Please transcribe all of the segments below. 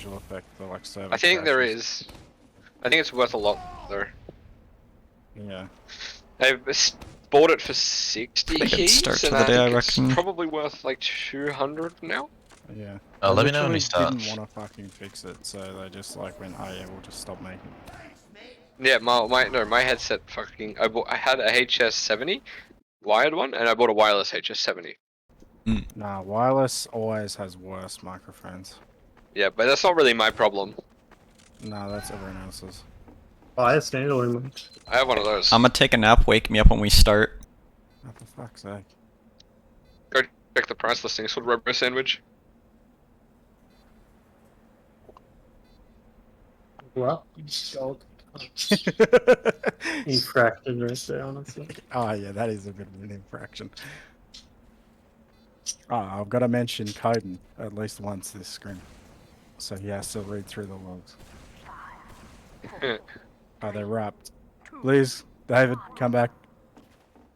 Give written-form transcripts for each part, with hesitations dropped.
visual effect for like server I think there crashes. is. I think it's worth a lot though. Yeah. They've bought it for 60 Pretty good keys, start to and the I day, I think it's reckon. probably worth like 200 now. Yeah. Let me know when we start. Didn't want to fucking fix it, so they just like went, oh yeah, we'll just stop making it. Yeah, my headset fucking. I had a HS70 wired one, and I bought a wireless HS70. Nah, wireless always has worse microphones. Yeah, but that's not really my problem. Nah, that's everyone else's. Oh, I have standalone ones. I have one of those. I'm gonna take a nap, wake me up when we start. What the fuck's sake? Go check the price listings for Robo Sandwich. Well, gold. Infracted right there, honestly. Oh yeah, that is a bit of an infraction. Oh, I've got to mention Coden at least once this screen. So he has to read through the logs. Oh, they're wrapped. Please, David, come back.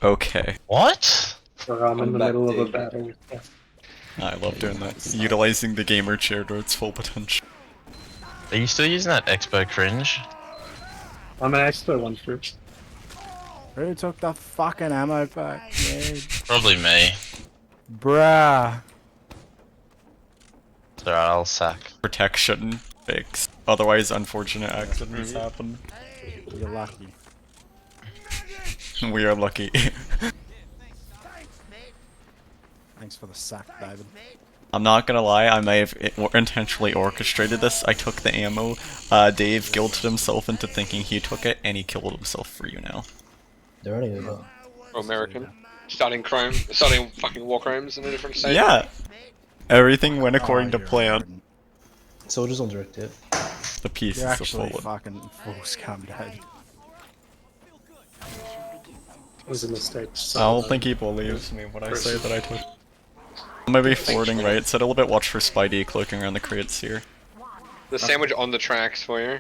Okay. What? Or I'm in the middle of a battle. Yeah. I love doing that. Utilizing the gamer chair to its full potential. Are you still using that Expo cringe? I'm an expert one first. Who took the fucking ammo pack? Yeah. Probably me. Bruh. So I'll sack. Protection fix. Otherwise, unfortunate accidents happen. You're lucky. We are lucky. Thanks for the sack, David. I'm not gonna lie, I may have intentionally orchestrated this. I took the ammo. Dave guilted himself into thinking he took it, and he killed himself for you now. They're running it up. American. Starting fucking war crimes in a different state. Yeah! Everything went according to you're plan. Coden. Soldiers on directive. The pieces You're of actually forward. fucking full scum, David. It was a mistake. I don't think he believes me when I say that I took. I'm gonna be forwarding right, so a little bit watch for Spidey cloaking around the crates here. The sandwich on the tracks for you.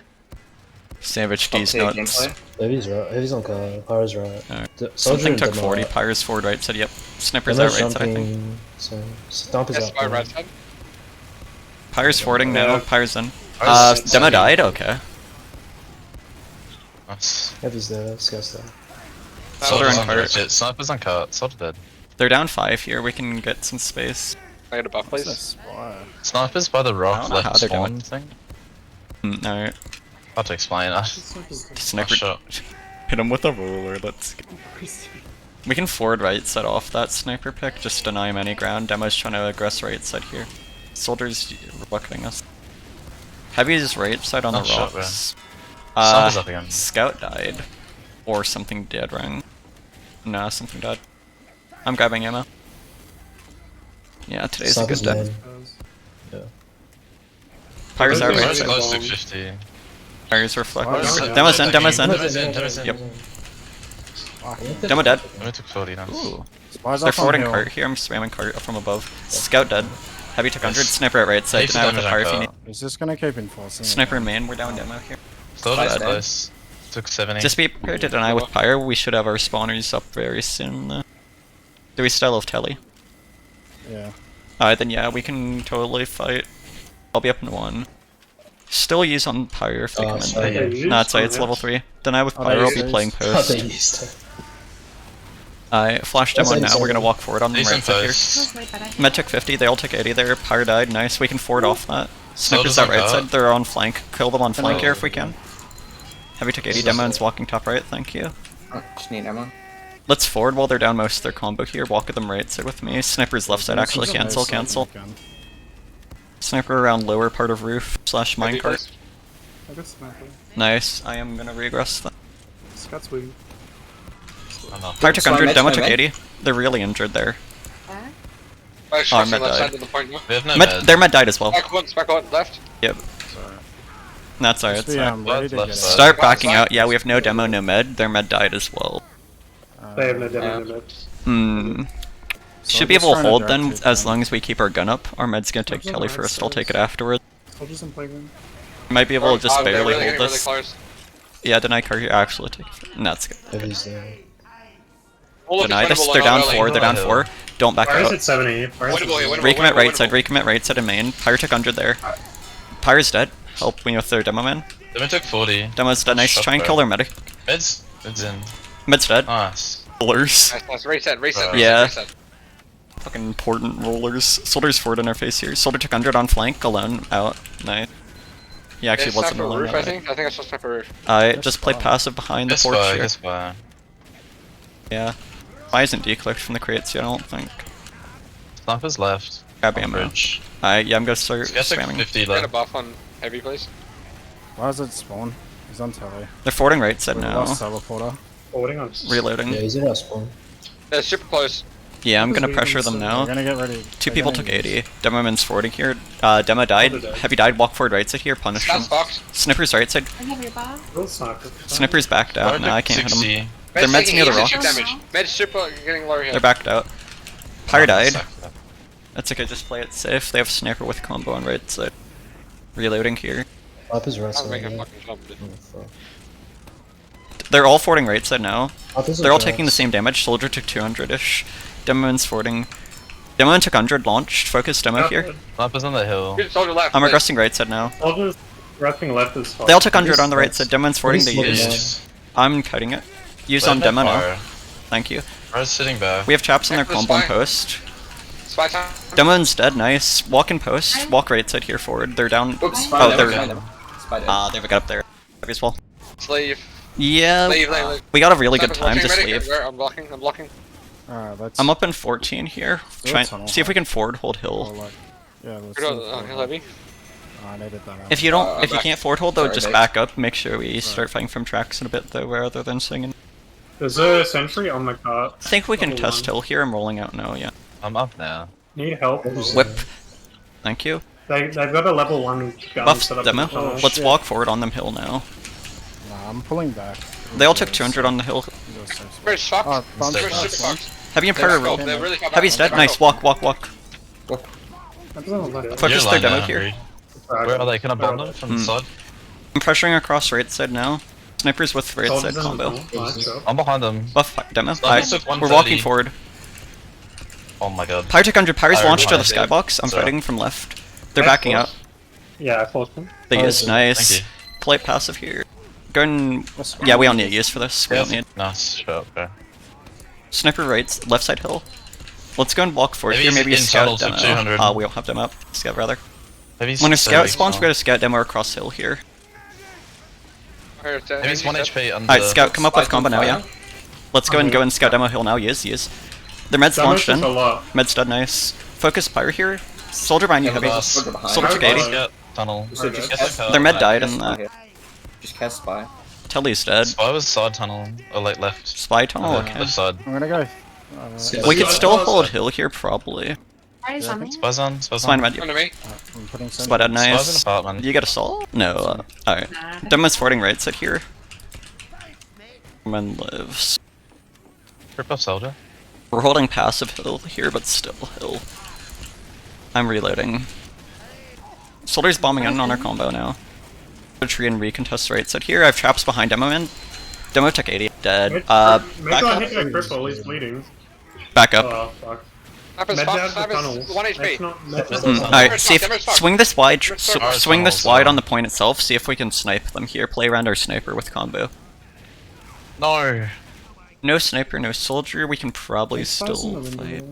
Savage D's nuts. Heavy's right. Heavy's on car. Pyro's right. Alright. Soldier Something and took demo 40, right. Pyre's forward right side, yep. Sniper's Demo's out right side, I think. jumping, so Stomp is Yes, out. by there. right side. Pyre's forwarding now, Pyre's in. Pyre's Demo in. died? Okay. That's... Heavy's there. Scout's there. Soldier Sniper's on on cart. cart. Sniper's on cart. Soldier dead. They're down 5 here, we can get some space. I got a buff, What's please. this spire? Sniper's by the I rock don't know how left they're spawn doing. thing. Alright. Hard to explain. Sniper. Shot. Hit him with a roller, let's go. We can forward right side off that sniper pick, just deny him any ground. Demo's trying to aggress right side here. Soldier's bucketing us. Heavy's right side on Not the shot, rocks. Sniper's up again. Scout died. Or something did ring. Nah, something died. I'm grabbing ammo. Yeah, today's a good Sniper's day. main. Yeah. Pyre's out Pyre's right in. side. Close to 50. Pyre's reflecting. Oh, Demo's in, Demo's in. Demo's in, Demo's in. Yep. Demo dead. Demo took 40, nice. Ooh. Spire's They're up on forwarding hill. cart here, I'm spamming cart from above. Scout dead. Heavy took 100, sniper at right side, Heaps of deny with the damage fire on if you need. cart. He's just gonna keep enforcing. Sniper in main, we're down demo here. Soldier's Dead. close. Took 70. Just be prepared to deny with pyre, we should have our spawners up very soon though. Do we still have telly? Yeah. Alright then yeah, we can totally fight. I'll be up in 1. Still use on pyre if they come sorry. in. Yeah, Nah, it's use it's level 3. Deny with Oh, pyre, I'll be used. playing Oh, post. they used to. Alright, flash demo That's now, we're gonna insane. walk forward on them right Decent side here. post. Med took 50, they all took 80 there, pyre died, nice, we can forward off that. Sniper's Soldier's out on right cart. side, they're on flank. Kill them on flank Oh. here if we can. Heavy took 80, demo and's walking top right, thank you. Just need ammo. Let's forward while they're down most of their combo here, walk with them right side with me. Sniper's left side actually, cancel. Sniper around lower part of roof slash Heavy minecart. first. I got sniper. Nice, I am gonna regress them. Scott's weak. Oh, no. Fire took So 100, med, demo no took med? 80. They're really injured there. Fire shots med on left died. side to the point. Yeah. We have no Med, med. their med died as well. Back one, left. Yep. That's alright, it's alright. ready to Left get side. out. Start backing out, yeah, we have no demo, no med. Their med died as well. They have no demo in it. Hmm. So Should I'm be just able to trying to hold direct then, it as down. long as we keep our gun up. Our med's gonna take Where's the telly right first, I'll take it side? afterwards. Soldiers in playground. Might be able to just they're barely really hold getting this. really close. Yeah, deny car here, actually take it. No, that's good. Heavy's there. All of Deny it's this, winnable they're on down early. 4, they're down Hill. 4. Don't back Pyre's out. at 70. Pyre's at Winnable here, 70. winnable. Recommit right side in main. Pyre took 100 there. Pyre's dead. Help me with their demo man. Demo took 40. Demo's dead. Nice. Shot Try and there. kill their medic. Mid's in. Mid's dead. Nice. Rollers. Nice. Reset. Yeah. Reset. Fucking important rollers. Soldier's forward in our face here. Soldier took 100 on flank, alone, out. Nice. He actually Yeah, wasn't sniper alone. roof, I think I saw sniper roof. Just play passive behind the Guess porch why, here. guess why. Yeah. Why isn't declicked from the crates yet, I don't think. Sniper's left. Grab On ammo. bridge. Yeah, I'm gonna start Guess like spamming. 50 Get a left. buff on heavy, please. Why does it spawn? He's on telly. They're forwarding right side We now. lost teleporter. Forwarding on. Reloading. Yeah, he's in our spawn. They're super close. Yeah, I'm Because gonna we pressure can them still- now. We're gonna get ready. Two They're people gonna took use- 80. Demoman's forwarding here. Demo died. Soldier died. Heavy died. Walk forward right side here. Punish him. That's fucked. Snipper's right side. Oh, I have your bar. Real sniper. Snipper's backed out. Sniper No, I took can't hit him. 60. They're meds near the taking rocks. chip damage. Med super getting low here. They're backed out. Pyre died. Suck that. That's okay, just play it safe. They have sniper with combo on right side. Reloading here. Up is right I'm side. making a Yeah. fucking jump, dude. Oh, fuck. They're all forwarding right side now. Up is They're all okay. taking the same damage. Soldier took 200-ish. Demoman's forwarding. Demoman took 100, launched. Focus demo here. Sniper's on the hill. Good soldier left. I'm please. regressing right side now. Soldiers resting left is fine. They all took 100 on the right Nice. side. Demoman's forwarding, they Nice used. looking, I'm cutting it. Use on demo now. Thank you. Bro's sitting back. We have chaps on their That's combo on fine. post. Spy time. Demoman's dead, nice. Walk in post. Walk right side here forward. They're down. Oops, Oh, spider. they're. Spider. They have a gut up there. Heavy as well. Let's leave. Yeah. Leave. We got a really good Sniper's time. watching Just medic. leave. Where? I'm blocking. Alright, let's. I'm up in 14 here. Try tunnel. see if we can forward hold Oh, hill. like, yeah, let's. Good do on forward. hill heavy. Oh, I needed that. out. If you don't, if you back. can't forward hold though, Sorry, just base. back up. Make sure we start fighting from tracks in a bit though, rather than singing. There's a sentry on the cart. I think we can Level test one. hill here. I'm rolling out now. Yeah. I'm up now. Need help. Whip. Thank you. They've got a level 1 gun Buff set up. demo. in the tunnel. Let's shit. walk forward on them hill now. Nah, I'm pulling back. They all took 200 on the hill. Bridge fucked. Oh, bomb Stay Bridge fast. super fucked. Heavy and They're Pyre back roll. up, they're really far back. Heavy's dead. They're Nice. back Walk, walk, walk. That doesn't look good. Focus You're their lying demo now, here. Harry. Where are they? Can I bomb them from the Hmm. side? I'm pressuring across right side now. Snipers with right Soldiers side in the combo. tunnel. Nice job. I'm behind them. Buff demo. Snipers took We're 130. walking forward. Oh my god. Pyre took 100. Pyre's Pyre launched to the behind. skybox. I'm Sorry. fighting from left. They're Nice backing force. out. Yeah, I forced him. They Pyre's used. in. Nice. Thank you. Play passive here. Go and. Yeah, we don't need use for this. We don't need. Nice shot, bro. Sniper right, left side hill. Let's go and walk forward here. Heavy's Maybe a in scout tunnel, demo. took 200. We don't have demo. Scout rather. Heavy's When a so scout weak spawns, now. we got a scout demo across hill here. Heavy's 1 HP under. Alright, scout, come up with Spike combo on now, fire. yeah. Let's go and go and scout demo hill now. Use. Their meds Damage launched is in. a lot. Meds dead, nice. Focus Pyre here. Soldier behind you, Yeah, heavy. but soldier behind. Soldier took Pyre 80. Scout tunnel. So just Guess cast- I Their med can't. died Cast in spy that. here. Just cast spy. Telly's dead. Spy was side tunnel. Or like left. Spy tunnel, okay. Left side. I'm gonna go. We could still hold hill here, probably. Fire's on me. Spy's on. Spy's It's fine, on. med. Under me. I'm putting Spy dead, Spy's in nice. apartment. You got a soul? No. Alright. Nah. Demo's forwarding right side here. Man lives. Rip off soldier. We're holding passive hill here, but still hill. I'm reloading. Soldier's bombing in on our combo now. Tree and recontest right side here. I have traps behind Demoman. Demo took 80. Dead. Maybe Back I up. hit that cripple, he's bleeding. Back up. Oh, fuck. Sniper's Med fucked. down the tunnel. Sniper's 1 HP. Alright, see if Demo's fucked. swing this wide. Demo's Swing this fucked. wide on the point itself. See if we can snipe them here. Play around our sniper with combo. No. No sniper, no soldier. We can probably still fight.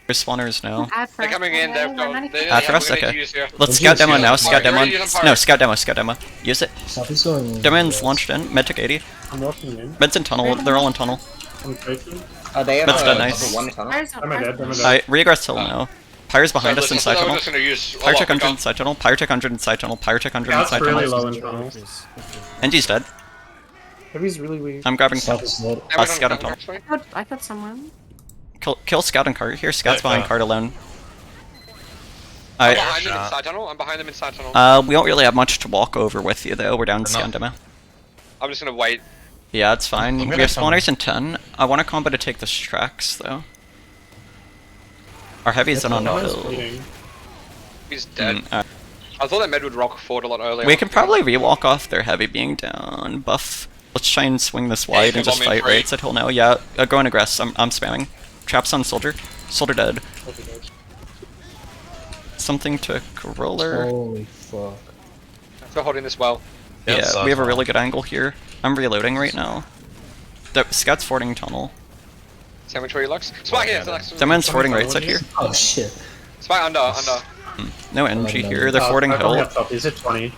There's spawners now. Add They're coming in. They've got. They Ah, for us? we're gonna Okay. use here. Let's Use scout demo it. now. Scout demo. Use it on No, fire. scout demo. Scout demo. Use it. Stop is going. Demon's launched in. Med took 80. I'm walking in. Med's in tunnel. They're all in tunnel. I'm facing. They have That's a done nice. level 1 tunnel. I'm dead, I'm dead. Alright, regress hill now. Pyre's behind us Listen, inside I'm tunnel. just gonna use a Pyre lot took of 100 inside tunnel. Pyre took 100 inside tunnel. Pyre took 100 Scout's inside really tunnel. low in tunnel. Endy's dead. Heavy's really weak. I'm grabbing Stop is not. Scout on tunnel. I killed someone. Kill Scout and Cart here. Scout's Yeah, behind yeah. Cart alone. I'm Alright, behind them Shot. inside tunnel. I'm behind them inside tunnel. we don't really have much to walk over with you though. We're down No. scan demo. I'm just gonna wait. Yeah, it's fine. I'm We gonna have come- spawners in 10. I want a combo to take the tracks though. Our heavy's in on the Demo's hill. bleeding. He's dead. Alright. I thought that med would rock forward a lot earlier. We can probably rewalk off their heavy being down. Buff. Let's try and swing this wide you and can just bomb in fight free. right side hill now. Yeah, go and aggress. I'm spamming. Traps on soldier. Soldier dead. Something took roller. Holy fuck. Still holding this well. Yeah, so we have a far. really good angle here. I'm reloading right now. The Scout's fording tunnel. Sandwich where he looks. Spy here. Demon's fording right side here. Oh shit. Spy under. No energy no, here. no. They're fording I probably hill. have top. Is it 20?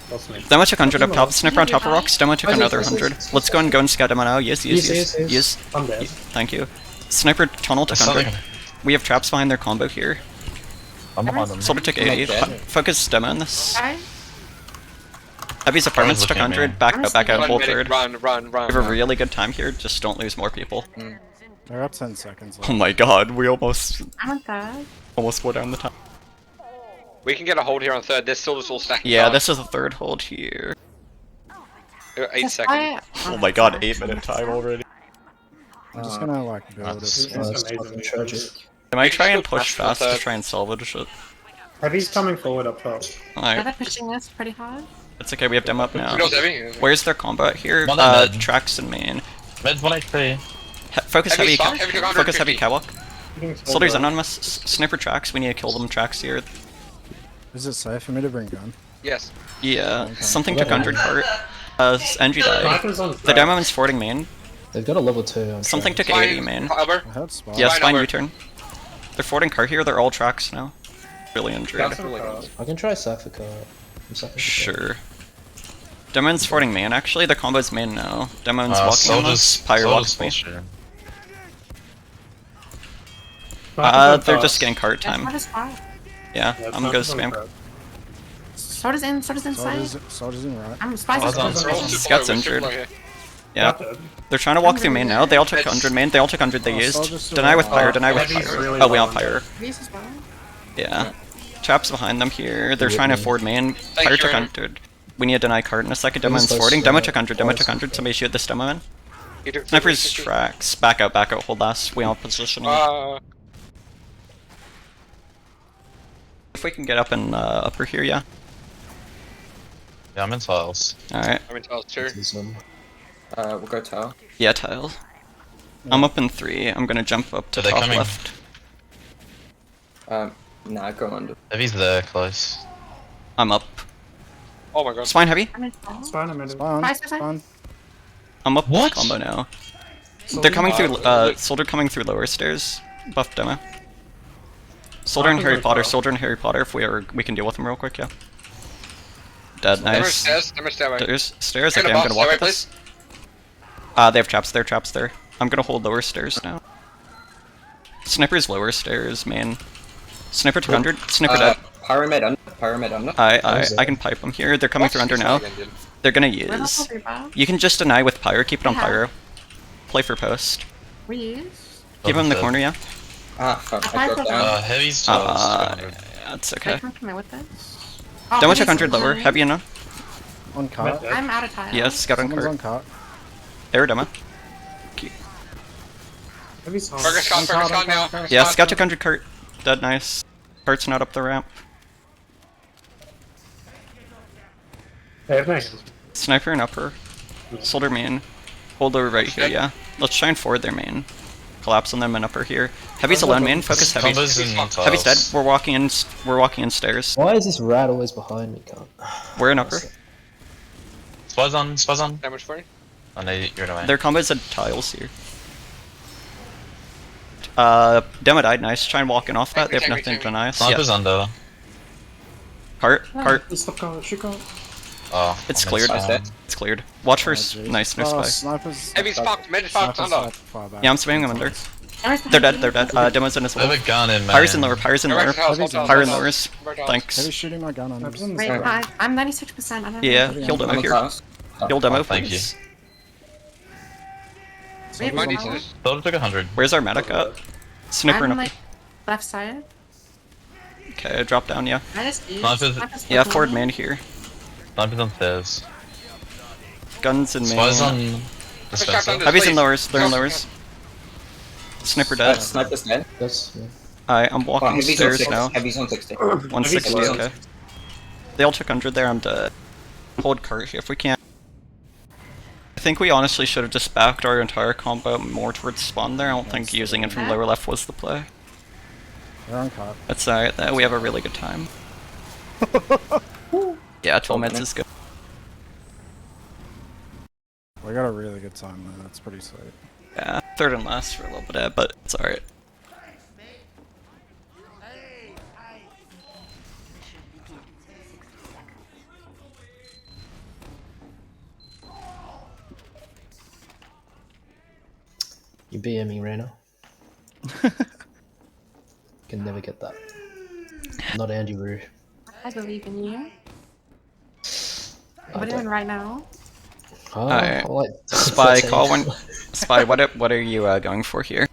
That's me. Demo took 100 up top. Sniper on top of rocks. Demo took Yes, another yes, 100. yes. Let's go and scout demo now. Yes. Yes. I'm dead. Thank you. Sniper tunnel took There's 100. something- We have traps behind their combo here. I'm behind them. Soldier took 80. Focus demo on this. Guy? Heavy's apartments took looking at me. 100. Back out, hold third. We Run. have a really good time here. Just don't lose more people. They're up 10 seconds. Oh my god, we almost I'm dead. wore down the time. We can get a hold here on third. There's still this all stacking. Yeah, down. this is a third hold here. 8 Just seconds. spy- Oh my god, 8-minute time already. I'm just gonna like build That's- it. It's It's amazing. fucking tragic. I might try and Still push fast, fast to try and salvage it. Heavy's coming forward up top. Yeah, Alright, they're pushing this pretty hard. it's okay, we have them up now. Who knows heavy? Where's their combat here? One in mid. Tracks and main. Mid 1 HP. Focus Heavy heavy, stop, heavy took focus 150. heavy catwalk. Hitting full Soldiers bar. anonymous. Sniper tracks, we need to kill them tracks here. Is it safe for me to bring gun? Yes. Yeah, something took 100 cart. NG died. Sniper's on The track. demoman's fording main. They've got a level 2 on Something track. took 80 main. Albert. I had spot. Yeah, Fine, spine over. U-turn. They're fording cart here, they're all tracks now. Really injured. That's on car. I can try Safika. I'm Safika. Sure. Demon's fording main actually, their combo's main now. Demon's walking on Soldiers. us. Pyre walks me. Soldiers. Sniper's on They're top. just getting cart Yeah, time. what is spy? Yeah, Yeah, I'm gonna go Sniper's on spam. track. Soda's inside. Soldiers in right. I'm spicy. Hold on, Scout's injured. Yeah, Not dead. they're trying to walk through main now. They all took 100 main. They all took 100 they Oh, used. Soldier's still Deny with alive. pyre, deny with Heavy's pyre. really Oh, we low on on pyre. These as well. Yeah. Traps behind them here. They're trying to ford main. Pyre you, took Aaron. 100. We need a deny cart in a second. Demon's Demon's close, fording. Demo right? took 100. Demo Close. took 100. Somebody shoot this demo in. He took Sniper's 50. tracks. Back out, hold last. We all positioning. If we can get up in upper here, yeah. Yeah, I'm in tiles. Alright. I'm in tiles too. We'll go tower. Yeah, tile. I'm up in 3. I'm gonna jump up to Are they top coming? left. Nah, go under. Heavy's there, close. I'm up. Oh my god. Spine heavy. I'm in fall. Spawn a minute. Spawn. Spice, spice. Spawn. I'm up What? combo now. They're coming through, Soldier coming through lower stairs. Buff demo. Soldier and think Harry they're Potter, top. Soldier and Harry Potter, if we can deal with them real quick, yeah. Dead, Damage nice. stairs. Damage stairway. Stairs, Get okay, a I'm box, gonna walk stairway, with this. They have traps there. I'm gonna hold lower stairs now. Sniper's lower stairs, main. Sniper 200, Sniper dead. Pyramid under. Pyramid under. I can pipe them here, they're coming through under now. They're gonna We're not use. over about. You can just deny with pyro, keep it on Yeah. pyro. Play for post. We use. Keep him in the Dead. corner, yeah. Ah, fuck. I Apart dropped from- down. Heavy's tiles. 200. That's They okay. can come in with this. Oh, Demo he's check 100 lower, behind. heavy enough. On cart. Dead. I'm out of time. Yes, scout on Someone's on cart. cart. There, demo. Heavy's home. Burger Scott, Burger Scott now. Burger Yeah, Scott. scout check 100 cart. Dead, nice. Cart's not up the ramp. They have nice. Sniper and upper. Soldier main. Hold over right here, yeah. Let's try and forward their main. Collapse on them and upper here. Heavy's alone main, focus heavy. Combos in tiles. Heavy's dead. We're walking in stairs. Why is this rat always behind me, cunt? We're in upper. Spies on. Damage for you. I know you're away. Their combos at tiles here. Demo died, nice. Try and walk in off that. They have Take me, nothing take to me. deny us. Sniper's Yeah. under. Cart. Stop going. Shoot going. Oh, It's I'm cleared. inside. It's cleared. Watch for Geez. nice, no Oh, spy. snipers. Heavy's fucked. Mid is fucked. Snipers Under. like far back. Yeah, I'm spamming them under. There's They're dead, behind they're you. dead. Demo's in as I have well. a gun in, man. Pyre's in lower, Pyre's in lower. Burger House, Heavy's house, Pyre in house, lowers. Burger House. Thanks. Heavy shooting my gun on Sniper's them. on the Wait, side. I'm 96%. I don't know. Yeah, Heavy heal on demo I'm on here. tiles. Heal demo, thank you. please. We have Might need power. to. Soldier took 100. Where's our medic at? Sniper I'm and like left side. Okay, drop down, yeah. I just eat. Snipers- Yeah, forward main here. Sniper's on stairs. Guns in Spies main. on dispenser. under. Heavy's in Please. lowers, they're in No, lowers. Sniper dead. Sniper's dead. That's yeah. I'm Oh, walking heavy's on stairs 60. now. Heavy's on 60. 160, Heavy's okay. They all took 100 there, I'm dead. Hold cart here if we can. I think we honestly should have just backed our entire combo more towards spawn there. I don't think using it from lower left was the play. They're on cart. That's alright though, we have a really good time. Yeah, 12 minutes is good. We got a really good time though. That's pretty sweet. Yeah, third and last for a little bit, but it's alright. You BMing Reyna. Can never get that. Not Andy Rue. I believe in you. I What are you doing don't- right now? Oh, Alright. I like Spy, 13. call when. Spy, what are you going for here?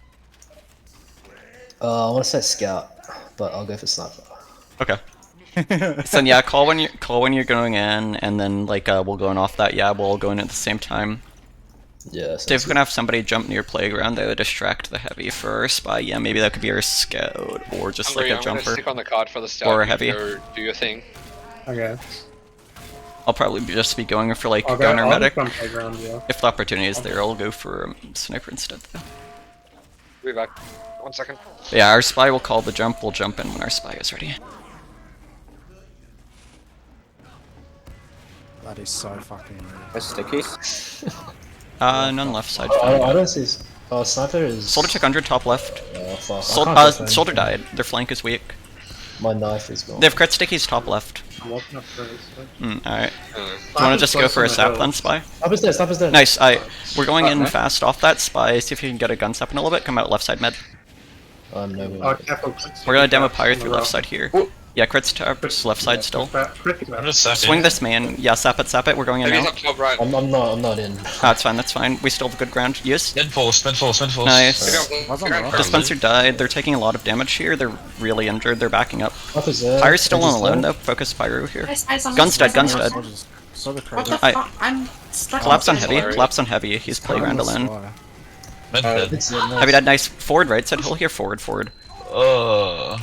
I want to say scout, but I'll go for sniper. Okay. So yeah, call when you're going in, and then like we'll go in off that. Yeah, we'll go in at the same time. Yeah. So if we can have somebody jump near playground, that would distract the heavy for our spy. Yeah, maybe that could be our scout, or just like a I'm jumper. gonna stick on the card for the start. Or a You heavy. go do your thing. Okay. I'll probably just be going for like I'll gunner go medic. from playground, yeah. If the opportunity is there, I'll go for sniper instead. Though. Be back. 1 second. Yeah, our spy will call the jump. We'll jump in when our spy is ready. That is so fucking rude. Press stickies. None left side. I don't see. Oh, sniper is. Soldier took 100 top left. Oh fuck. Soldier died. Their flank is weak. My knife is gone. They have crit stickies top left. I'm walking up first. Alright. Do you want to just go for a sap then, spy? Sniper's dead. Sniper's dead. Nice. We're going in fast off that spy. See if you can get a gun sap in a little bit. Come out left side med. Oh no. Oh, careful. We're gonna demo pyre through left side here. Yeah, crits taps left side still. I'm just sapping. Swing this man. Yeah, sap it, sap it. We're going in Heavy's now. up top right. I'm not in. That's fine, that's fine. We still have good ground. Use. Mid force, mid force, mid force. Nice. What's on the right? Dispenser died. They're taking a lot of damage here. They're really injured. They're backing up. Sniper's there. Pyre's still on Edge's alone there. though. Focus Pyro here. Guys, eyes on Gun's me, dead, eyes gun's on me. dead. So the What the crazy. fuck? I'm stuck. Collapse on on heavy. Hilarious. Collapse on heavy. He's playground alone. Mid mid. It's dead, nice. Heavy dead. Nice. Forward right side. He'll here. Forward. Oh,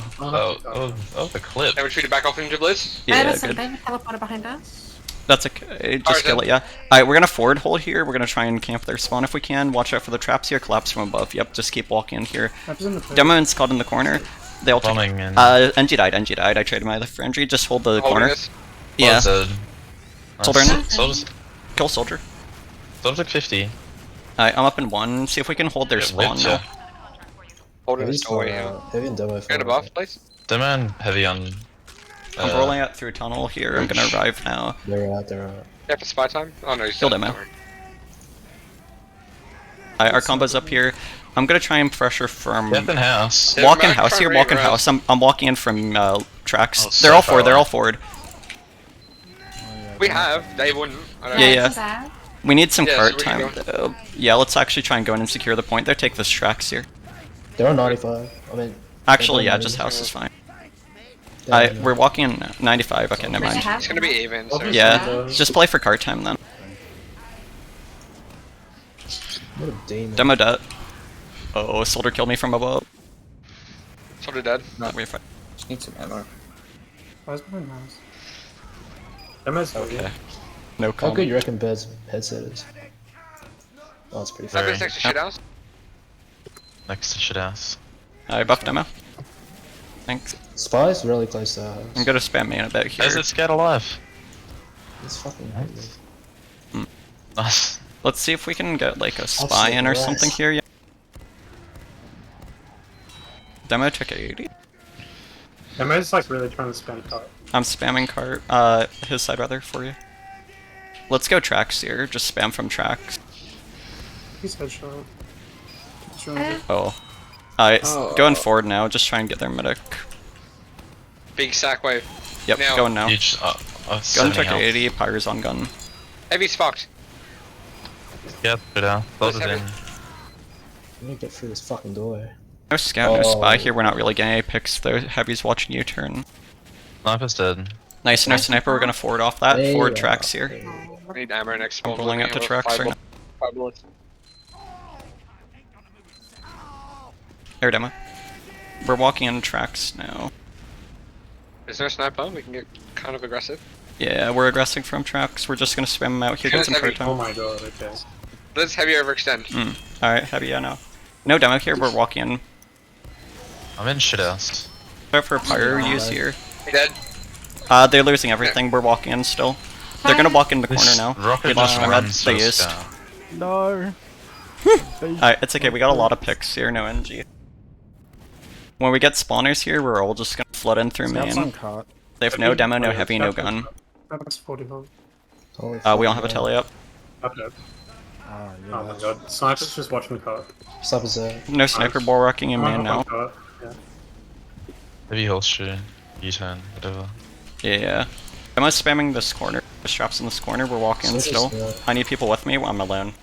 the clip. Damage treated back off into Blizz. Yeah, Listen, good. they teleported behind us. That's okay. Just Alright, kill it, yeah. Alright, we're gonna forward hold here. We're gonna try and camp their spawn if we can. Watch out for the traps here. Collapse from above. Yep, just keep walking in here. Demoman's caught in the corner. They all took. Bombing in. NG died. I traded my life for NG. Just hold the Holding corner. this. Yeah. Soldier in. Soldier Kill soldier. took 50. Alright, I'm up in one. See if we can hold their Yeah, spawn whipped now. ya. Holding Heavy's this doorway. for, Yeah. heavy and demo. Get above, please. Demo and heavy on. I'm rolling out through tunnel here. I'm gonna arrive now. They're out. They're out. Yeah, for spy time. Oh no, he's Kill dead. demo. Don't worry. Alright, our combo's up here. I'm gonna try and pressure from. Death in house. Yeah, Walk in Mac, house try here. and Walk in regress. house. I'm walking in from tracks. Oh, They're so all far forward. They're away. all forward. We have. They wouldn't. I don't Yeah, know. yeah. Who's that? We need some Yeah, so cart we can time go. though. Yeah, let's actually try and go in and secure the point there. Take this tracks here. They're on 95. I mean. Actually, they're yeah, on just 90. house is fine. Yeah, We're walking in 95. Okay, never Wait, I mind. have It's gonna be even. So Yeah, just play for cart time then. What a demon. Demo dead. Oh, soldier killed me from above. Soldier dead. We're fine. Just need some ammo. Where's my mouse? Demo's Okay. No How comment. good you reckon Bird's headset is? Oh, it's pretty Very. Somebody's next to shit house. Next to shit house. I buff demo. Thanks. Spy's really close to us. I'm gonna spam main a bit here. Is it scared alive? It's fucking hungry. Nice. Let's see if we can get like a spy in or Absolute something blast. here. Yeah. Demo took 80. Demo's like really trying to spend card. I'm spamming cart. His side rather for you. Let's go tracks here. Just spam from tracks. He's headshot. Oh. Going forward now. Just try and get their medic. Big sack wave. Yep, Now. going now. Huge. Gun 70 took health. 80. Pyre's on gun. Heavy's fucked. Yeah, good out. Close it heavy. in. I'm gonna get through this fucking door. No scout, no spy Oh. here. We're not really getting any picks. The heavy's watching you turn. Sniper's dead. Nice, no sniper. We're gonna forward off that. Hey, Forward tracks here. I need ammo next. I'm rolling out to tracks right now. There, demo. We're walking on tracks now. Is there a sniper? We can get kind of aggressive. Yeah, we're aggressing from tracks. We're just gonna spam them out here. Get some cart Oh time. my god, okay. Let's heavy overextend. Alright, heavy, yeah, no. No demo here. We're walking in. I'm in shit house. Go for a pyro use here. He dead. They're losing everything. We're walking in still. They're gonna walk in the corner This now. rocket We lost just my med. runs They so used. slow. No. Alright, it's okay. We got a lot of picks here. No NG. When we get spawners here, we're all just gonna flood in through Scouts on main. cart. They have no demo, no heavy, no gun. That's 41. Holy We fuck, don't have a man. tele up. Up dead. Oh, yeah. Oh my god. Sniper's just watching cart. Sniper's there. No sniper ball rocking in main now. Cart. Yeah. Maybe he'll shoot. U-turn, whatever. Yeah. Am I spamming this corner? The straps in this corner. We're walking in Soldier's still. there. I need people with me. I'm alone.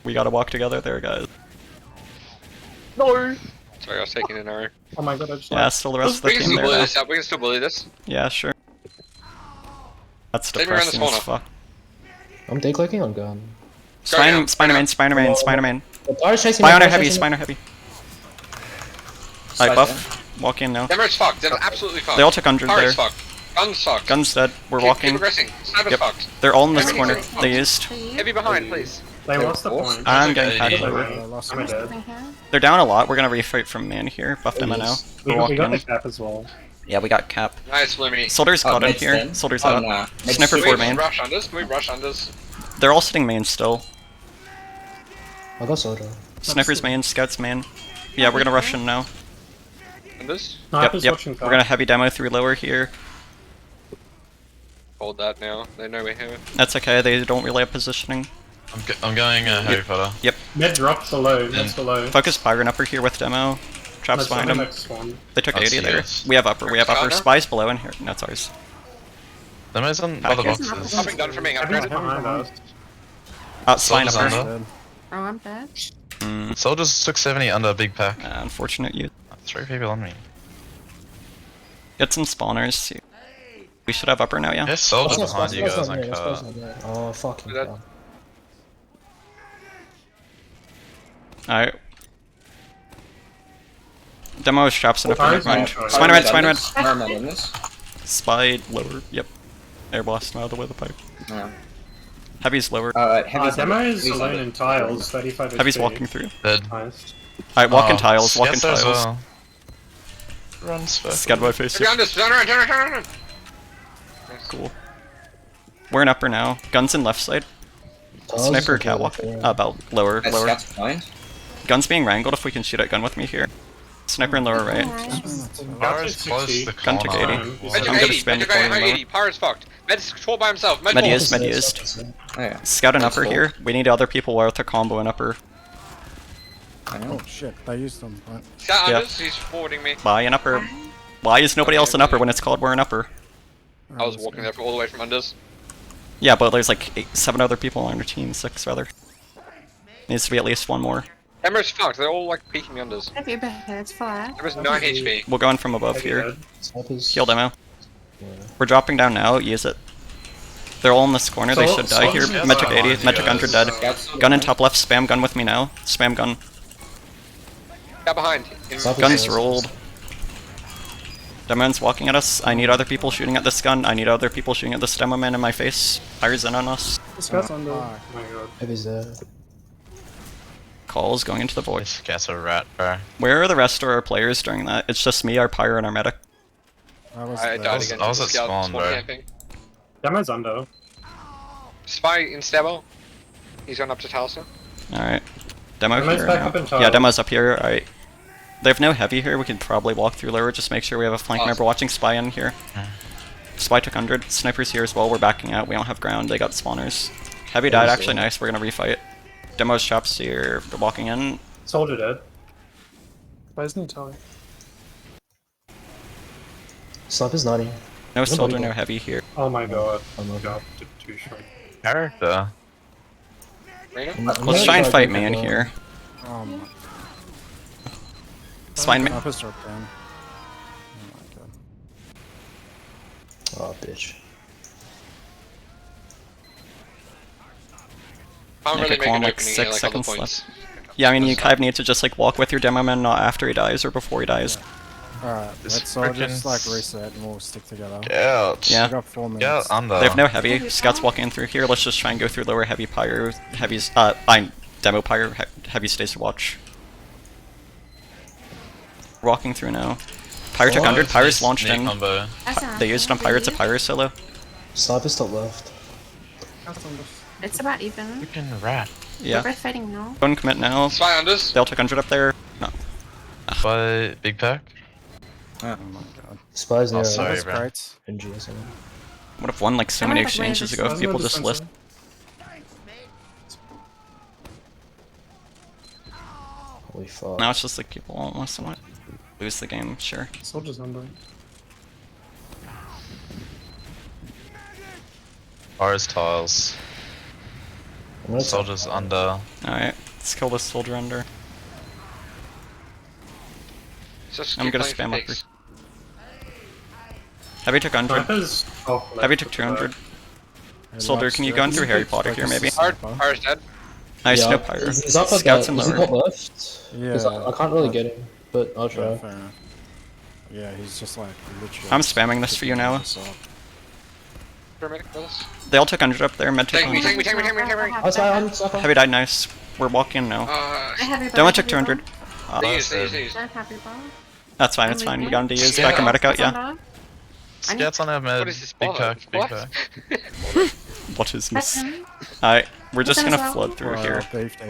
We gotta walk together there, guys. No! Sorry, I was taking an arrow. Oh my god, I just Yeah, still the rest of the We can team still there bully now. this up. We can still bully this. Yeah, sure. That's Stay around the depressing as spawner. fuck. I'm day clicking on gun. now, Spiner main, Spiner main, Spiner main. The fire's chasing Spiner me, heavy, chasing me. Spiner heavy. Side Alright, buff. Walk in now. Demo's fucked. Demo's absolutely fucked. They all took 100 Power's there. fucked. Gun's fucked. Gun's dead. We're Keep walking. progressing. Sniper's Yep. fucked. They're all in this Heavy corner. is fucked. They used. Heavy behind, please. They lost the point. I'm getting Okay, patched yeah. over. I lost I'm him. dead. They're down a lot. We're gonna refight from man here. Buff them now. We We're got walking the in. cap as well. Yeah, we got cap. Nice, Flimmy. Soldier's Oh, caught in mid's here. dead? Soldier's Oh, up. nah. Mid's Sniper Can for we main. rush unders? Can we rush unders? They're all sitting main still. I got soldier. Sniper's main, scouts main. Yeah, we're gonna rush in now. Unders? Yep, Sniper's yep. watching We're cart. gonna heavy demo through lower here. Hold that now. They know we're here. That's okay. They don't really have positioning. I'm going heavy fodder. Mid dropped below. Mid's below. Focus Byron upper here with demo. Traps Let's behind on him. the next one. They took I'll 80 see there. this. We have upper. We have upper. Counter? Spies below in here. That's ours. Demo's on Back other here. boxes. Popping gun for me. I'm Heavy's grabbing. behind us. Spine Soldier's upper. under. Oh, I'm dead. Soldiers took 70 under a big pack. Unfortunate you. 3 people on me. Get some spawners. We should have upper now, yeah? Yes, soldiers That's behind you that's guys not on there, that's cart. not there. Oh, fucking That- hell. Alright. Demo is traps in a Fire's front. not- Spine red, spine red. Mermaid on this. Spy lower. Yep. Air blast out of the way of the pipe. Yeah. Heavy's lower. Heavy's Demo is heavy's alone under. in tiles. 35 Heavy's HP. walking through. Dead. Nice. Alright, walk in Oh, tiles, walk in Scouts there as tiles. well. Run circle. Scout my face. Heavy unders. Turn around, turn around, turn around. Cool. We're in upper now. Guns in left side. Tiles Sniper is catwalk. okay, yeah. About lower, That's lower. Scout's behind. Guns being wrangled if we can shoot at gun with me here. Sniper in lower right. Power is close to the Gun took corner. 80. Fine. Med I'm took gonna 80. spam Med the took corner 80. lower. Power's fucked. Med's controlled by himself. Med Med used, Sniper's med there, used. Sniper's there. Oh yeah. Scout in That's upper cool. here. We need other people with a combo in upper. I know. Oh shit, they used them. Right. Scout Yeah. unders. He's forwarding me. Buy in upper. Why is nobody else in upper when it's called we're in upper? I was walking there all the way from unders. Yeah, but there's like 7 other people on our team. 6 rather. Needs to be at least one more. Demo's fucked. They're all like peeking unders. Heavy heads fire. Demo's 9 HP. We'll go in from above Heavy here. dead. Sniper's... Heal demo. Yeah. We're dropping down now. Use it. They're all in this corner. They So- should die here. so- Metric so- 80. Metric 100 dead. Scout's Gun in top left. Spam gun with me now. Spam gun. Got behind. Sniper's Guns there. rolled. Demon's walking at us. I need other people shooting at this gun. I need other people shooting at this demo man in my face. Fire's in on us. Scout's under. fuck. Oh my god. Heavy's there. Calls going into the void. This guy's a rat, bro. Where are the rest of our players during that? It's just me, our pyro, and our medic. I was I there. died was- again. I was to at the scout spawn, bro. camping. Demo's under. Spy in Stabo. He's gone up to Talsa. Alright. Demo Demo's here. back now. up in Yeah, tiles. demo's up here. Alright. They have no heavy here. We could probably walk through lower. Just make sure we have a flank Awesome. member watching Spy in here. Spy took 100. Snipers here as well. We're backing out. We don't have ground. They got spawners. Heavy died. Actually nice. We're gonna refight. Demo's traps here. They're walking in. Soldier dead. Where's Nutella? Sniper's 90. No Nobody soldier, no got- heavy here. Oh my god. I'm over. God, too short. Character. Reno? Let's try and fight man here. Oh my Spine man. Sniper's dropped down. Oh my god. Oh, bitch. Can't Yeah, really get make calm, an like, opening 6 here, like other seconds points. Yeah, I mean, you kind of need to just like walk with your demo man, not after he dies or before he dies. Alright, This let's all just frickin' like reset and we'll stick together. Ouch. Yeah. We got 4 minutes. Get under. They have no heavy. Scout's walking in through here. Let's just try and go through lower heavy pyro. Heavy's demo pyro. Heavy stays to watch. Walking through now. Pyro took Oh, 100, it's Pyro's nice launched knee in. combo. That's not They used on Pyro to Pyro solo. Sniper's top left. It's about even. Freaking rat. Yeah. We're both fighting now. Go and commit now. Spy unders. They'll took 100 up there. No. But big pack. Oh my god. Spies near Oh, sorry, That's bro. great. NG or something. Would have won like so I'm many gonna put exchanges Raiders. ago if people just list. Holy fuck. Now it's just like people won't listen to it. Lose the game, sure. Soldier's under. Pyro's tiles. I'm gonna Soldier's under. Alright, let's kill this soldier under. Just I'm keep gonna playing spam up fakes. Heavy took 100. Sniper's off left. Heavy took 200. Hey, Soldier, Lux, can you do go in reckon through you Harry could Potter here, focus maybe? the Pyro, sniper? Pyro's dead. Nice, yeah, no Pyro. He's up at Scouts that. in Is he lower. top left? 'Cause Yeah. I can't really get him, but I'll Yeah, try. fair enough. Yeah, he's just like literally. I'm spamming this for you now. Paramedic, brothers. They all took 100 up there, med took Tank me, 100. tank me, tank me, tank me, tank me. Oh, sorry, I'm sniper. Heavy died, nice. We're walking now. I have your Demo took 200. They use, they use, they use. Don't have your bow. That's fine, it's fine. We got him to use. Back our medic out, yeah. Scouts on our med. What is this Big bot? pack, big What? pack. What is That's this? him. Alright, we're just That gonna as well. flood through here.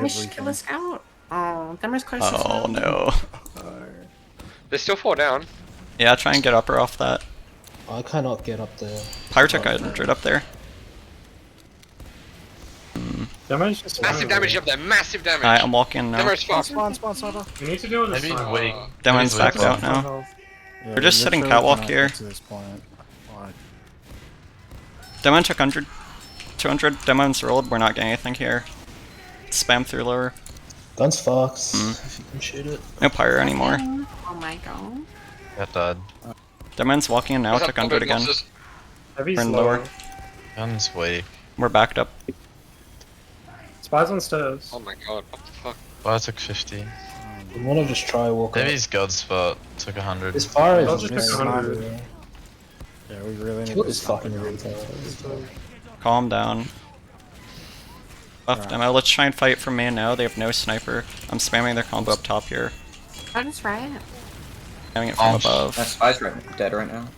We should kill the scout. Oh, Demer's close as Oh well. no. They still fall down. Yeah, try and get upper off that. I cannot get up there. Pyro took 100 up there. Damage just Massive damage up there, massive damage. Alright, I'm walking now. Demer's fucked. Spawn, sniper. You need to deal with the Maybe sniper. wait. Demon's Maybe backed wait. out now. Yeah, We're just we sitting literally catwalk cannot here. get to this point. Like, Demon took 100. 200. Demon's rolled. We're not getting anything here. Spam through lower. Gun's fucked. If you can shoot it. No Pyro anymore. Oh my god. Got died. Demon's walking in now. What's up, Took 100 again. losses? Heavy's Turn lower. lower. Gun's weak. We're backed up. Spies on stairs. Oh my god, what the fuck? Pyro took 50. I wanna just try walk up. Heavy's god spot. Took 100. This fire I'll is just just pick 100. sniper. yeah, we really need Kill this this fucking sniper. retard. Calm down. Buff Alright. demo. Let's try and fight from main now. They have no sniper. I'm spamming their combo up top here. That is right. Spamming it from Oh, above. That spy's dead right now.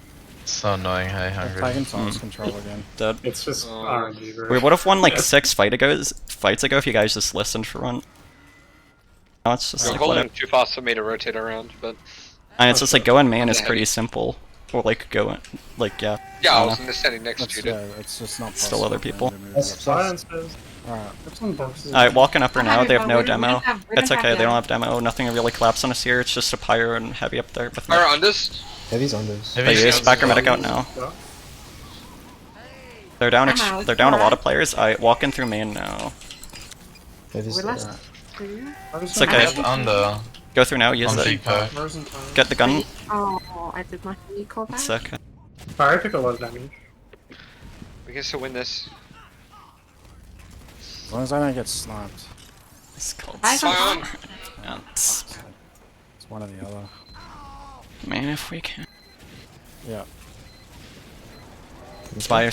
So annoying, hey, hungry. Taking lost control again. Dead. It's just Oh. RNG, bro. We would have won like 6 fights ago if you guys just listened for one. Now it's just You're like holding whatever. too fast for me to rotate around, but And it's just like going main is Yeah. pretty simple. Or like going, like yeah. yeah, I don't was know. standing next That's, to you. yeah, Dude. it's just not Still possible other for them people. to move That's up. Spy on stairs. Alright, That's on boxes. Alright, walking upper I now. have They your have bow. no We don't demo. have- we It's don't okay. have They don't that. have demo. Nothing really collapsed on us here. It's just a pyro and heavy up there. With Pyro me. unders. Heavy's unders. They Heavy's use got back our medic some- out now. Yeah. They're down. I'm out. They're down a lot Alright. of players. I walk in through main now. Heavy's We lost there. 2. It's okay. Left under. Go through now. Use On it. big pack. Get the gun. Oh, I did my recall back. It's okay. Fire took a lot of damage. We can still win this. as long as I don't get sniped. It's called. I Spy don't on. Yeah, it's- It's one or the other. Man, if we can. Yeah. Spy.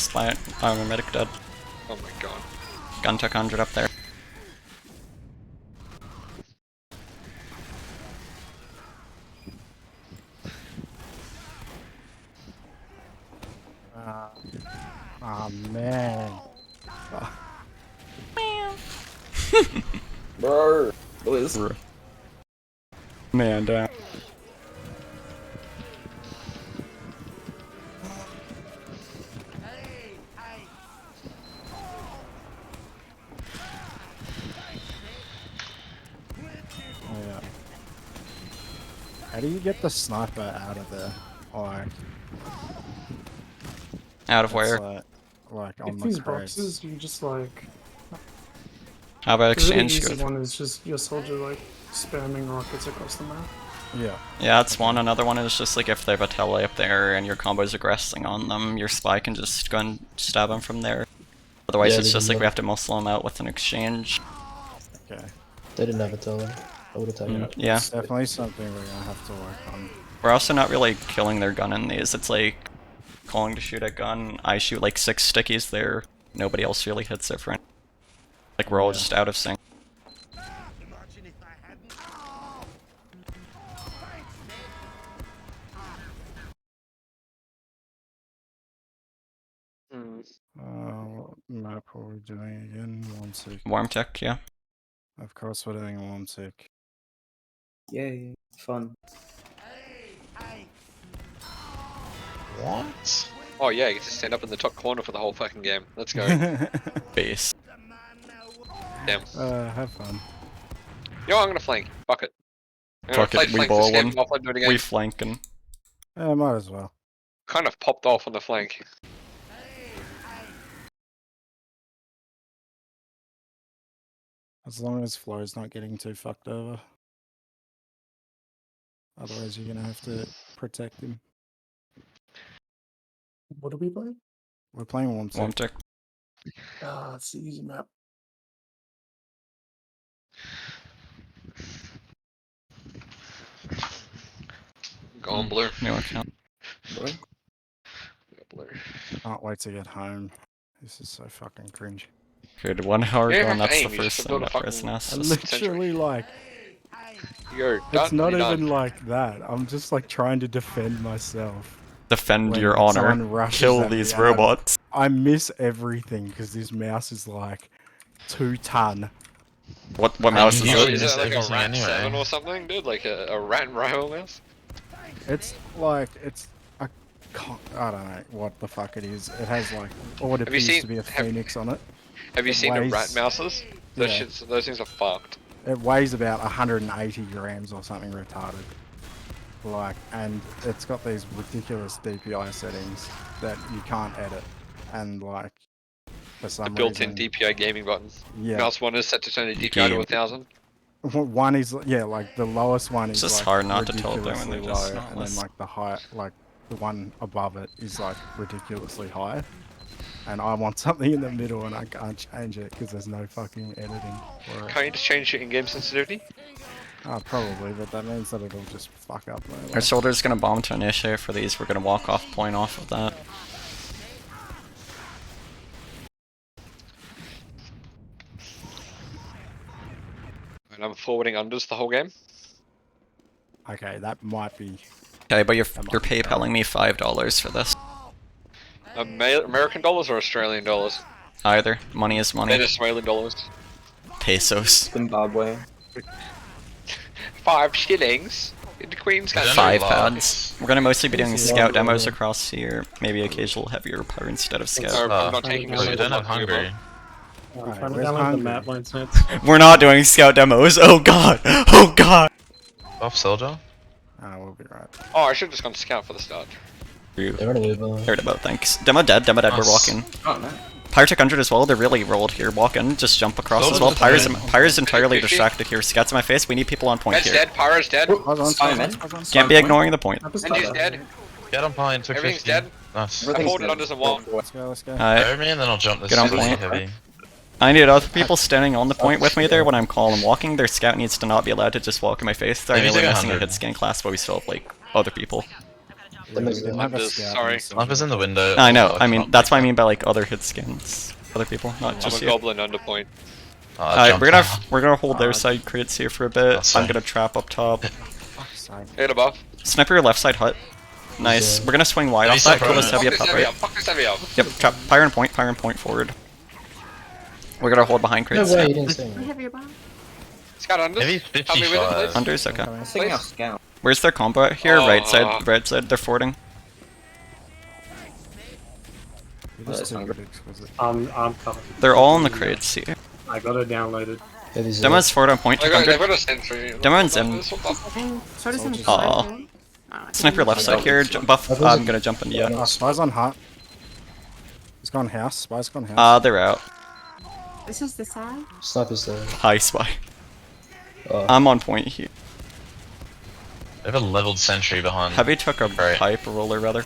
Armor medic dead. Oh my god. Gun took 100 up there. Oh man. Bro. Boys. Man down. Oh, yeah. How do you get the sniper out of there? Like, Out of it's where? If like on these the crates. boxes, you just like. How about The really exchange? easy Go one is just your soldier like spamming rockets across the map. Yeah. Yeah, that's one. Another one is just like if they have a tele up there and your combo's aggressing on them, your spy can just go and stab them from there. Otherwise, Yeah, it's they just can like we look. have to muscle them out with an exchange. Okay. They didn't have a teller. I would have taken it. Yeah. It's definitely something we're gonna have to work on. We're also not really killing their gun in these. It's like calling to shoot a gun. I shoot like 6 stickies there. Nobody else really hits it for it. Like we're all just out of sync. What map are we doing again? One sec. Warm tech, yeah. Of course we're doing one sec. Yay, fun. What? Oh yeah, you get to stand up in the top corner for the whole fucking game. Let's go. Base. Damn. Have fun. Yo, I'm gonna flank. Fuck it. I'm Fuck gonna it, play we flank ball this game. one. I'll play do it again. We flanking. Might as well. Kind of popped off on the flank. As long as Flo's not getting too fucked over. Otherwise you're gonna have to protect him. What are we playing? We're playing one Warm sec. tech. Ah, it's the easy map. Go on blue. New account. Really? Go blue. Can't wait to get home. This is so fucking cringe. Good, 1 hour Yeah, ago, and that's aim, the you just first build thing a that Press fucking- asks I us. literally like, You're it's done. not You're even done. like that. I'm just like trying to defend myself. Defend when your honor. someone rushes Kill at me these and robots. I miss everything because this mouse is like 2 ton. What I mouse is mean, Usually it? is miss that like a everything rat anyway. 7 or something, dude? Like a rat and rifle mouse? It's like I don't know what the fuck it is. It has like what Have you appears seen- to be a have- phoenix on it. Have you It seen the rat weighs- mouses? Those Yeah. shits, those things are fucked. It weighs about 180 grams or something retarded. Like, and it's got these ridiculous DPI settings that you can't edit. And like, for The some built-in reason, DPI gaming button. yeah, Mouse 1 is set to turn the DPI to Game. 1000. one is like the lowest one It's is just like hard not to tell them when ridiculously they're just low, not and then listening. like the high, like the one above it is like ridiculously high. And I want something in the middle, and I can't change it because there's no fucking editing for it. Can't you just change your in-game sensitivity? Probably, but that means that it'll just fuck up. Our soldier's gonna bomb to initiate for these. We're gonna walk off point off of that. And I'm forwarding unders the whole game. Okay, that might be. Okay, but you're might be PayPaling me $5 for this. American dollars or Australian dollars? Either. Money is money. Venezuelan dollars. Pesos. Zimbabwe. 5 shillings. In the Queen's Don't country. 5 know. pads. We're gonna mostly be doing Easy. scout demos across here. Maybe occasional heavier power instead of scout. I'm not taking a Well, you single don't have one for you, hungry. I'm Alright, trying to where's download the Hungry? map lines next. We're not doing scout demos. Oh god. Oh god. Off soldier? We'll be right. Oh, I should have just gone scout for the start. They're gonna move on. Heard about, thanks. Demo dead, we're Nice. walking. Oh no. Pyrotech 100 as well, they're really rolled here. Walk in, just jump across Soldier's as well. defending. Pyre's entirely 50. distracted here. Scouts in my face, we need people on point Red's here. dead, Pyro's dead, Hold on, Simon. Can't be ignoring the point. Map is Benji's better. dead, Get on point, took everything's 50. dead. Nice. I pulled it unders and wall. Let's go, let's go. Alright, Over me and then I'll jump this Get on super point. heavy. I need other people standing on the point with me there when I'm calling walking. Their scout needs to not be allowed to just walk in my face. They're Maybe only take missing a 100. hit scan class, but we still have like other people. Yeah, we didn't have a Unders, scout sorry. in the Lamp is in the window. I know, Oh, I mean, can't that's what I make mean by like other hit scans. Other people, not I'm just a you. goblin under point. that. Oh, I Alright, jumped we're out. gonna hold their side crates here for a bit. That's I'm fine. gonna trap up top. Fuck's sake. I got a buff. Sniper your left side hut. Nice. Yeah. We're gonna swing wide Heavy off that. sniper Kill this right heavy up Fuck top this heavy right. up, fuck this heavy up. Yep, trap. Pyre and point forward. We're gonna hold behind No crates. way, now. you didn't say We that. have your bomb. Scout unders. Maybe Help me with it, 55. please. Unders, okay. I was thinking of scout. Where's their combo at here? Right side, right side. They're fording. You're That's just too hungry. good exquisite. I'm covered. They're all in the crates here. I got it downloaded. Yeah, these Demo's forward on point. They've got 200. a sentry. Demon's in. What the fuck? And so does in the Aw. side. Sniper left side here. Buff. I'm gonna jump in. Yeah. Spy's on hut. He's gone house. Spy's gone house. They're out. This is the side. Sniper's there. High spy. Oh. I'm on point here. They have a leveled sentry behind. Heavy took a Right. pipe roller rather.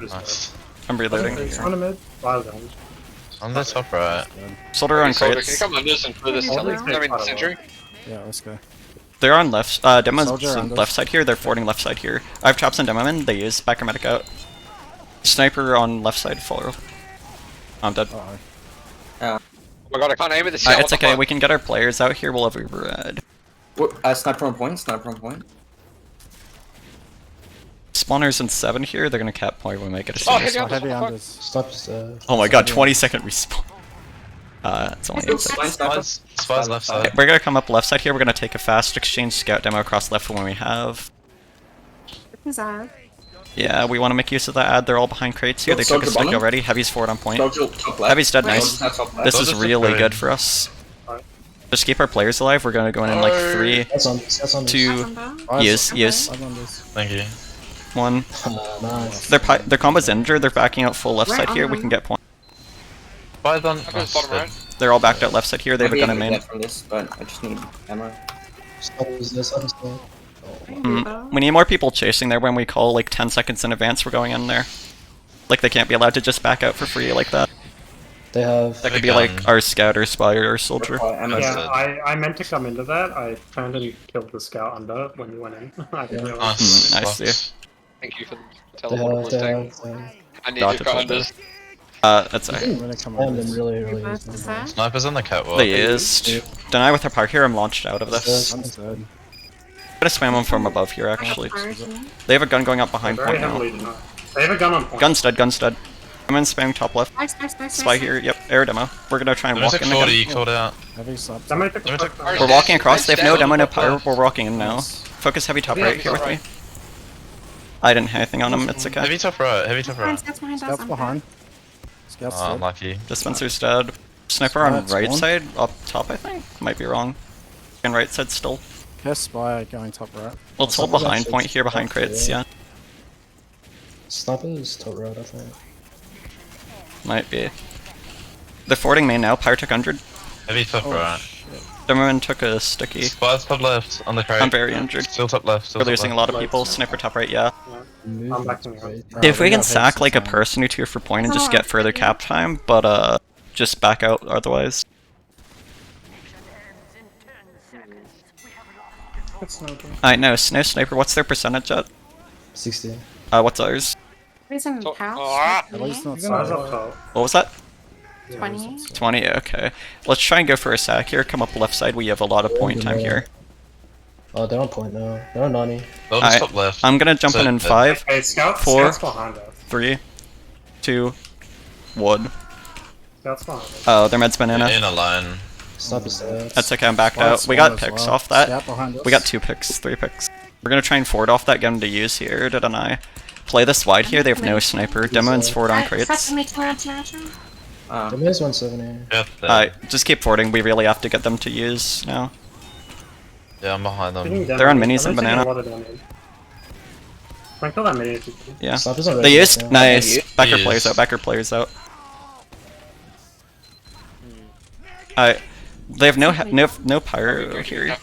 Nice. I'm reloading. It's on a mid. Fire zone. On the top right. Soldier on Soldier, can you crates. come unders and through this Soldier. I mean sentry? Yeah, let's go. They're on left. Demo's Soldier on under. left side here. They're fording left side here. I have traps on demoman. They use backer medic out. Sniper on left side. Follow. I'm dead. Uh-oh. Oh my god, I can't aim at the cell. It's okay. We can get our players out here. We'll have a red. Sniper on point, sniper on point. Spawners in 7 here, they're gonna cap point when we make it a Oh, serious. heavy Heavy unders. unders. Stop just Oh my god, 20-second respawn. It's only 8 seconds. Spies left Okay, side. we're gonna come up left side here, we're gonna take a fast exchange scout demo across left when we have. Who's that? Yeah, we want to make use of that ad, they're all behind crates here, they took a stick already, Heavy's forward on point. Heavy's dead, nice. This is really good for us. Just keep our players alive, we're gonna go in like 3, That's on this. That's on this. 2, Eyes- use, Okay. use, eyes on this. Thank you. 1. Nice. Their combo's injured, they're backing out full left Right side here, we on. can get point. Spies on. I go bottom right. They're all backed out left side here, they have a gun in main. Get from this, but I just need ammo. Stop is this. Stop is that. We need more people chasing there when we call like 10 seconds in advance we're going in there. Like they can't be allowed to just back out for free like that. They have. That could be gun. like our scout or spy or soldier. Ammo. Yeah, I meant to come into that. I turned and killed the scout under when you went in. I didn't realize. I see. Thank you for the They teleportable have. They thing. have. I need Gotcha, your unders. That's I'm alright. gonna come I on am this. really, really Who's easy. that? Snipers on the catwalk. They used. Deny with our power here, I'm launched out of this. I'm dead. I'm gonna spam them from above here actually. Origin. They have a gun going up behind Very point now. heavily denied. They have a gun on point. Gun's dead, gun's dead. I'm in spamming top left. Spy here, yep, air demo. We're gonna try and There's walk a in 40 again. called out. Heavy subs. That might take Let me a take- quick- We're walking across, they have no Dead. demo, no power, we're walking in now. Nice. Focus heavy top Heavy right here with right. me. I didn't hit anything on him, it's okay. Heavy top right. Heavy top right. Scouts behind us. Scouts behind. Scouts Oh, dead. unlucky. Dispenser's dead. Sniper on That's right one. side, up top I think. Might be wrong. And right side still. Cast spy going top right. Let's hold Sniper's behind actually point here, top behind crates, right. yeah. Sniper is top right, I think. Might be. They're fording main now, Pyre took 100. Heavy top Oh right. shit. Demoman took a sticky. Spies top left on the crate. I'm very injured. Still top left. Still We're top losing a left. lot of people. Sniper top right, yeah. I'm backing out. If we can got sack heaps like a of time. person or two for point and just get further cap time, but just back out otherwise. It's no good. I know, Snow Sniper, what's their percentage at? 60. What's ours? Reason So- house. Ah! At least not Spies so. up top. What was that? Yeah, 20. 20, okay. Let's try and go for a sack here, come up left side, we have a lot of point time here. Oh, they're on point now. They're on 90. They'll just Alright, top left. I'm gonna jump in So- 5, Hey, scouts 4. behind us. 3, 2, 1. Scouts behind us. Oh, their med's banana. In a line. Sniper's dead. That's okay, I'm backed Spy out. We got spawn as picks well. off that. Scout behind us. We got 2 picks, 3 picks. We're gonna try and forward off that, get him to use here, didn't I? Play this wide here, they have no sniper. Demoman's forward on crates. The maze 170. Yep. Just keep forwarding, we really have to get them to use now. Yeah, I'm behind them. They're on minis and banana. Can I kill that mini if you can? Yeah. Sniper's on red. They used, now. nice. Backer He players is. out, backer players out. They have no pyro here.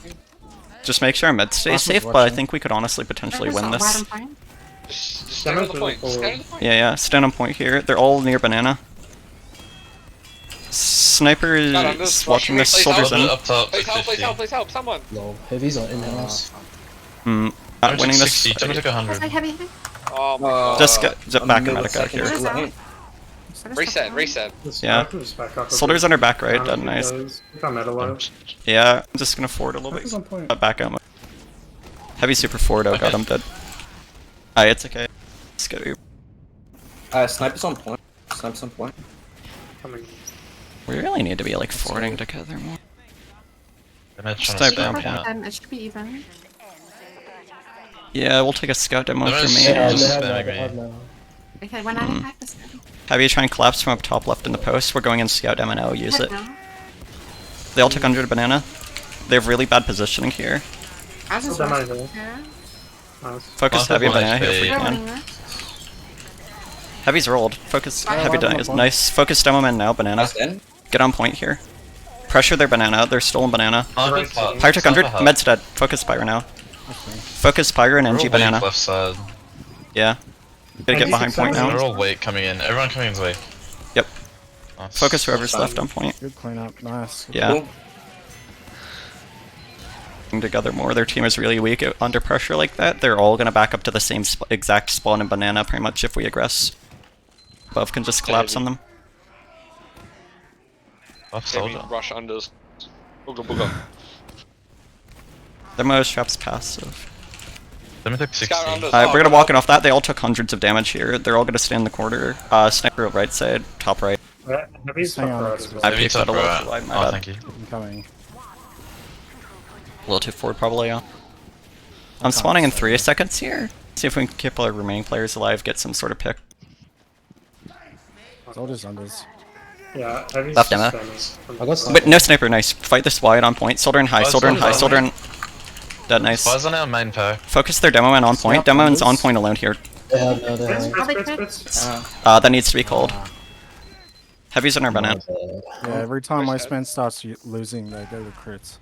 Just make sure our med stays Awesome safe, but I watching. think we could honestly potentially win this. Just stand on the point. Stand on the point. Yeah, stand on point here. They're all near banana. Sniper Got on is this, watching this. please Soldiers help. in. Up top. Please help, please 50. help, please help, someone. Lol. Heavy's on in-house. Not Damage winning took this. 60. Damage took 100. Heavy. Oh my god. Just get back a medic out here. Reset, reset. Yeah. Soldiers on our back right, dead nice. Yeah, I'm just gonna forward a little bit. Back out. Heavy super forward, oh god, I'm dead. It's okay. Let's go. Sniper's on point. Sniper's on point. We really need to be like forwarding together more. Damage trying Sniper to on spam, point. yeah. It should be even. Yeah, we'll take a scout demo They're for just- me. Yeah, just they have now. spamming They me. have now. Okay, when I attack this Heavy try and collapse from up top left in the post. We're going in scout demo now, use it. They all took 100 banana. They have really bad positioning here. I was just Still watching. damage. Yeah. Focus Well, heavy well, banana here if we HP. can. Rolling this. Heavy's rolled. Focus Oh, heavy I'm banana. up on. Nice. Focus demo man now, banana. That's dead. Get on point here. Pressure their banana. They're stolen banana. Sniper top. Pyre took 100. Sniper hub. Med's dead. Focus Pyre now. Focus Pyre and They're all NG weak banana. Left side. Yeah. Gonna get behind point They're now. all weak coming in. Everyone coming in's weak. Yep. Nice. Focus whoever's Fine. left on point. Good cleanup. Nice. Yeah. Cool. Together more. Their team is really weak under pressure like that. They're all gonna back up to the same exact spawn in banana pretty much if we aggress. Above can just collapse on them. Left Maybe soldier. rush unders. Booga booga. Their most traps passive. Let me take 60. Scout under. Alright, we're gonna walk it off that. They all took hundreds of damage here. They're all gonna stay in the corner. Sniper right side, top right. Yeah, heavy's Hang top on, right it's as well. I Heavy peeked out top a little right. too wide, my Oh, bad. thank you. I'm coming. A little too forward probably, yeah. I'm spawning in 3 seconds here. See if we can keep our remaining players alive, get some sort of pick. Soldiers unders. Yeah, heavy's Left demo. standing. I got sniper. But no sniper, nice. Fight this wide on point. Soldier in high, soldier in high, soldier in... Dead, nice. Spies on our main pack. Focus their demo man on point. Demo man's on point alone here. They have no, they Crits, have. Are they crits, crits? crits. That needs to be called. Heavy's in our banana. Yeah, every time my Push spin starts losing, they go to crits.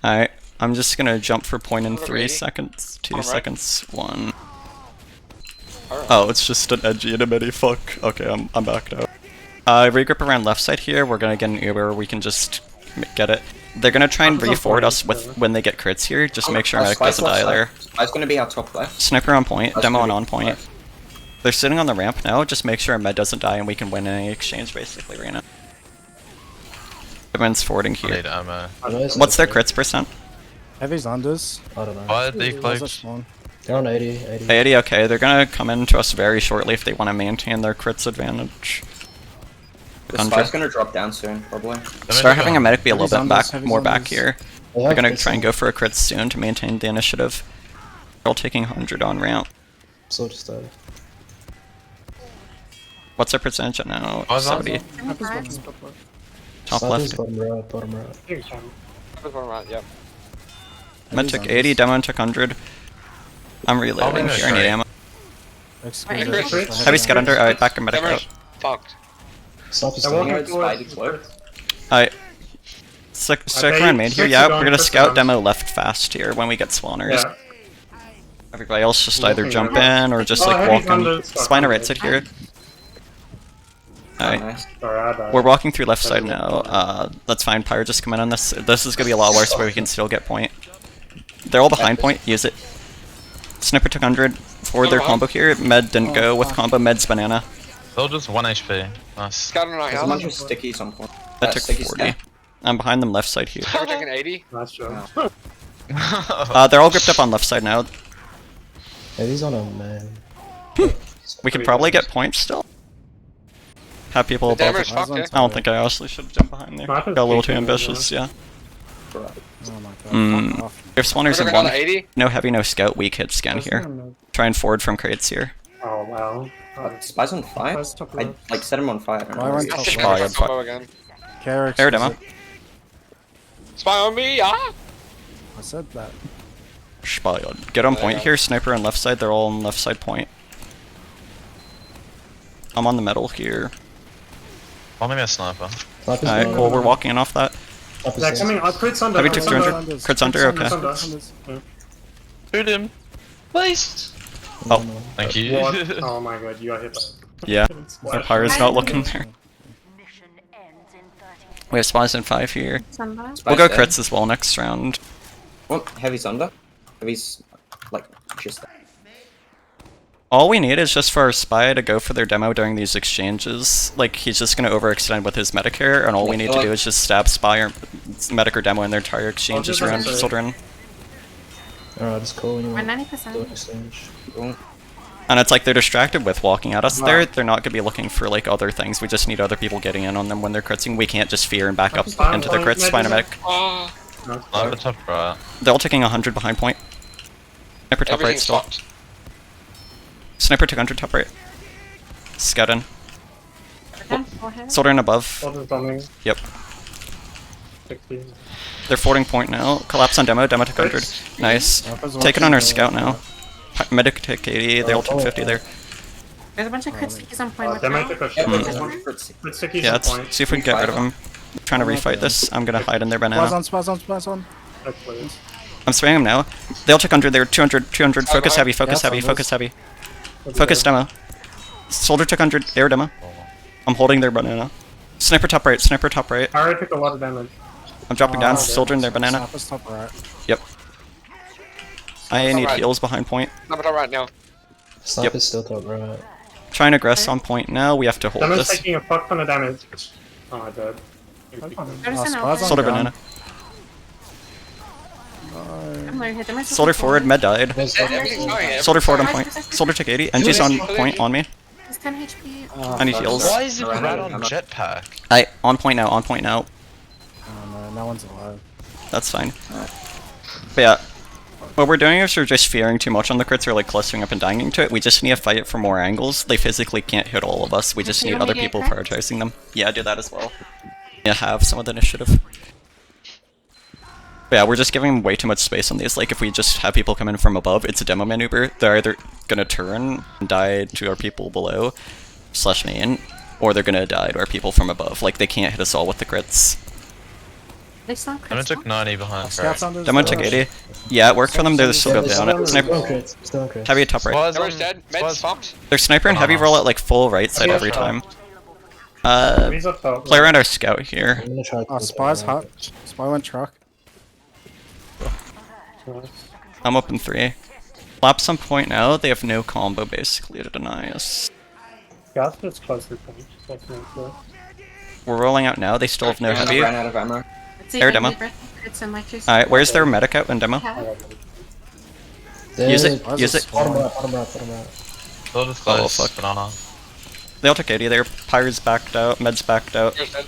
Alright, I'm just gonna jump for point in 3 Ready? seconds. 2 Alright. seconds. 1. Alright. Oh, it's just an edgy and a midi. Fuck. Okay, I'm backed out. Regroup around left side here. We're gonna get an Uber. We can just get it. They're gonna try and re-forward us with when they get crits here. Just make sure Medic doesn't die there. Spy's gonna be our top left. Sniper on point. That's Demo gonna on be point. left. They're sitting on the ramp now. Just make sure Med doesn't die and we can win any exchange basically right now. Demon's forwarding I here. need ammo. What's their crits percent? Heavy's unders. I don't know. Why are they How's it close? spawn? They're on 80, 80. 80, okay. They're gonna come into us very shortly if they want to maintain their crits advantage. The spy's gonna drop down soon, probably. Start having a medic be a little bit Heavy's back, unders, more heavy's back unders. here. They They're have gonna crits try and on. go for a crit soon to maintain the initiative. They're all taking 100 on ramp. Soldiers died. What's our percentage at now? Oh, is that 70. 75. Top Sniper's left. bottom right, bottom right. You can. That's one right, yep. Med Heavy's took unders. 80, Demo took 100. I'm I'll reloading be here, I need straight. ammo. Exquisite. Wait, crits? Heavy's got under, alright, back our medic Demo's out. fucked. Sniper's They're down. walking Alright, towards spy deployed. Alright. Stick Okay, around main here, crits yeah, are we're gone, gonna crits are scout gone. Demo left fast here when we get spawners. Yeah. Everybody else just either Walking jump over. in or just Oh, like Heavy's walk in. under, Spina right side here. Oh, Alright. nice. Sorry, I died. We're walking through left side now. That's fine. Pyre just come in on this. This is gonna be a lot worse, but we can still get point. They're all behind point. Use it. Sniper took 100. Forward their combo here. Med didn't go with combo. Med's banana. Soldiers 1 HP. Nice. Scout on right There's a bunch house. of stickies on point. That took Stickies 40. down. I'm behind them left side here. Never taken 80. Nice job. They're all gripped up on left side now. Heavy's on a man. We could probably get points still. Have people The above damage it. fucked, yeah. I don't think I honestly should have jumped behind there. Sniper's Got a little too peeking over ambitious, yeah. Oh my god. Mm. Fuck off. If spawners We're in down one. to 80. No heavy, no scout. Weak hit scan here. Try and forward from crates here. Oh, wow. Spy's on fire? Spy's top I left. like set him on fire. I don't Why know. went I top think Oh, I yeah, got combo again. Care Air demo. exquisite. Spy on me, ah! I said that. Spy on. Get on point here. Sniper on left side. They're all on left side point. I'm on the metal here. Oh, maybe a sniper. Sniper's Alright, down. cool. We're walking off that. Sniper's They're down. coming. Crits under. Heavy crits took under. 200. Crits under, okay. Crits under. Yeah. Shoot him. Please. Oh. Thank you. What? Oh my god, you got hit by Yeah. Splash. Our pyro's not looking there. We have spawns in 5 here. Somebody. We'll go Spy's dead. crits as well next round. Well, heavy's under. Heavy's like just there. All we need is just for our spy to go for their demo during these exchanges. Like, he's just gonna overextend with his Medicare, and all we need to do is just stab spy or medic or demo in their entire exchanges just around say- children. Alright, it's cool. You We're want 90%. do an exchange. Cool. And it's like they're distracted with walking at us there. They're not gonna be looking for like other things. We just need other people getting in on them when they're critzing. We can't just fear and back up into the crits. Spy and medic. Oh, Sniper top right. They're all taking 100 behind point. Sniper top right everything's still. fucked. Sniper took 100 top right. Scout in. Okay, forehead. Soldier in above. Soldiers bombing. Yep. 60. They're fording point now. Collapse on demo. Demo took 100. Nice. Take it on our scout now. Medic took 80. They all took 50 there. There's a bunch of crit stickies on point. They Watch might out. take a Yeah, shot. but there's one for Crit stickies Yeah, on let's point. see if we can get rid of them. I'm trying to refight this. I'm gonna hide in their banana. Spies on. That's please. I'm spamming them now. They all took 100. They're 200. 200. Focus heavy. Focus Yeah, heavy. some Focus heavy. Focus demo. Soldier took 100. Air demo. I'm holding their banana. Sniper top right. Sniper top right. I already took a lot of damage. I'm dropping down. Oh, Soldier in their banana. Sniper's top right. Yep. I need Alright. heals behind point. Not right now. Sniper's still top right. Trying to aggress on point now. We have to hold Demo's this. taking a fuck ton of damage. Oh, I died. There's Oh, an spies open. on Soldier gun. banana. I'm low here. The rest Soldier forward, med died. Everything's going. Soldier forward on point. Soldier took 80. NG's on point on me. He's 10 HP. I need heals. Why is it right on jetpack? On point now, on point now. Oh no, no one's alive. That's fine. But yeah, what we're doing is we're just fearing too much on the crits or like clustering up and dying into it. We just need to fight it for more angles. They physically can't hit all of us. We just Okay, need you want other me to people get cracked? prioritizing them. Yeah, do that as well. Yeah, have some of the initiative. But yeah, we're just giving way too much space on these. Like, if we just have people come in from above, it's a demo maneuver. They're either gonna turn and die to our people below, / main, or they're gonna die to our people from above. Like, they can't hit us all with the crits. They still Demon took 90 behind Scouts crack. under. Demo took 80. Yeah, it worked for them. They're still go down it. Still on Sniper. crits. Still on crits. Heavy top right. Squad's Demo's on- dead. Med's Squad's- fucked. Their sniper and heavy roll at like full right side every time. He's up top. Play around our scout here. I'm gonna try. Oh, Spy's hot. Spy went truck. I'm up in 3. Flap some point now. They have no combo basically to deny us. Scout's just close to point. That's not good. We're rolling out now. They still have no heavy. Ran out of ammo. Let's see Air if I can demo. get It's in like 2 Alright, where's their medic out in demo? Use it. Use it. Bottom right. Bottom right. Bottom right. Load with Oh, close. fuck. Banana. They all took 80 there. Pyre's backed out. Med's backed out. Demo's dead.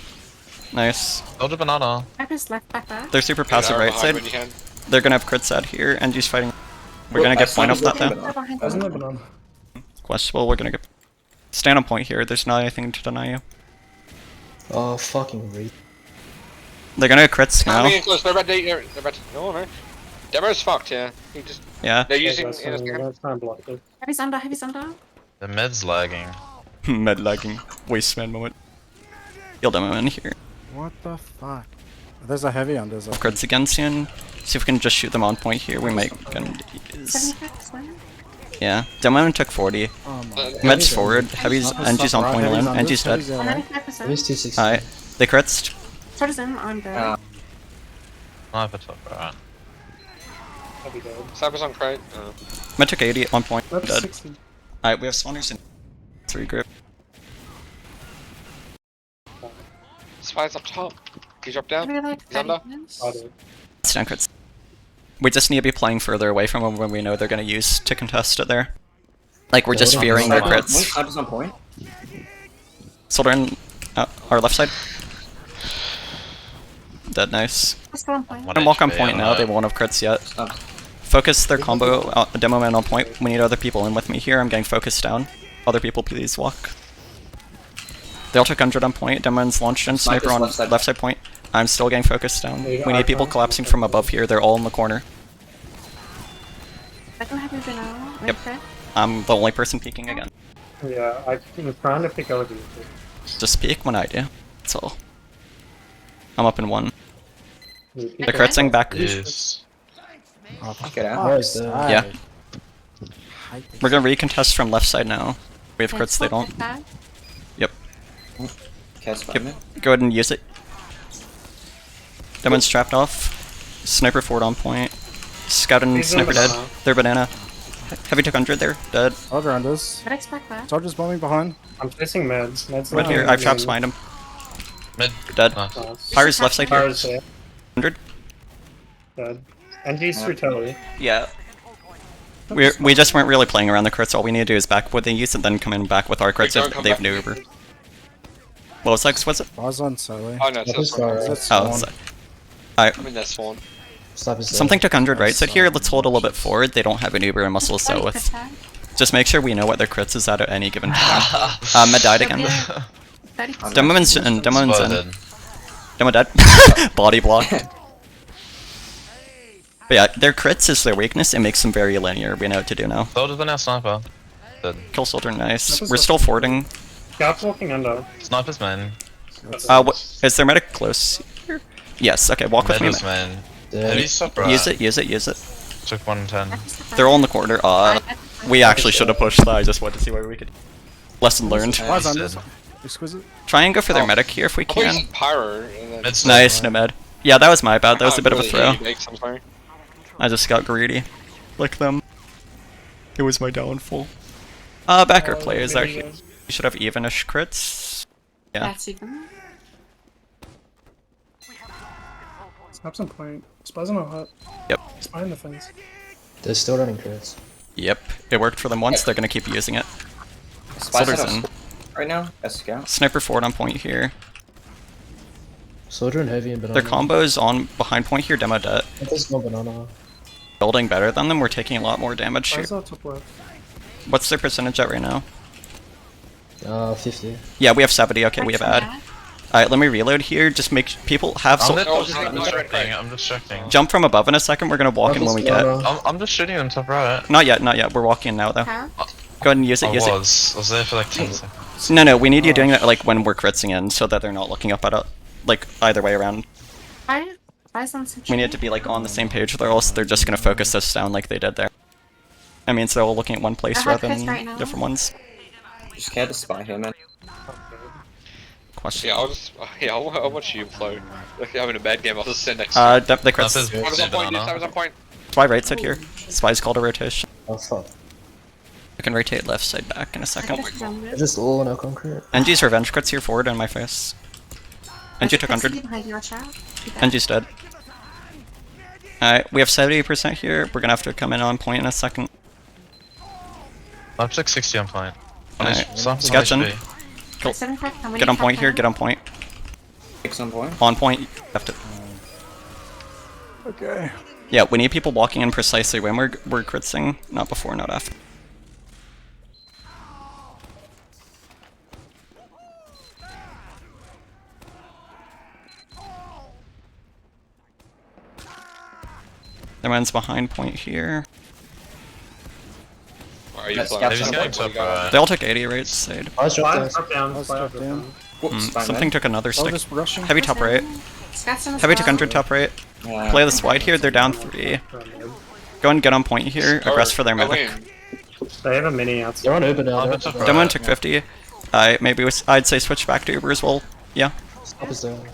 Nice. Load a banana. Sniper's left back there. They're super passive Arrow right behind side. when you can. They're gonna have crits out here. And he's fighting. We're gonna get point off that though. They're behind I was in me. the banana. Questionable. We're gonna get. Stand on point here. There's not anything to deny you. Oh, fucking read. They're gonna get crits Can't now. be close. They're about to. They're about to. No. Demo's fucked. Yeah. He just. Yeah. They're using. That's fine, that's fine, blocked it. Heavy's under. Heavy's under. The med's lagging. Med lagging. Wasteman moment. Heal demo in here. What the fuck? There's a heavy under. There's a Crits again soon. See if we can just shoot them on point here. We might gonna use. 75%. Yeah. Demo took 40. Oh my. Med's forward. Heavy's NG's on point alone. NG's dead. It 95%. was 260. Alright. They crits. Soldier's in. I'm dead. Sniper top right. Heavy dead. Cyber's on crate. Med took 80 on point. That's Dead. 60. Alright, we have spawners in 3 group. Spy's up top. He dropped down. Maybe like He's under. 30 minutes. I do. Stand crits. We just need to be playing further away from them when we know they're gonna use to contest it there. Like, we're just Yeah, fearing their Sniper on point, crits. Sniper's on point. Soldier in our left side. Dead, nice. We're still on point. One Gonna walk on HP point now, they that. won't have crits yet. Stop. Focus their combo, demo man on point. We need other people in with me here, I'm getting focused down. Other people please walk. They all took 100 on point, demo man's launched in, sniper Sniper's on left side. point. I'm still getting focused down. There you go, We need people icon. collapsing from above here, they're all in the corner. I can have you been out. Yep. Okay. I'm the only person peeking again. Yeah, I was trying to pick out these. Just peek when I do, that's all. I'm up in 1. The They're critzing back. Yes. Oh, fuck. Get out. Where is the? Yeah. We're gonna recontest from left side now. We have Okay, crits, they swap don't. it back. Yep. Okay, Spider-Man. Go ahead and use it. Demon's trapped off. Sniper forward on point. Scout and He's in sniper dead. banana. They're banana. Heavy took 100 there. Dead. Soldier unders. Medic's back there. Soldier's bombing behind. I'm chasing meds. Meds Right here. I have traps behind him. Mid. Dead. Nice. Pyre's left side here. Pyro's there. 100. Dead. NG's retaliate. Yeah. We just weren't really playing around the crits. All we need to do is back what they use and then come in back with our crits don't if come they have back. no Uber. What was that? What's it? Spy's on solo. Oh no, it's That not is spawn. far. That's Oh, spawn. Alright. I mean that's spawn. Sniper's there. Something took 100 right side here. Let's hold a little bit forward. They don't have an Uber and muscle so 30 with. crit tag. Just make sure we know what their crits is at any given time. Med died again. 30%. Demoman's in. Demoman's in. Spotted. Demo dead. Body block. But yeah, their crits is their weakness. It makes them very linear. We know what to do now. Soldier's the now sniper. Dead. Kill soldier, nice. Sniper's We're still forwarding. Scout's walking under. Sniper's main. Is their medic close here? Yes, okay, walk with Med me. was main. Dead. Heavy top right. Use it, use it, use it. Took 110. They're all in the corner. We actually should have pushed that. I just wanted to see where we could. Lesson learned. Spy's Nice, unders. dead. Exquisite. Try and go for their Oh. medic here if we I thought you can. said Pyro. And then Mid's Nice, no med. Yeah, that was my bad. That was a I bit of a really throw. hate makes, I'm sorry. I just got greedy. Like them. It was my downfall. Backer plays are here. You should have evenish crits. Yeah. That's even. Snaps on point. Spies on a hut. Yep. Spy in the fence. They're still running crits. Yep. It worked for them once, they're gonna keep using it. Spy Soldier's set in. up right now. S scout. Sniper forward on point here. Soldier and heavy and banana. Their combos on behind point here, demo det. There's no banana. Building better than them, we're taking a lot more damage here. Spies on top left. What's their percentage at right now? 50. Yeah, we have 70, okay, we have ad. Alright, let me reload here, just make people have I'm sol- distracting. I'm distracting. Jump from above in a second, we're gonna walk in when we get. I'm just shooting them top right. Not yet, we're walking in now though. How? Go ahead and use it, I use it. was there for like 10 seconds. No, we need you doing that like when we're critsing in, so that they're not looking up at it, like either way around. Spies on We need it to be like on the same page, or else they're just gonna focus us down like they did there. I mean, so we're looking at one place I have rather crits than right now. different ones. You scared to spy here, man. Question. Yeah, I'll watch you float. If you're having a bad game, I'll just send next. The Snap crits. is Spy's on point, banana. Spy's on point. Spy right side here. Spy's called a rotation. Oh fuck. I can rotate left side back in a second. They're just all no concrete. NG's revenge crits here forward in my face. NG took 100. Behind your trap. NG's dead. Alright, we have 70% here. We're gonna have to come in on point in a second. I'm like 60 on point. Alright, Some sketching. HP. Cool. 75, how many Get on trap point here, down? get on point. 6 on point. On point, left it. Okay. Yeah, we need people walking in precisely when we're critsing, not before, not after. Their man's behind point here. Are you That's flying? scouts He's on going point. top right. They all took 80 right side. Spies dropped Spies down. drop down. Let's Spy drop drop down. down. Whoops, spy Something man. took another Oh, stick. just rushing. Heavy top right. Scats on the Heavy took spot. 100 top right. Yeah. Play this wide here, they're down 3. Go and get on point here. Aggress for their medic. They have a mini outside. They're on Uber now. Oh, They're that's on a Uber. Demo took 50. I'd say switch back to Uber as well. Yeah. Stop is down.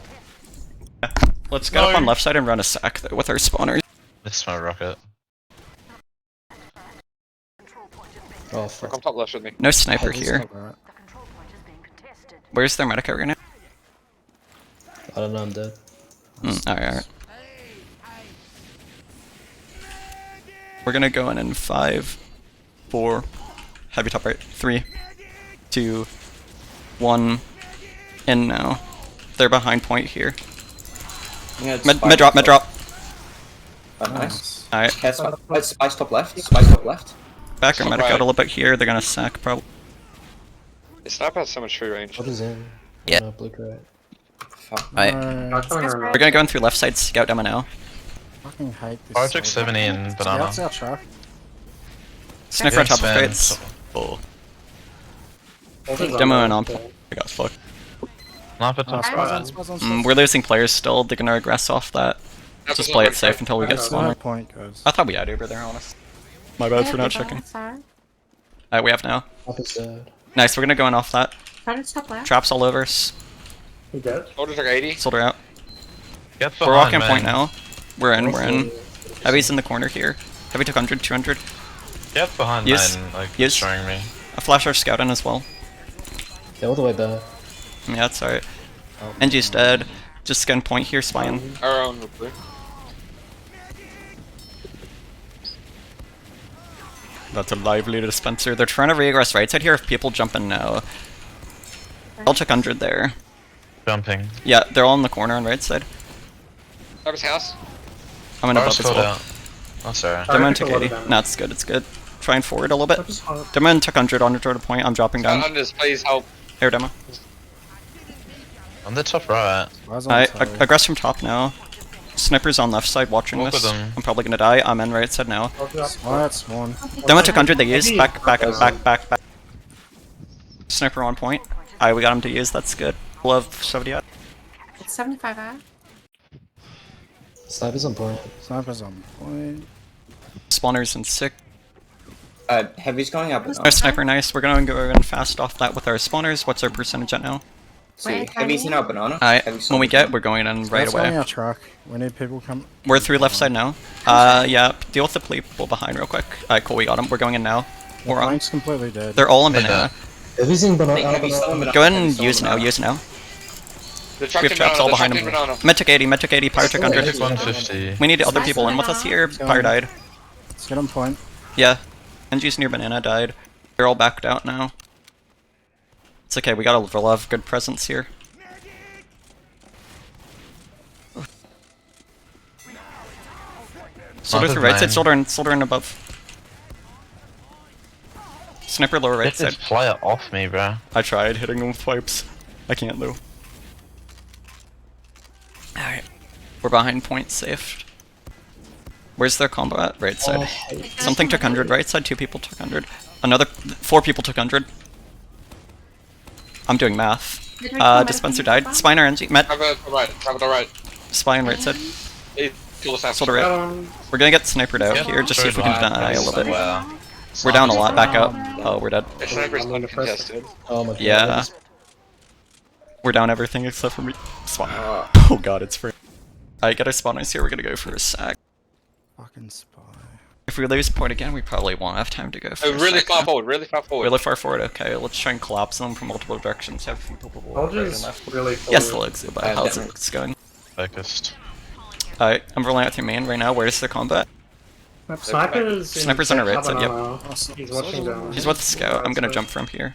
Let's get up on left side and run a sack though with our spawners. This is my rocket. Oh Come fuck. top left with me. No sniper Heavy's here. not right. Where's their medic right now? I don't know, I'm dead. Alright. We're gonna go in 5, 4, heavy top right, 3, 2, 1, in now. They're behind point here. Yeah, Mid drop. Oh, nice. Alright, Okay, spy top left. Spy top left. back our medic out a little bit here. They're gonna sack probably. The sniper has so much free range. What is in? Yeah. Blue crate. Fuck. Alright, Not coming around. we're gonna go in through left side scout demo now. Fucking hate this. I took soldier. 70 in banana. Scouts our truck. Sniper on top of Spam. crates. Oh. Soldiers Demo under. and on point. I got fucked. Not at Oh, top spies on, right. spies on, We're losing players still. They're gonna aggress off that. Just play it safe until we get That's where my spawner. point goes. I thought we had Uber there, honest. My bad for not checking. Alright, we have now. Top is dead. Nice, we're gonna go in off that. Try to top left. Traps all over us. You dead? Soldier took 80. Soldier out. Get behind, We're walking man. point now. We're in. Heavy's in the corner here. Heavy took 100, 200. Get behind, Yes. man. Like, Yes. destroying me. A flash our scout in as well. They're all the way back. Yeah, that's alright. NG's dead. Just scan point here, spying. Our own blue. That's a lively dispenser. They're trying to re-aggress right side here if people jump in now. I'll check 100 there. Jumping. Yeah, they're all in the corner on right side. Sniper's house. I'm in Bar's above as called well. out. Oh, sorry. Demoman took took a lot of 80. damage. No, it's good, it's good. Try and forward a little bit. Top is hot. Demoman took 100 on the point. I'm dropping down. Unders, please help. Air demo. On the top right. Spies on I side. aggress from top now. Sniper's on left side watching Walk this. with them. I'm probably gonna die. I'm in right side now. Soldier up. Spy at spawn. Demo took 100, they used. Back. Sniper on point. Alright, we got him to use, that's good. Love 70 out. It's 75 out. Sniper's on point. Sniper's on point. Spawners in 6. Heavy's going up. Our sniper, nice. We're gonna go in fast off that with our spawners. What's our percentage at now? See, heavy's in our banana. Alright, Heavy's when we on get, point. we're going in right Scouts on away. our truck. We need people come. We're through left side now. Yeah, deal with the people behind real quick. Alright, cool, we got them. We're going in now. The We're on. flank's completely dead. They're all in Hey, banana. Heavy's in banana. Heavy's still in banana. Go ahead and Heavy's still in use now, banana. use now. The We truck have in traps banana, all the behind truck in him. banana. Med took 80, med took 80, Pyre took 100. It's 150. We need other people in with us here. Pyre died. Let's get on point. Yeah. NG's near banana died. They're all backed out now. It's okay, we got a lot of good presence here. Soldier through right side, soldier in above. Sniper lower right Get this side. flyer off me, bro. I tried hitting them with pipes. I can't though. Alright. We're behind point safe. Where's their combo at? Right side. Something took 100 right side, 2 people took 100. Another 4 people took 100. I'm doing math. Dispenser died. Spine RNG. Met. Have it right, have it alright. Spine right side. Kill the Soldier right. We're gonna get sniped out here, just see if we can deny a little bit. Wow. We're down a lot, back out. Oh, we're dead. The sniper's uncontested. Oh my god. Yeah. We're down everything except for me. Spawn. Oh god, it's free. Alright, get our spawners here, we're gonna go for a sack. Fucking spy. If we lose point again, we probably won't have time to go for a Really sack far now. forward, really far forward. Really far forward, okay, let's try and collapse them from multiple directions. Have a few people right and Soldier's left. really Yes, the forward. legs, but how's it going? Focused. Alright, I'm rolling out through main right now, where's the combat? Sniper's in Sniper's on our right side, yep. He's watching down. He's with the scout, I'm gonna jump from here.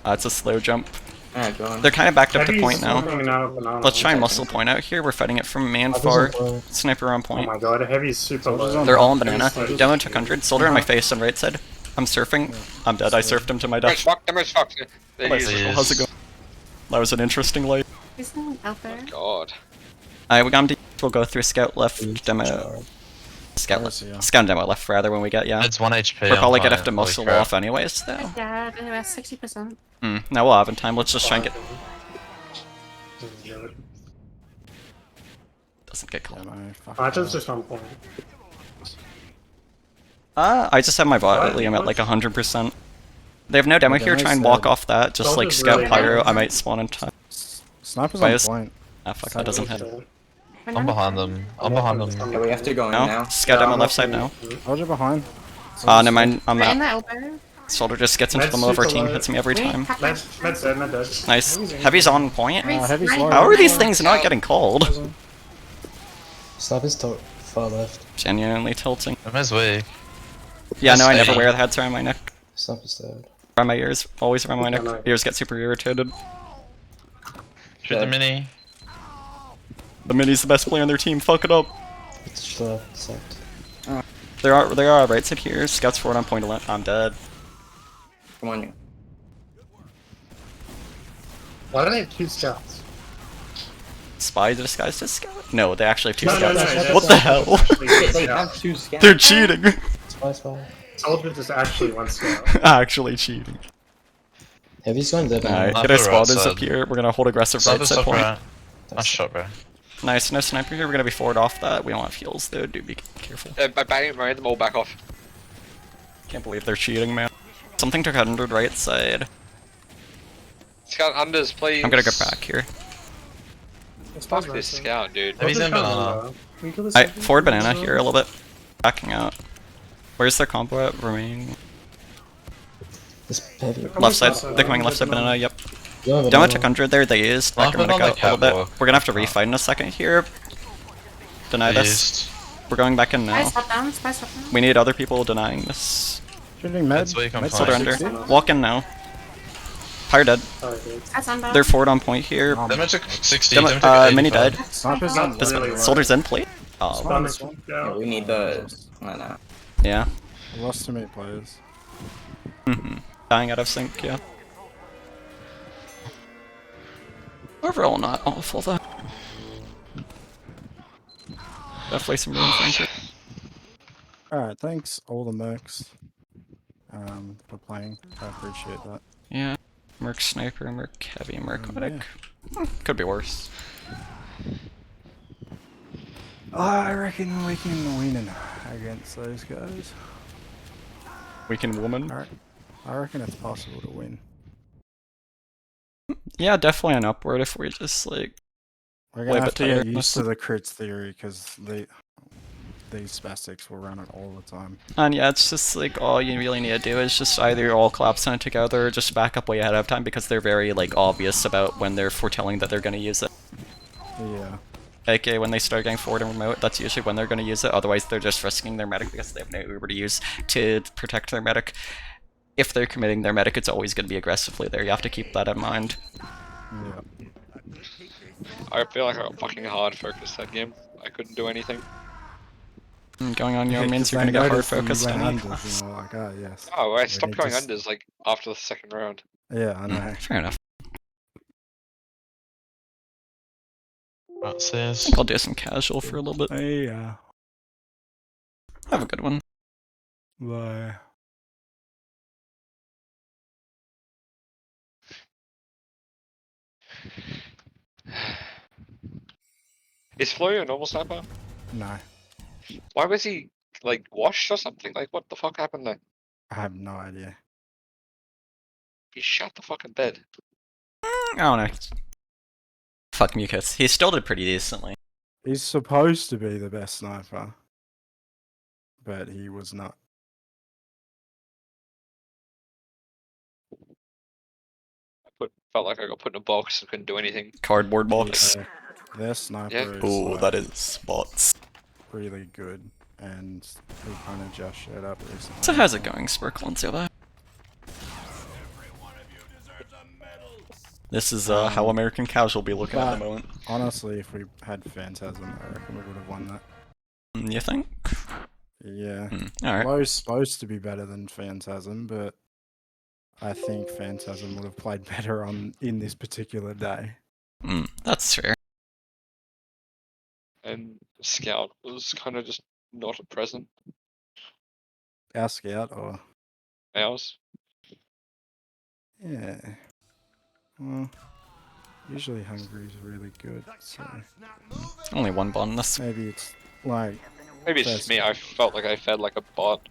It's a slow jump. Alright, go on. They're kind of backed up to Heavy's point now. smoking out of banana. Let's try and muscle point out here, we're fighting it from man Heavy's far. on point. Sniper on Oh point. my god, Heavy's super low. They're all in banana. Heavy's Demo took 100. Soldier in my face on right side. I'm surfing. I'm dead. I surfed him to my Demo's death. fucked, Demo's fucked. They Hello, use it. Circle. How's it going? That was an interesting light. Is no one out there? God. Alright, we got him to. We'll go through scout left, demo. Scout Where left. is he, yeah? Scout and demo left rather when we get, yeah. It's 1 HP. We're probably on gonna fire. have to Holy muscle crap. off anyways, though. Yeah, it was 60%. Now we'll have in time. Let's just try and get. Doesn't get Yeah, called. no, fuck Archer's that. just on point. I just have my bot I'm at like 100%. They have no demo Okay, here. nice Try and walk side. off that. Just like Soldier's scout really pyro. good. I might spawn in time. Sniper's Bias. on point. Ah, fuck, that doesn't hit. I'm behind them. I'm behind them. Yeah, we have to go in No? now. Scout demo left side now. Soldier behind. Never mind. I'm Right in out. the elbow. Soldier just gets into the Med's middle of our super team, low. hits me every time. Med's dead, med dead. Nice. Heavy's on point. Heavy's low. How are these things not getting called? Sniper's far left. Genuinely tilting. I'm as weak. Yeah, no, I never Hey. wear the heads around my neck. Sniper's dead. Around my ears. Always around my neck. no. Ears get super irritated. Shoot the mini. The Mini's the best player on their team. Fuck it up. It's left, sucked. There are right side here. Scouts forward on point 11. I'm dead. Come on, you. Why do they have 2 scouts? Spy disguised as scout? No, they actually have 2 No, no, scouts. no, What the hell? They have 2 scouts. They're cheating. Spy. Soldier just actually 1 scout. Actually cheating. Heavy's going dead. Alright, Not get our the right spawners side. up here. We're gonna hold aggressive right Sniper's side up point. right. Nice shot, bro. Nice, no sniper here. We're gonna be forward off that. We don't have heals though. Do be careful. Bang, right, them all back off. Can't believe they're cheating, man. Something took 100 right side. Scout unders, please. I'm gonna go back here. Fuck this scout, dude. Heavy's in banana. Alright, forward banana here a little bit. Backing out. Where's their combo at? Remaining. This heavy. Left side. They're coming left side banana, yep. You have a Demo banana. took 100 there, they used. Back Left gonna on go the a little bit. catwalk. We're gonna have to refight in a second here. Deny this. Used. We're going back in Spy now. stop down, spy stop down. We need other people denying this. Shooting med. That's weak, I'm Med fine. Soldier under. Walk in now. Pyre dead. That's under. They're forward on point here. Oh, Demo took 60. Demo, Demo took Mini 85. died. Sniper's on This Really low. Soldier's in plate. Oh, Yeah, we need the. I know. yeah. We lost too many players. Dying out of sync, yeah. Overall, not awful though. Definitely some room for improvement. Alright, thanks all the mercs for playing. I appreciate that. Yeah. Merc sniper, merc heavy, merc Mm, medic. Could be worse. I reckon we can win against those guys. Weakened woman. I reckon it's possible to win. Yeah, definitely an upward if we just like. We're Play gonna a have bit to get tighter. used to the crits theory because these spastics will run it all the time. And yeah, it's just like all you really need to do is just either all collapse on it together or just back up way ahead of time because they're very like obvious about when they're foretelling that they're going to use it. Yeah. AKA when they start getting forward and remote, that's usually when they're going to use it, otherwise they're just risking their medic because they have no Uber to use to protect their medic. If they're committing their medic, it's always going to be aggressively there, you have to keep that in mind. Yeah. I feel like I got fucking hard focused that game. I couldn't do anything. Going on your means 'cause you're they going to get hard noticed that you focused. went Any... unders, and they're like, oh yes. Oh, I We stopped need going to s- unders like after the second round. Yeah, I know. Fair enough. What's I this? think I'll do some casual for a little bit. Yeah. Have a good one. Bye. Is Florio a normal sniper? No, Why was he like washed or something? Like what the fuck happened there? I have no idea. He shot the fucking bed. I don't know. Fuck Mucus. He still did pretty decently. He's supposed to be the best sniper, but he was not. Felt like I got put in a box and couldn't do anything. Cardboard box. Yeah, their sniper Yeah. is Oh, like, that is bots. really good, and he kind of just showed up recently. So how's it going, Sparkle and Zilla? This is how American Casual be looking at the but- moment. Honestly, if we had Phantasm, I reckon we would have won that. You think? Yeah. Alright. Lowe's supposed to be better than Phantasm, but I think Phantasm would have played better in this particular day. That's fair. And Scout was kind of just not at present. Our scout, or Ours. yeah. Well, usually Hungary's really good, so Only one bond this. maybe it's like Maybe it's just me. I felt like I fed like a bot.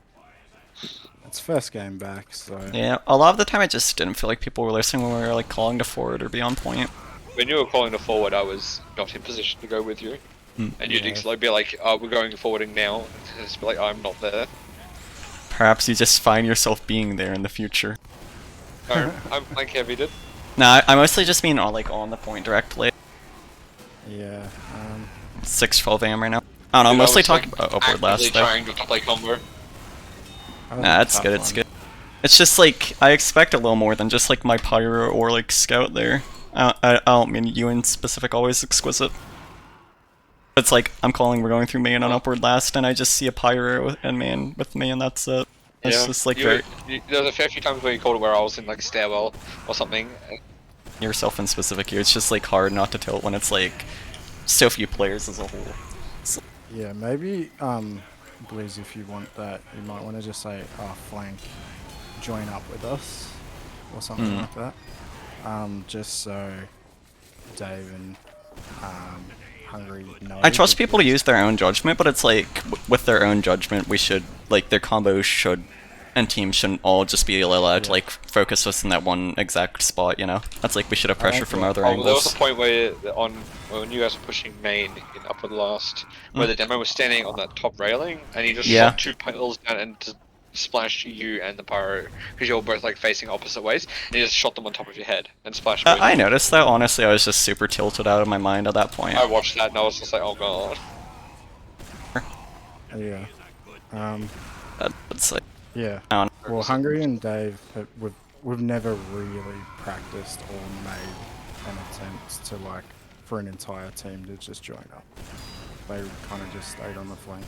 it's first game back, so Yeah, a lot of the time I just didn't feel like people were listening when we were like calling to forward or be on point. When you were calling to forward, I was not in position to go with you. And you'd Yeah. like be like, "Oh, we're going forwarding now." And just be like, "I'm not there." Perhaps you just find yourself being there in the future. No, I'm like heavy did. Nah, I mostly just mean on the point directly. yeah. 6:12 AM right now. I don't know, I'm Dude, I mostly was, talking like, about upward last actively though. trying to play combo. Nah, it's good, it's good. It's just like, I expect a little more than just like my pyro or like scout there. I don't mean you in specific, always exquisite. It's like, I'm calling, we're going through main on upward last, and I just see a pyro and main with me, and that's it. It's just like very... There was a fair few times where you called it where I was in like a stairwell or something. yourself in specific here, it's just like hard not to tilt when it's like so few players as a whole. Yeah, maybe Blizz, if you want that, you might want to just say, flank, join up with us, or something like that. Just so Dave and Hungary know. I trust people to because- use their own judgment, but it's like, with their own judgment, we should, like, their combos should, and teams shouldn't all just be allowed to, like, focus us in that one exact spot, you know? That's like, we should have pressure from other There was angles. a point where when you guys were pushing main in upward last, where the demo was standing on that top railing, and he just shot 2 pills down and just splashed you and the pyro, because you were both like facing opposite ways, and he just shot them on top of your head and splashed both. I noticed that, honestly, I was just super tilted out of my mind at that point. I watched that and I was just like, oh god. Yeah. It's like, Yeah. I don't know. Well, Hungary and Dave, we've never really practiced or made an attempt to like for an entire team to just join up. They kind of just stayed on the flank.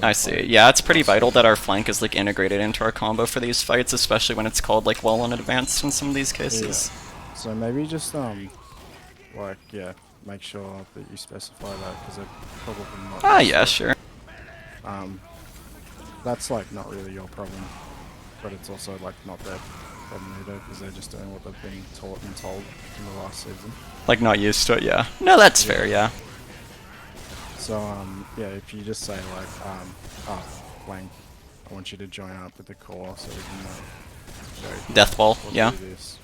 I see. Yeah, it's pretty vital that our flank is like integrated into our combo for these fights, especially when it's called like well in advance in some of these cases. Yeah. So maybe just like make sure that you specify that because they're probably not. Ah, yeah, sure. That's like not really your problem, but it's also like not their problem either because they're just doing what they've been taught and told in the last season. Like not used to it, yeah. No, that's fair, yeah. So yeah, if you just say like flank, I want you to join up with the core so we can Death ball, we'll yeah. do this.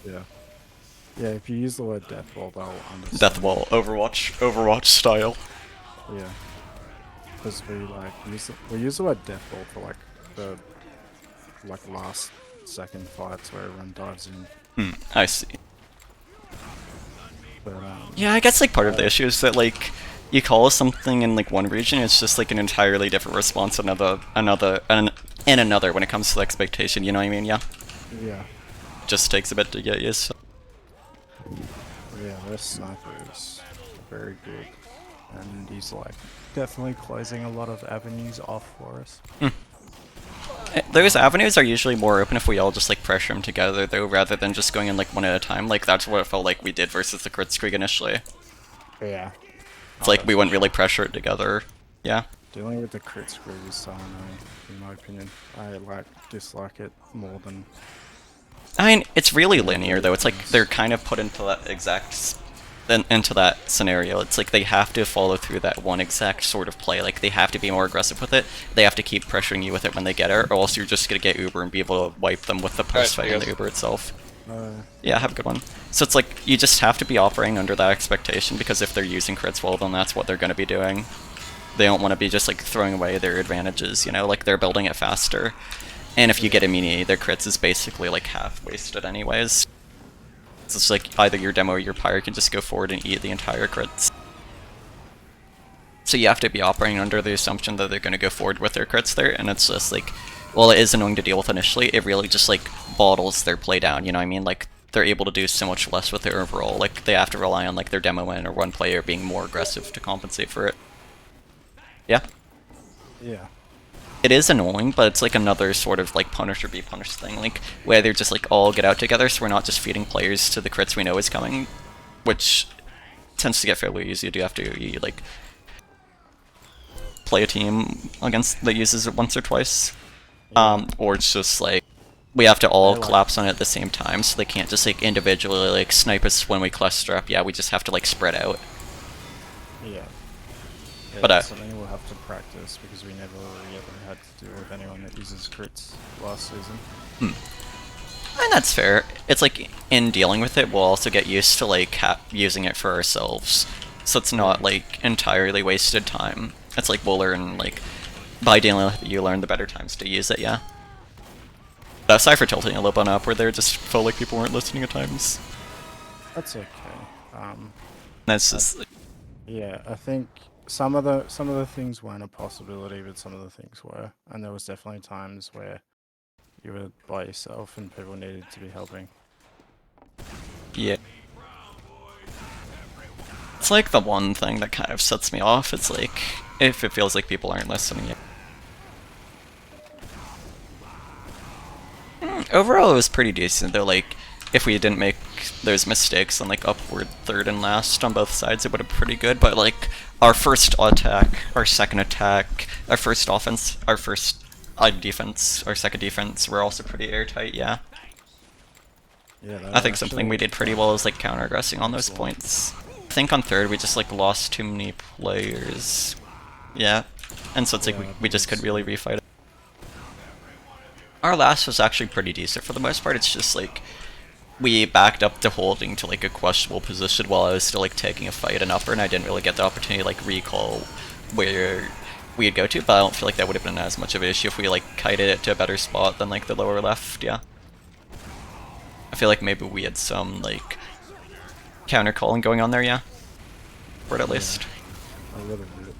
Yeah, if you use the word death ball, they'll understand. Death ball, Overwatch style. Yeah. because we use the word death ball for like the last second fights where everyone dives in. I see. But Yeah, I guess like part of the issue is that like you call something in like one region, it's just like an entirely different response in another when it comes to the expectation. You know what I mean? Yeah. yeah, Just takes a bit to get used. yeah, their sniper is very good, and he's like definitely closing a lot of avenues off for us. Those avenues are usually more open if we all just like pressure them together though, rather than just going in like one at a time. Like that's what it felt like we did versus the crit streak initially. Yeah. It's like we wouldn't really pressure it together. Yeah. Dealing with the crit screw is so annoying, in my opinion. I dislike it more than. I mean, it's really linear though. It's like they're kind of put into that into that scenario. It's like they have to follow through that one exact sort of play. Like they have to be more aggressive with it. They have to keep pressuring you with it when they get it, or else you're just gonna get Uber and be able to wipe them with the post fight and the Uber itself. Yeah, have a good one. So it's like you just have to be operating under that expectation, because if they're using crits, well, then that's what they're gonna be doing. They don't want to be just like throwing away their advantages, you know, like they're building it faster. And if you get immunity, their crits is basically like half wasted anyways. So it's like either your demo or your pyre can just go forward and eat the entire crits. So you have to be operating under the assumption that they're going to go forward with their crits there, and it's just like, well, it is annoying to deal with initially, it really just like bottles their play down, you know what I mean? Like, they're able to do so much less with their overall, like they have to rely on like their demoman or one player being more aggressive to compensate for it. Yeah? Yeah. It is annoying, but it's like another sort of like punish or be punished thing, like where they're just like all get out together, so we're not just feeding players to the crits we know is coming, which tends to get fairly easy. You have to like play a team against that uses it once or twice, or it's just like we have to all collapse on it at the same time, so they can't just like individually like snipe us when we cluster up. Yeah, we just have to like spread out. Yeah. But that's something we'll have to practice, because we never really ever had to deal with anyone that uses crits last season. And that's fair. It's like in dealing with it, we'll also get used to like using it for ourselves, so it's not like entirely wasted time. It's like we'll learn, like by dealing with it, you learn the better times to use it. Yeah. But aside for tilting a little bit up, where there just felt like people weren't listening at times. That's okay. That's just yeah, I think some of the things weren't a possibility, but some of the things were, and there was definitely times where you were by yourself and people needed to be helping. yeah. It's like the one thing that kind of sets me off. It's like if it feels like people aren't listening. Overall, it was pretty decent though. Like, if we didn't make those mistakes on like upward third and last on both sides, it would have been pretty good. But like our first attack, our second attack, our first offense, our first defense, our second defense were also pretty airtight. Yeah. Yeah. I think something we did pretty well is like counter-aggressing on those points. I think on third we just like lost too many players. Yeah. And so it's like we just couldn't really refight it. Our last was actually pretty decent for the most part. It's just like we backed up to holding to like a questionable position while I was still like taking a fight and upper, and I didn't really get the opportunity to like recall where we'd go to, but I don't feel like that would have been as much of an issue if we like kited it to a better spot than like the lower left. Yeah. I feel like maybe we had some like counter calling going on there. Yeah. For it at least. A little bit.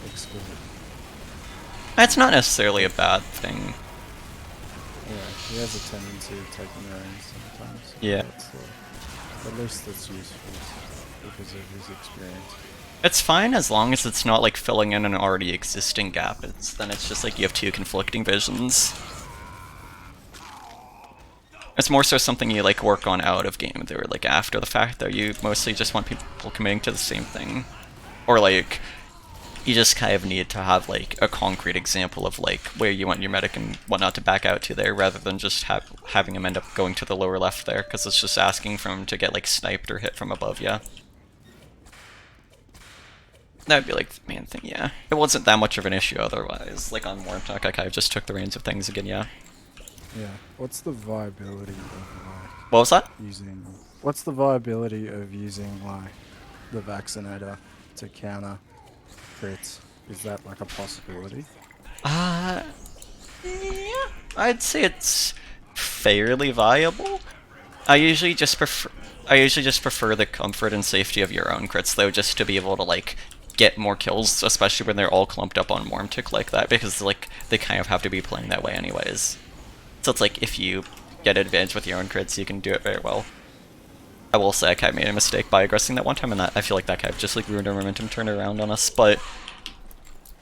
Exquisite. It's not necessarily a bad thing. Yeah, he has a tendency of taking their own sometimes. Yeah. At least that's useful because of his experience. It's fine as long as it's not like filling in an already existing gap. Then it's just like you have two conflicting visions. It's more so something you like work on out of game, or like after the fact, though. You mostly just want people committing to the same thing, or like you just kind of need to have like a concrete example of like where you want your medic and whatnot to back out to there, rather than just having him end up going to the lower left there, because it's just asking for him to get like sniped or hit from above. Yeah. That would be like the main thing. Yeah. It wasn't that much of an issue otherwise. Like on Warm Talk, I kind of just took the reins of things again. Yeah. Yeah. What's the viability of like What was that? What's the viability of using like the vaccinator to counter crits? Is that like a possibility? Yeah, I'd say it's fairly viable. I usually just prefer the comfort and safety of your own crits though, just to be able to like get more kills, especially when they're all clumped up on Wormtick like that, because like they kind of have to be playing that way anyways. So it's like if you get advantage with your own crits, you can do it very well. I will say I kind of made a mistake by aggressing that one time, and that I feel like that kind of just like ruined our momentum, turned around on us. But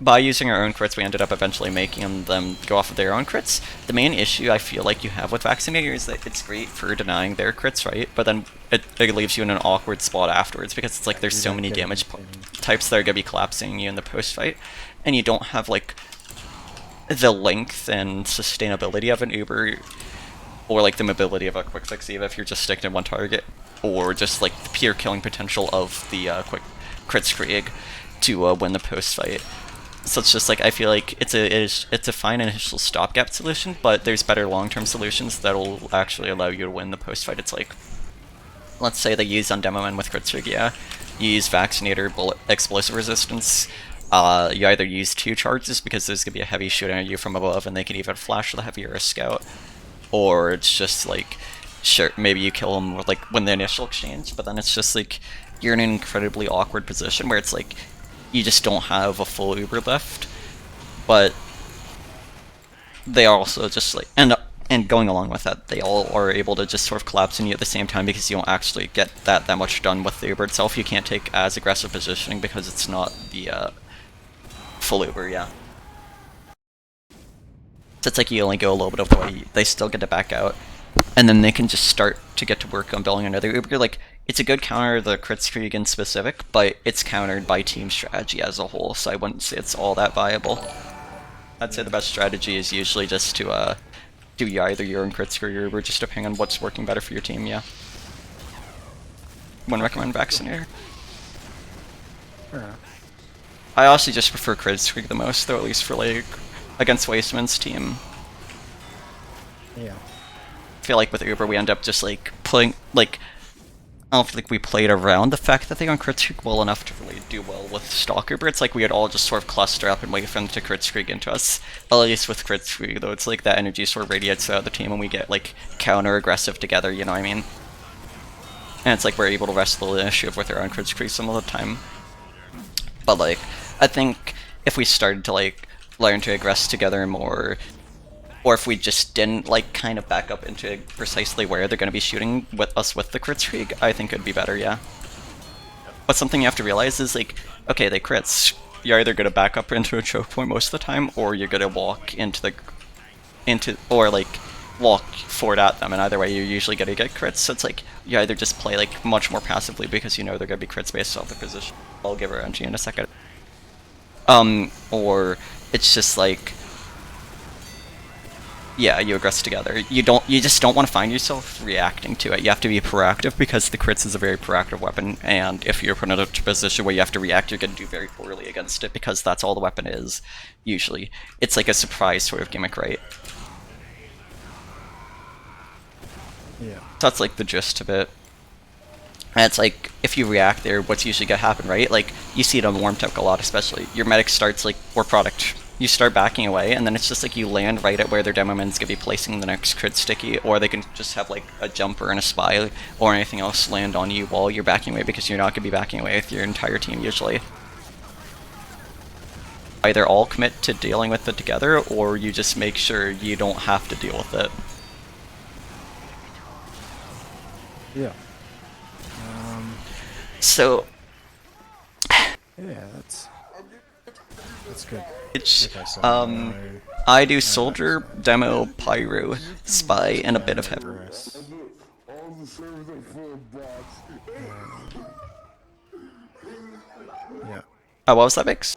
by using our own crits, we ended up eventually making them go off of their own crits. The main issue I feel like you have with Vaccinator is that it's great for denying their crits, right? But then it leaves you in an awkward spot afterwards, because it's like there's so many damage types that are going to be collapsing you in the post-fight, and you don't have like the length and sustainability of an Uber, or like the mobility of a quick fix Eva if you're just sticking to one target, or just like the pure killing potential of the quick crits Krieg to win the post-fight. So it's just like, I feel like it's a fine initial stopgap solution, but there's better long-term solutions that'll actually allow you to win the post-fight. It's like, let's say they use on demoman with Kritzrig, yeah. You use Vaccinator, bullet, explosive resistance. You either use 2 charges because there's gonna be a heavy shooting at you from above, and they can even flash the heavy or a scout. Or it's just like, sure, maybe you kill them with, like when the initial exchange, but then it's just like you're in an incredibly awkward position where it's like you just don't have a full Uber left, but they are also just like, and going along with that, they all are able to just sort of collapse on you at the same time, because you don't actually get that much done with the Uber itself. You can't take as aggressive positioning because it's not the full Uber, yeah. So it's like you only go a little bit of the way, they still get to back out, and then they can just start to get to work on building another Uber. Like, it's a good counter to the Kritzkrieg in specific, but it's countered by team strategy as a whole, so I wouldn't say it's all that viable. I'd say the best strategy is usually just to do either your own Kritzkrieg or your Uber, just depending on what's working better for your team, yeah. Wouldn't recommend Vaccinator. Yeah. I honestly just prefer Kritzkrieg the most, though, at least for like against Wasteman's team. Yeah. I feel like with Uber we end up just like playing, like, I don't feel like we played around the fact that they on Kritzkrieg well enough to really do well with stock Uber. It's like we would all just sort of cluster up and wait for them to Kritzkrieg into us. At least with Kritzkrieg though, it's like that energy sort of radiates out of the team and we get like counter aggressive together, you know what I mean? And it's like we're able to wrestle the initiative with our own Kritzkrieg some of the time. But like, I think if we started to like learn to aggress together more, or if we just didn't like kind of back up into precisely where they're going to be shooting with us with the Kritzkrieg, I think it'd be better, yeah. But something you have to realize is like, okay, they crits. You're either going to back up into a choke point most of the time, or you're going to walk or like walk forward at them, and either way you're usually going to get crits. So it's like you either just play like much more passively because you know they're going to be crits based off the position. I'll give her energy in a second. Or it's just like, yeah, you aggress together. You just don't want to find yourself reacting to it. You have to be proactive because the crits is a very proactive weapon, and if you're put in a position where you have to react, you're going to do very poorly against it because that's all the weapon is, usually. It's like a surprise sort of gimmick, right? Yeah. So that's like the gist of it. And it's like, if you react there, what's usually gonna happen, right? Like, you see it on Wormtick a lot, especially. Your medic starts, like, or product. You start backing away, and then it's just like you land right at where their demoman's gonna be placing the next crit sticky, or they can just have, like, a jumper and a spy, or anything else land on you while you're backing away, because you're not gonna be backing away with your entire team, usually. Either all commit to dealing with it together, or you just make sure you don't have to deal with it. Yeah. So, yeah, that's good. it's, Okay, so I do soldier, demo, pyro, spy, and a bit of heavy. Yeah. Oh, what was that, Mix?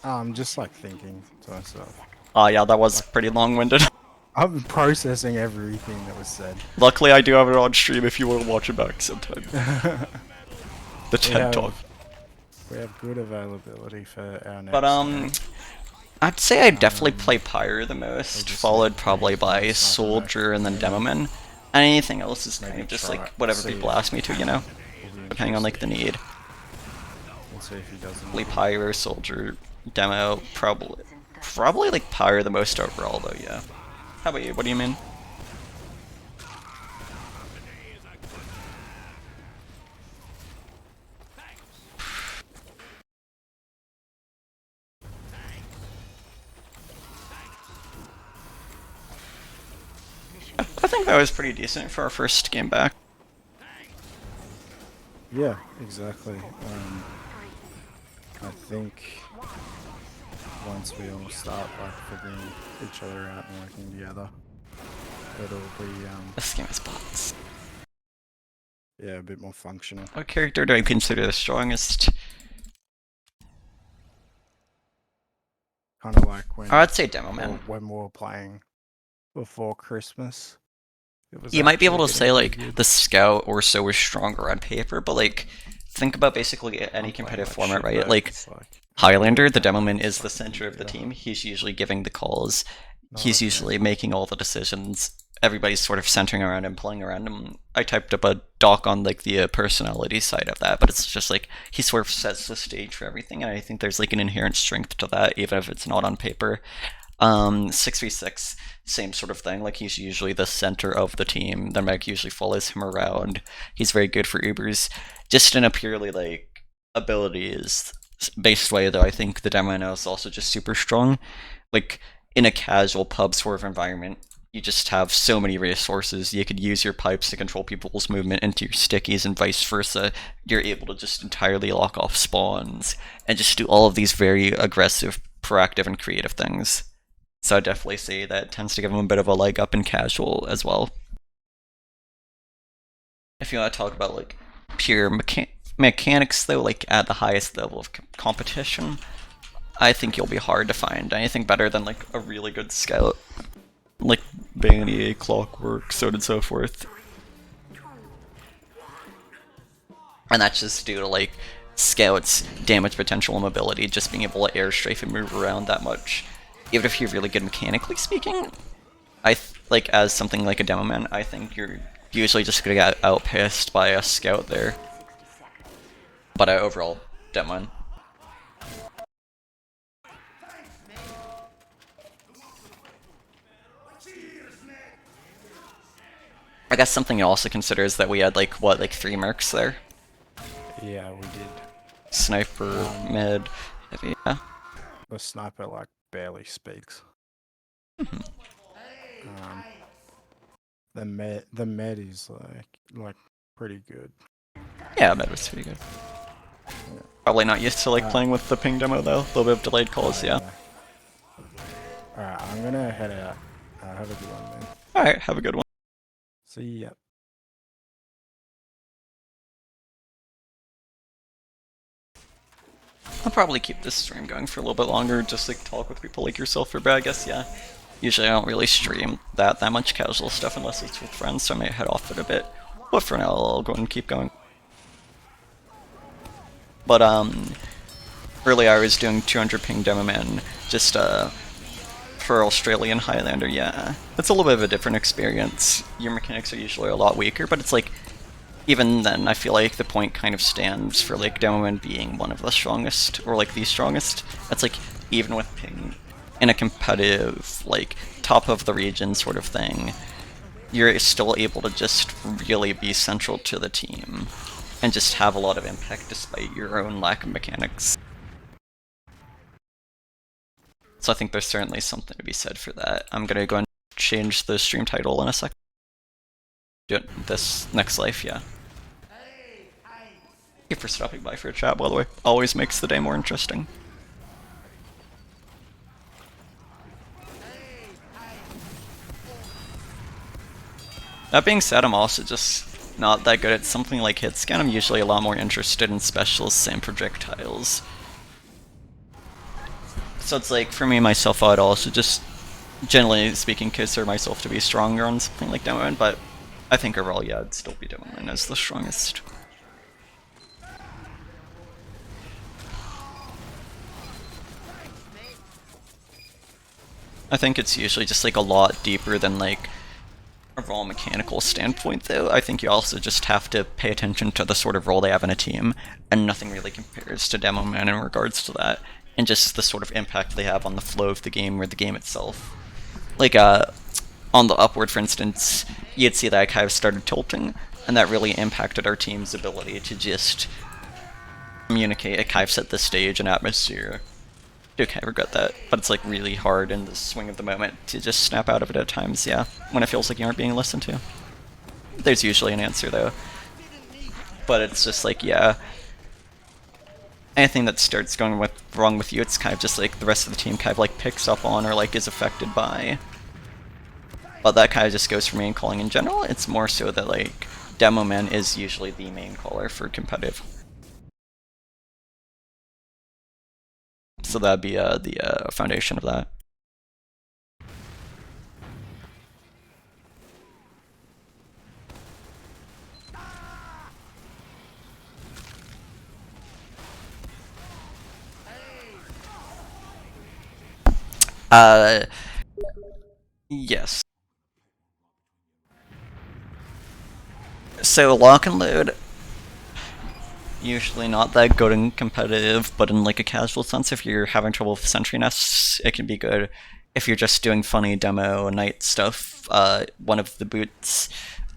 I'm just like thinking to myself. Oh yeah, that was pretty long-winded. I'm processing everything that was said. Luckily, I do have it on stream if you want to watch it back sometime. The TED Talk. We have good availability for our next. But I'd say I definitely play Pyro the most, followed probably by Soldier and then Demoman. And anything else is kind of just like whatever people ask me to, you know, depending on like the need. We'll see if he doesn't. Play Pyro, Soldier, Demo, probably like Pyre the most overall though, yeah. How about you? What do you mean? I think that was pretty decent for our first game back. Yeah, exactly. I think once we all start like figuring each other out and working together, it'll be This game is bots. yeah, a bit more functional. What character do I consider the strongest? Kind of like when I'd say Demoman. when we were playing before Christmas. You might be able to say like good. the Scout or so was stronger on paper, but like think about basically any competitive format, right? shit, Like it's like Highlander, the demoman is the center of the team. He's usually giving the calls. He's okay. usually making all the decisions. Everybody's sort of centering around him, playing around him. I typed up a doc on like the personality side of that, but it's just like he sort of sets the stage for everything, and I think there's like an inherent strength to that, even if it's not on paper. 6v6, same sort of thing. Like he's usually the center of the team. The mech usually follows him around. He's very good for Ubers. Just in a purely like abilities based way, though, I think the demo is also just super strong. Like in a casual pub sort of environment, you just have so many resources. You could use your pipes to control people's movement into your stickies and vice versa. You're able to just entirely lock off spawns and just do all of these very aggressive, proactive, and creative things. So I definitely say that tends to give him a bit of a leg up in casual as well. If you want to talk about like pure mechanics though, like at the highest level of competition, I think you'll be hard to find anything better than like a really good Scout. Like Banny, Clockwork, so on and so forth. And that's just due to like Scout's damage potential and mobility, just being able to airstrafe and move around that much. Even if you're really good mechanically speaking, like as something like a demoman, I think you're usually just gonna get outpaced by a Scout there. But overall, demoman. I guess something you also consider is that we had like what, like 3 mercs there? Yeah, we did. Sniper, mid, heavy, yeah. The sniper like barely speaks. The med is like pretty good. Yeah, mid was pretty good. Yeah. Probably not used to like playing with the ping demo though. A little bit of delayed calls, yeah. Alright, I'm gonna head out. Have a good one, man. Alright, have a good one. See ya. I'll probably keep this stream going for a little bit longer, just like talk with people like yourself for a bit, I guess, yeah. Usually I don't really stream that much casual stuff unless it's with friends, so I might head off it a bit. But for now, I'll go and keep going. But, earlier I was doing 200 ping demoman, just, for Australian Highlander, yeah. It's a little bit of a different experience. Your mechanics are usually a lot weaker, but it's like, even then, I feel like the point kind of stands for like demoman being one of the strongest, or like the strongest. That's like, even with ping, in a competitive, like, top of the region sort of thing, you're still able to just really be central to the team, and just have a lot of impact despite your own lack of mechanics. So I think there's certainly something to be said for that. I'm gonna go and change the stream title in a second. Do it this next life, yeah. Thank you for stopping by for a chat, by the way. Always makes the day more interesting. That being said, I'm also just not that good at something like hit scan. I'm usually a lot more interested in specialists and projectiles. So it's like, for me, myself, I'd also just, generally speaking, consider myself to be stronger on something like demoman, but I think overall, yeah, I'd still be demoman as the strongest. I think it's usually just like a lot deeper than like a raw mechanical standpoint though. I think you also just have to pay attention to the sort of role they have in a team, and nothing really compares to demoman in regards to that. and just the sort of impact they have on the flow of the game or the game itself. Like, on the upward, for instance, you'd see that I kind of started tilting, and that really impacted our team's ability to just communicate. It kind of set the stage and atmosphere. I do kind of regret that, but it's like really hard in the swing of the moment to just snap out of it at times, yeah, when it feels like you aren't being listened to. There's usually an answer though, but it's just like, yeah, anything that starts going wrong with you, it's kind of just like the rest of the team kind of like picks up on or like is affected by. But that kind of just goes for main calling in general. It's more so that like demoman is usually the main caller for competitive. So that'd be the foundation of that. Yes. So lock and load, usually not that good in competitive, but in like a casual sense, if you're having trouble with sentry nests, it can be good. If you're just doing funny demo night stuff, one of the boots,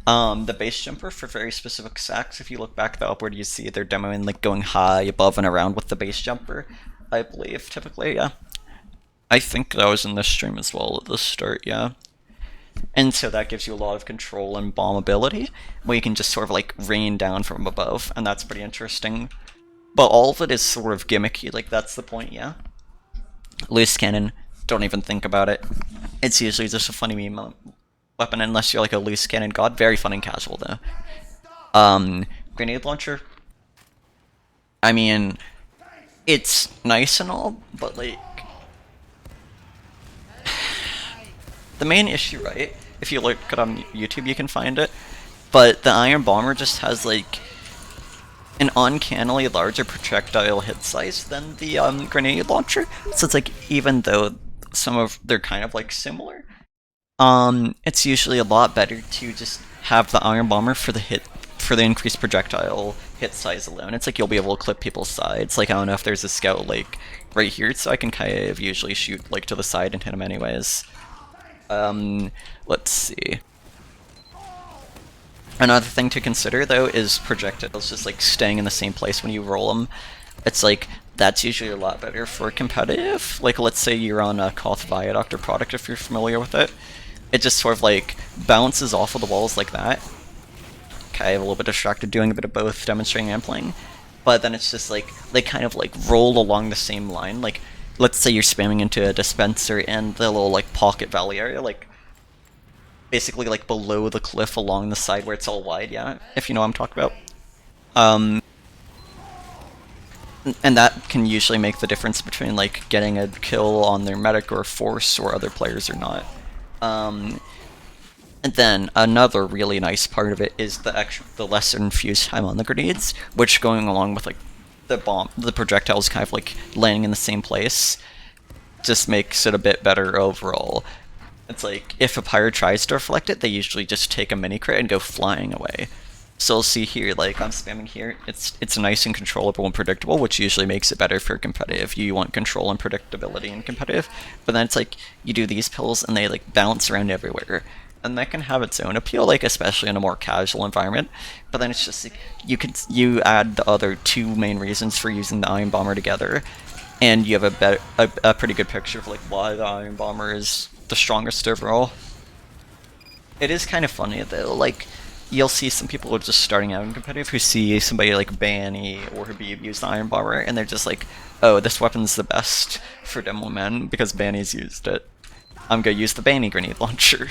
the base jumper for very specific sacks, if you look back the upward, you see they're demoing like going high above and around with the base jumper, I believe, typically, yeah. I think that was in this stream as well at the start, yeah. And so that gives you a lot of control and bomb ability, where you can just sort of like rain down from above, and that's pretty interesting. But all of it is sort of gimmicky, like that's the point, yeah? Loose cannon, don't even think about it. It's usually just a funny meme weapon unless you're like a loose cannon god. Very fun and casual though. Grenade launcher, I mean, it's nice and all, but like, the main issue, right, if you look it on YouTube you can find it, but the Iron Bomber just has like an uncannily larger projectile hit size than the grenade launcher. So it's like, even though they're kind of like similar, it's usually a lot better to just have the Iron Bomber for the increased projectile hit size alone. It's like you'll be able to clip people's sides. Like, I don't know if there's a scout like right here, so I can kind of usually shoot like to the side and hit him anyways. Let's see. Another thing to consider though is projectiles just like staying in the same place when you roll them. It's like, that's usually a lot better for competitive. Like, let's say you're on a Koth Viaduct or Product, if you're familiar with it. It just sort of like bounces off of the walls like that. Okay, I'm a little bit distracted doing a bit of both demonstrating and playing. But then it's just like, they kind of like roll along the same line. Like, let's say you're spamming into a dispenser and the little like pocket valley area, like basically like below the cliff along the side where it's all wide, yeah, if you know what I'm talking about. And that can usually make the difference between like getting a kill on their medic or force or other players or not. And then another really nice part of it is the lesser infused time on the grenades, which going along with like the projectiles kind of like landing in the same place just makes it a bit better overall. It's like, if a pirate tries to reflect it, they usually just take a mini crit and go flying away. So you'll see here, like I'm spamming here, it's nice and controllable and predictable, which usually makes it better for competitive. You want control and predictability in competitive, but then it's like, you do these pills and they like bounce around everywhere. And that can have its own appeal, like especially in a more casual environment. But then it's just like, you add the other two main reasons for using the Iron Bomber together, and you have a pretty good picture of like why the Iron Bomber is the strongest overall. It is kind of funny though, like you'll see some people who are just starting out in competitive who see somebody like Banny or Habib use the Iron Bomber, and they're just like, oh, this weapon's the best for demoman because Banny's used it. I'm gonna use the Banny grenade launcher.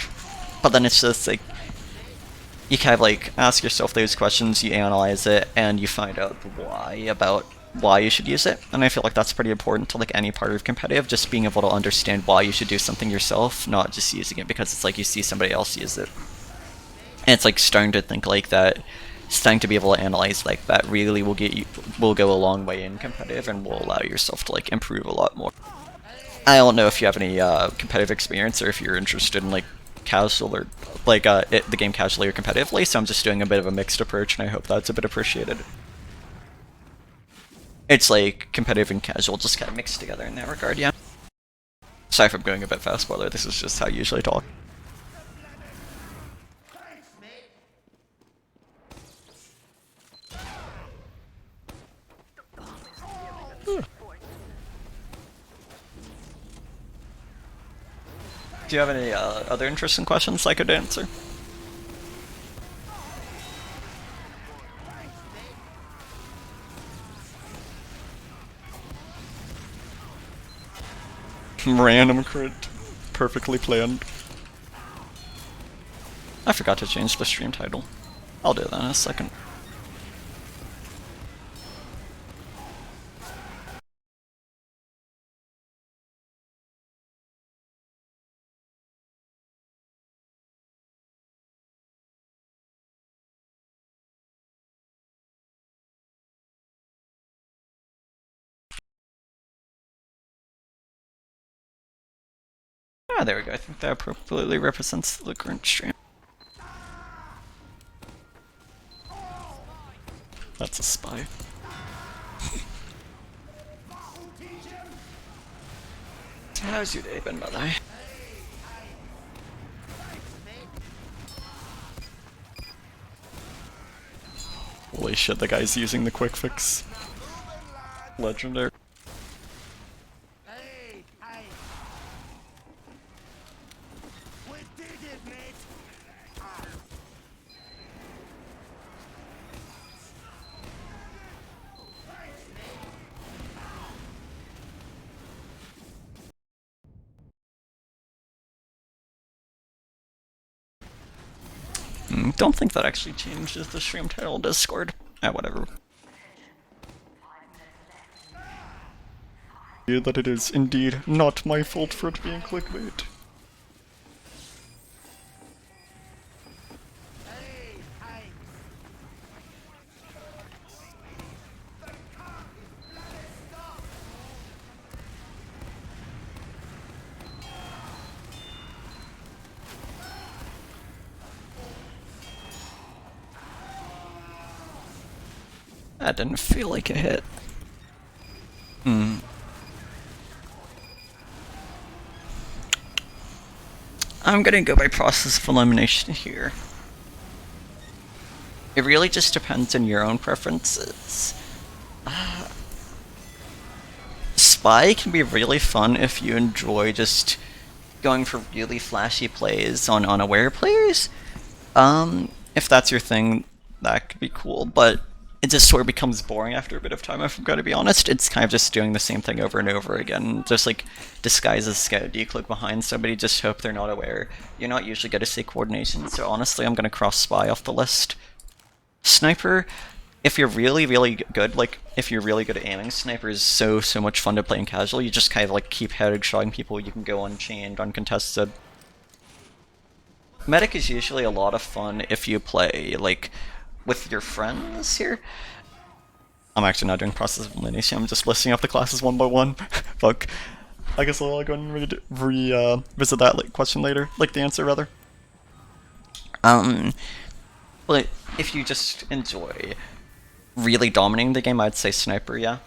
But then it's just like, you kind of like ask yourself those questions, you analyze it, and you find out the why about why you should use it. And I feel like that's pretty important to like any part of competitive, just being able to understand why you should do something yourself, not just using it because it's like you see somebody else use it. And it's like starting to think like that, starting to be able to analyze like that really will go a long way in competitive and will allow yourself to like improve a lot more. I don't know if you have any competitive experience or if you're interested in like casual or like the game casually or competitively, so I'm just doing a bit of a mixed approach and I hope that's a bit appreciated. It's like competitive and casual, just kind of mixed together in that regard, yeah. Sorry if I'm going a bit fast, spoiler, this is just how I usually talk. Do you have any other interesting questions I could answer? Random crit. Perfectly planned. I forgot to change the stream title. I'll do that in a second. Ah, there we go. I think that appropriately represents the current stream. That's a spy. How's your day been, mother? Holy shit, the guy's using the quick fix. Legendary. Don't think that actually changes the stream title Discord. Whatever. That it is indeed not my fault for it being clickbait. That didn't feel like a hit. I'm gonna go by process of elimination here. It really just depends on your own preferences. Spy can be really fun if you enjoy just going for really flashy plays on unaware players. If that's your thing, that could be cool, but it just sort of becomes boring after a bit of time, if I'm going to be honest. It's kind of just doing the same thing over and over again. Just like disguises scout, you click behind somebody, just hope they're not aware. You're not usually going to see coordination, so honestly I'm going to cross Spy off the list. Sniper, if you're really good, like if you're really good at aiming, Sniper is so much fun to play in casual. You just kind of like keep headshotting people, you can go unchained, uncontested. Medic is usually a lot of fun if you play like with your friends here. I'm actually not doing process of elimination, I'm just listing up the classes one by one. Fuck. I guess I'll go and revisit that question later, like the answer rather. But if you just enjoy really dominating the game, I'd say Sniper, yeah.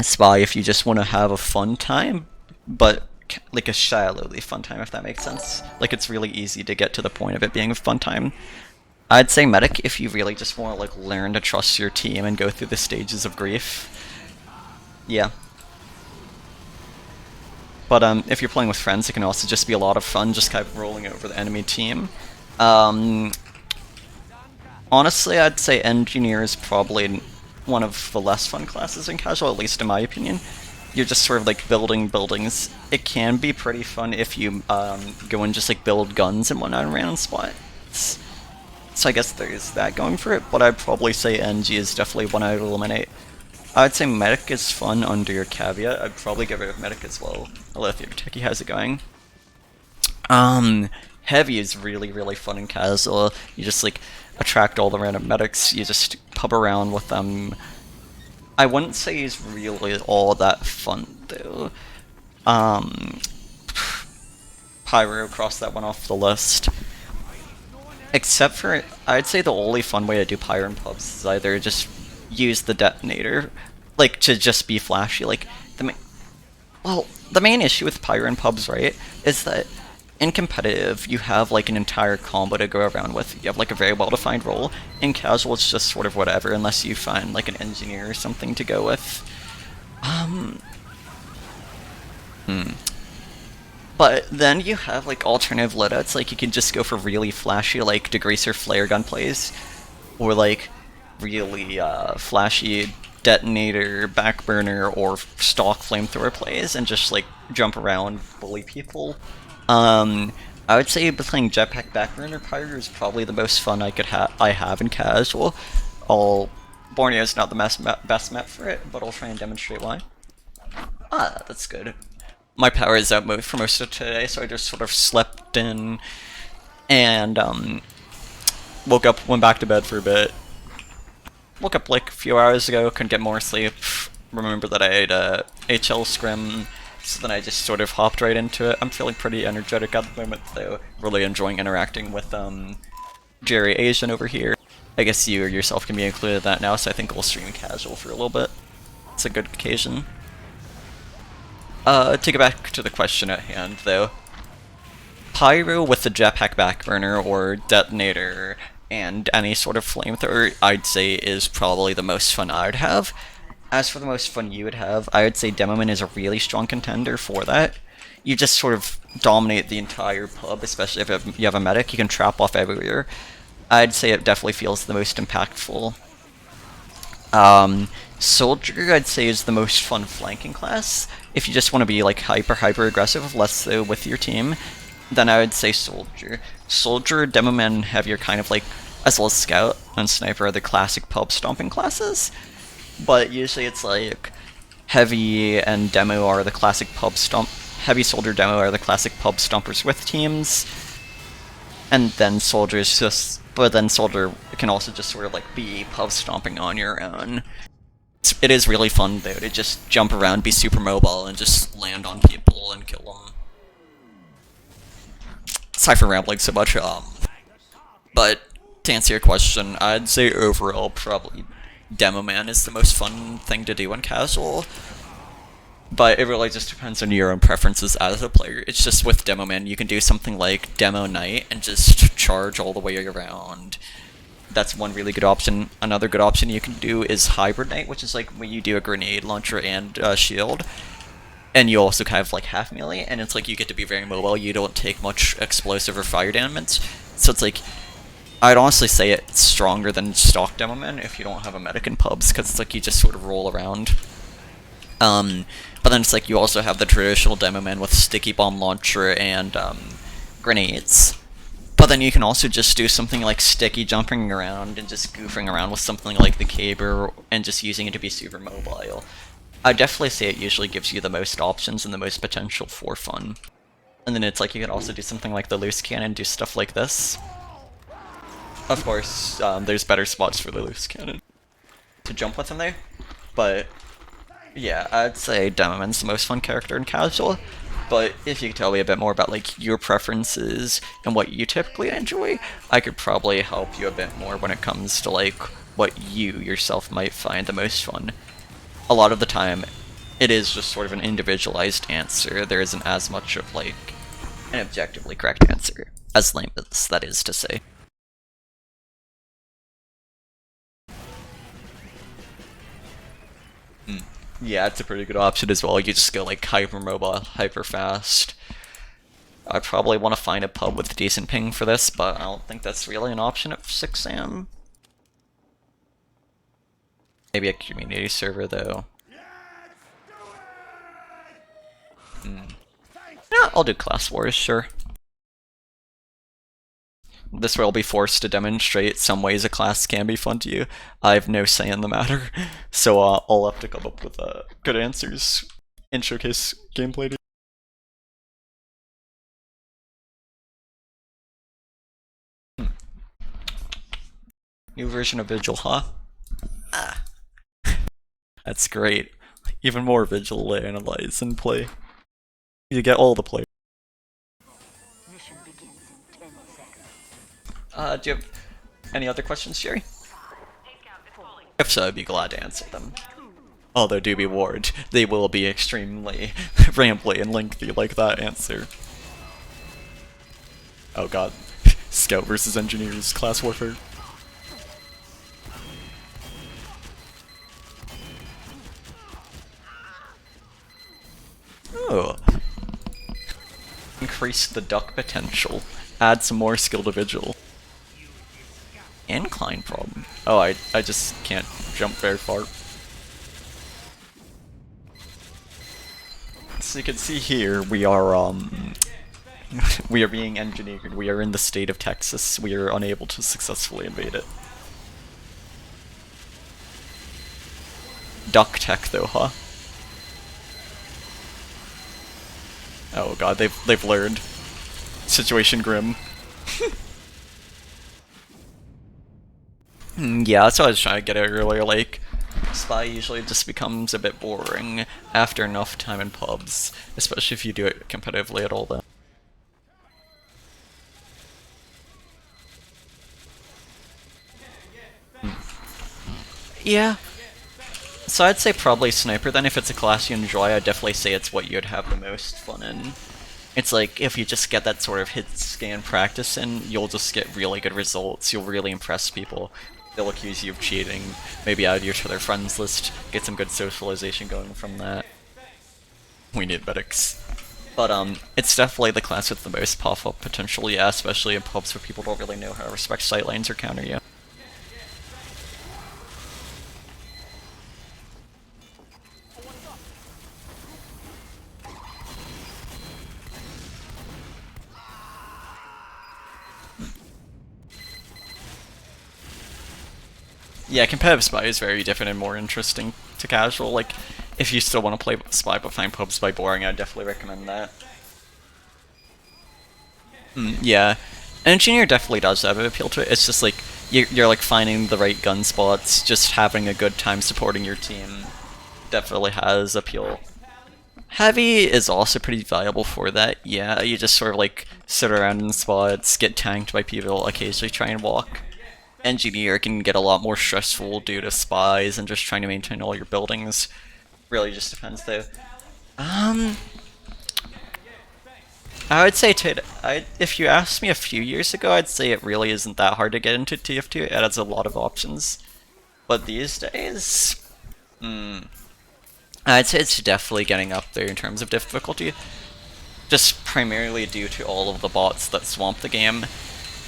Spy if you just want to have a fun time, but like a shallowly fun time, if that makes sense. Like it's really easy to get to the point of it being a fun time. I'd say Medic if you really just want to like learn to trust your team and go through the stages of grief. Yeah. But if you're playing with friends, it can also just be a lot of fun, just kind of rolling over the enemy team. Honestly, I'd say Engineer is probably one of the less fun classes in casual, at least in my opinion. You're just sort of like building buildings. It can be pretty fun if you go and just like build guns and whatnot in random spots. So I guess there's that going for it, but I'd probably say NG is definitely one I'd eliminate. I'd say Medic is fun under your caveat. I'd probably get rid of Medic as well. Alethea Techie, how's it going? Heavy is really fun in casual. You just like attract all the random medics, you just pub around with them. I wouldn't say he's really all that fun though. Pyro, cross that one off the list. Except for, I'd say the only fun way to do Pyro in pubs is either just use the detonator, like, to just be flashy. Like, the main issue with Pyro and pubs, right, is that in competitive, you have like an entire combo to go around with. You have like a very well-defined role. In casual, it's just sort of whatever, unless you find like an engineer or something to go with. But then you have like alternative loadouts, like you can just go for really flashy like degreaser flare gun plays, or like really flashy detonator, backburner, or stock flamethrower plays, and just like jump around, bully people. I would say playing jetpack backburner pyro is probably the most fun I have in casual. Borneo is not the best map for it, but I'll try and demonstrate why. Ah, that's good. My power is out for most of today, so I just sort of slept in and woke up, went back to bed for a bit. Woke up like a few hours ago, couldn't get more sleep. Remember that I had a HL scrim, so then I just sort of hopped right into it. I'm feeling pretty energetic at the moment, though. Really enjoying interacting with Jerry Asian over here. I guess you yourself can be included in that now, so I think we'll stream casual for a little bit. It's a good occasion. To get back to the question at hand, though. Pyro with the jetpack backburner or detonator and any sort of flamethrower, I'd say is probably the most fun I'd have. As for the most fun you would have, I would say Demoman is a really strong contender for that. You just sort of dominate the entire pub, especially if you have a medic, you can trap off everywhere. I'd say it definitely feels the most impactful. Soldier, I'd say, is the most fun flanking class. If you just want to be like hyper aggressive, less so with your team, then I would say Soldier. Soldier, Demoman have your kind of like, as well as Scout and Sniper are the classic pub stomping classes, but usually it's like Heavy and Demo are the classic pub stomp. Heavy, Soldier, Demo are the classic pub stompers with teams, and then Soldier's just. But then Soldier can also just sort of like be pub stomping on your own. It is really fun though to just jump around, be super mobile, and just land on people and kill them. Sorry for rambling so much, but to answer your question, I'd say overall probably Demoman is the most fun thing to do in casual. But it really just depends on your own preferences as a player. It's just with Demoman, you can do something like Demo Knight and just charge all the way around. That's one really good option. Another good option you can do is Hybrid Knight, which is like when you do a grenade launcher and shield. And you also kind of like half melee, and it's like you get to be very mobile, you don't take much explosive or fire damage. So it's like, I'd honestly say it's stronger than stock Demoman if you don't have a medic in pubs, because it's like you just sort of roll around. But then it's like you also have the traditional Demoman with sticky bomb launcher and grenades. But then you can also just do something like sticky jumping around and just goofing around with something like the Caber and just using it to be super mobile. I'd definitely say it usually gives you the most options and the most potential for fun. And then it's like you can also do something like the loose cannon, do stuff like this. Of course, there's better spots for the loose cannon to jump with in there, but yeah, I'd say Demoman's the most fun character in casual. But if you could tell me a bit more about like your preferences and what you typically enjoy, I could probably help you a bit more when it comes to like what you yourself might find the most fun. A lot of the time, it is just sort of an individualized answer. There isn't as much of like an objectively correct answer, as lame as that is to say. Yeah, it's a pretty good option as well. You just go like hyper mobile, hyper fast. I probably want to find a pub with decent ping for this, but I don't think that's really an option at 6 AM. Maybe a community server though. Yeah, I'll do class wars, sure. This way I'll be forced to demonstrate some ways a class can be fun to you. I have no say in the matter, so I'll have to come up with good answers and showcase gameplay to you. New version of Vigil, huh? Ah. That's great. Even more Vigil to analyze and play. You get all the play. Do you have any other questions, Jerry? If so, I'd be glad to answer them. Although do be warned, they will be extremely rambly and lengthy like that answer. Oh god. Scout versus engineers, class warfare. Oh. Increase the duck potential. Add some more skill to vigil. Incline problem. Oh, I just can't jump very far. So you can see here, we are we are being engineered. We are in the state of Texas. We are unable to successfully invade it. Duck tech though, huh? Oh god, they've learned. Situation grim. Yeah, that's what I was trying to get at earlier, like, Spy usually just becomes a bit boring after enough time in pubs, especially if you do it competitively at all then. Yeah. So I'd say probably Sniper then. If it's a class you enjoy, I'd definitely say it's what you'd have the most fun in. It's like, if you just get that sort of hit scan practice in, you'll just get really good results, you'll really impress people. They'll accuse you of cheating, maybe add you to their friends list, get some good socialization going from that. We need medics. But it's definitely the class with the most pop-up potential, yeah, especially in pubs where people don't really know how to respect sight lines or counter you. Yeah, competitive Spy is very different and more interesting to casual. Like, if you still want to play Spy but find pub Spy boring, I'd definitely recommend that. Yeah, Engineer definitely does have an appeal to it. It's just like, you're like finding the right gun spots, just having a good time supporting your team definitely has appeal. Heavy is also pretty valuable for that, yeah, you just sort of like sit around in spots, get tanked by people, occasionally try and walk. Engineer can get a lot more stressful due to spies and just trying to maintain all your buildings. Really just depends though. I would say if you asked me a few years ago, I'd say it really isn't that hard to get into TF2. It has a lot of options. But these days, I'd say it's definitely getting up there in terms of difficulty. Just primarily due to all of the bots that swamp the game.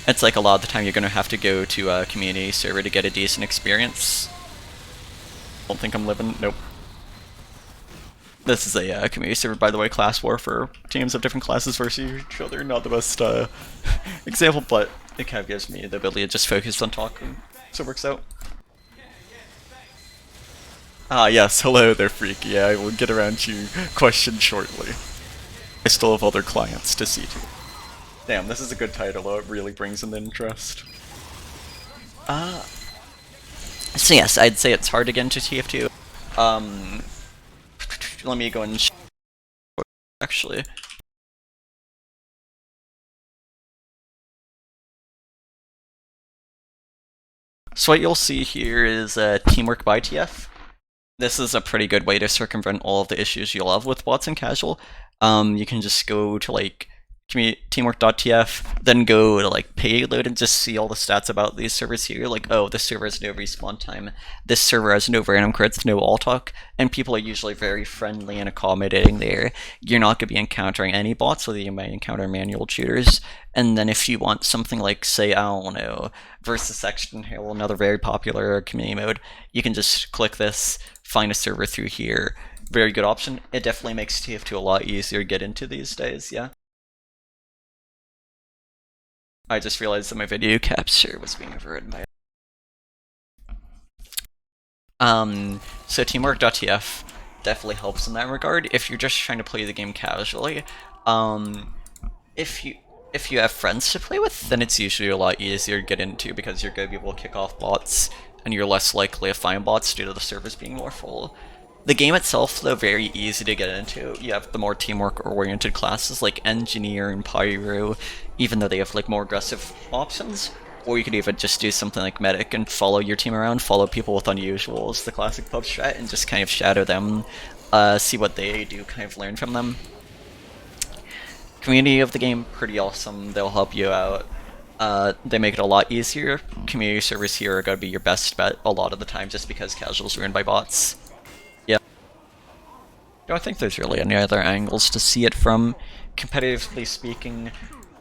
It's like a lot of the time you're gonna have to go to a community server to get a decent experience. Don't think I'm living. Nope. This is a community server, by the way, class warfare. Teams of different classes versus each other. Not the best example, but it kind of gives me the ability to just focus on talking, so it works out. Ah yes, hello there, freak. Yeah, I will get around to your question shortly. I still have other clients to see to. Damn, this is a good title though, it really brings in the interest. So yes, I'd say it's hard to get into TF2. Let me go and actually. So what you'll see here is teamwork by TF. This is a pretty good way to circumvent all of the issues you'll have with bots and casual. You can just go to like teamwork.tf, then go to like payload and just see all the stats about these servers here. Like, oh, this server has no respawn time, this server has no random crits, no all talk, and people are usually very friendly and accommodating there. You're not going to be encountering any bots, so you might encounter manual shooters. And then if you want something like, say, I don't know, versus Section Hill, another very popular community mode, you can just click this, find a server through here. Very good option. It definitely makes TF2 a lot easier to get into these days, yeah. I just realized that my video capture was being overridden by so teamwork.tf definitely helps in that regard if you're just trying to play the game casually. If you have friends to play with, then it's usually a lot easier to get into because you're going to be able to kick off bots and you're less likely to find bots due to the servers being more full. The game itself, though, very easy to get into. You have the more teamwork-oriented classes like Engineer and Pyro, even though they have like more aggressive options. Or you could even just do something like medic and follow your team around, follow people with unusuals, the classic pub strat, and just kind of shadow them, see what they do, kind of learn from them. Community of the game, pretty awesome, they'll help you out. They make it a lot easier. Community servers here are going to be your best bet a lot of the time just because casual's ruined by bots. Yeah. I don't think there's really any other angles to see it from. Competitively speaking,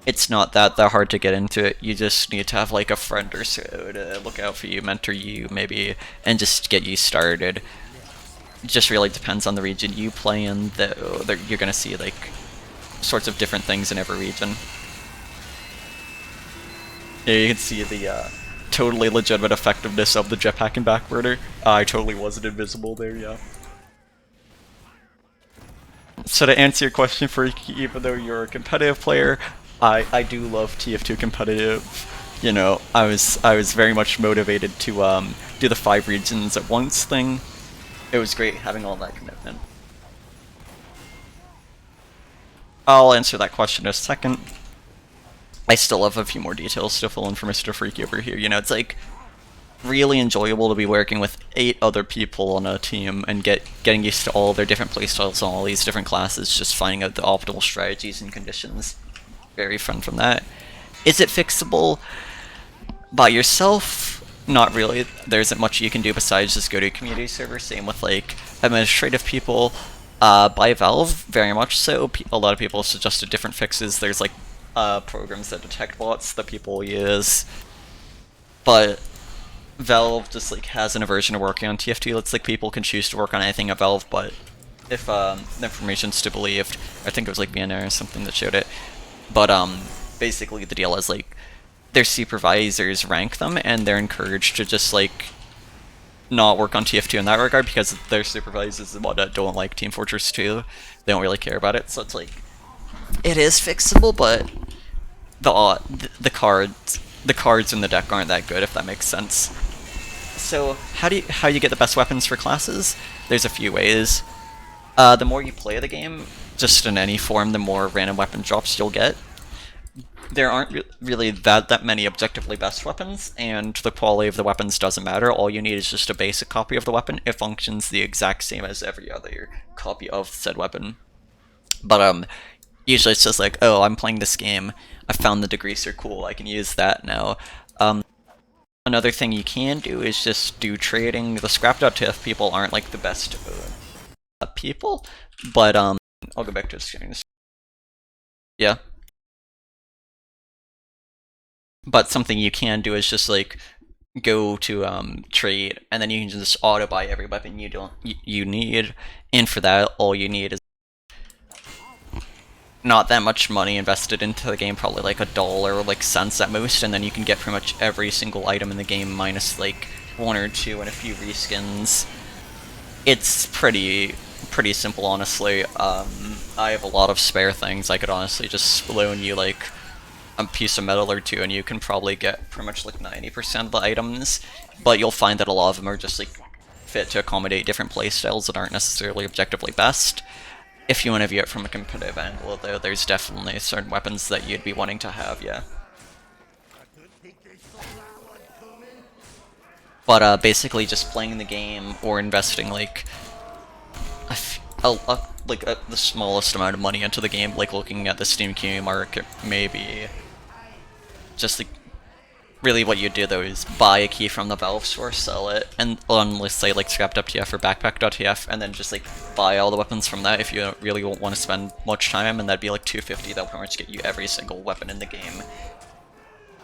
it's not that hard to get into it. You just need to have like a friend or so to look out for you, mentor you maybe, and just get you started. It just really depends on the region you play in, though. You're gonna see like sorts of different things in every region. Yeah, you can see the totally legitimate effectiveness of the jetpack and backwarder. I totally wasn't invisible there, yeah. So to answer your question, Freaky, even though you're a competitive player, I do love TF2 competitive. You know, I was very much motivated to do the 5 regions at once thing. It was great having all that commitment. I'll answer that question in a second. I still have a few more details to fill in for Mr. Freaky over here. You know, it's like really enjoyable to be working with 8 other people on a team and getting used to all their different playstyles on all these different classes, just finding out the optimal strategies and conditions. Very fun from that. Is it fixable by yourself? Not really. There isn't much you can do besides just go to a community server. Same with like administrative people. By Valve, very much so. A lot of people have suggested different fixes. There's like programs that detect bots that people use, but Valve just like has an aversion to working on TF2. It's like people can choose to work on anything at Valve, but if the information's to believed, I think it was like BNR or something that showed it. But basically the deal is like their supervisors rank them, and they're encouraged to just like not work on TF2 in that regard because their supervisors don't like Team Fortress 2. They don't really care about it, so it's like it is fixable, but the cards in the deck aren't that good, if that makes sense. So how you get the best weapons for classes? There's a few ways. The more you play the game, just in any form, the more random weapon drops you'll get. There aren't really that many objectively best weapons, and the quality of the weapons doesn't matter. All you need is just a basic copy of the weapon. It functions the exact same as every other copy of said weapon. But usually it's just like, oh, I'm playing this game, I found the degreaser, cool, I can use that now. Another thing you can do is just do trading. The scrap.tf people aren't like the best people, but I'll go back to sharing this. Yeah. But something you can do is just like go to trade, and then you can just auto buy every weapon you need, and for that all you need is not that much money invested into the game, probably like $1 or like cents at most, and then you can get pretty much every single item in the game minus like 1 or 2 and a few reskins. It's pretty simple, honestly. I have a lot of spare things. I could honestly just loan you like a piece of metal or 2 and you can probably get pretty much like 90% of the items, but you'll find that a lot of them are just like fit to accommodate different playstyles that aren't necessarily objectively best. If you want to view it from a competitive angle, though, there's definitely certain weapons that you'd be wanting to have, yeah. But basically just playing the game or investing like the smallest amount of money into the game, like looking at the Steam community market, maybe just like really what you do though is buy a key from the Valve store, sell it, and on let's say like scrap.tf or backpack.tf, and then just like buy all the weapons from that if you really won't want to spend much time, and that'd be like $250. That'll pretty much get you every single weapon in the game,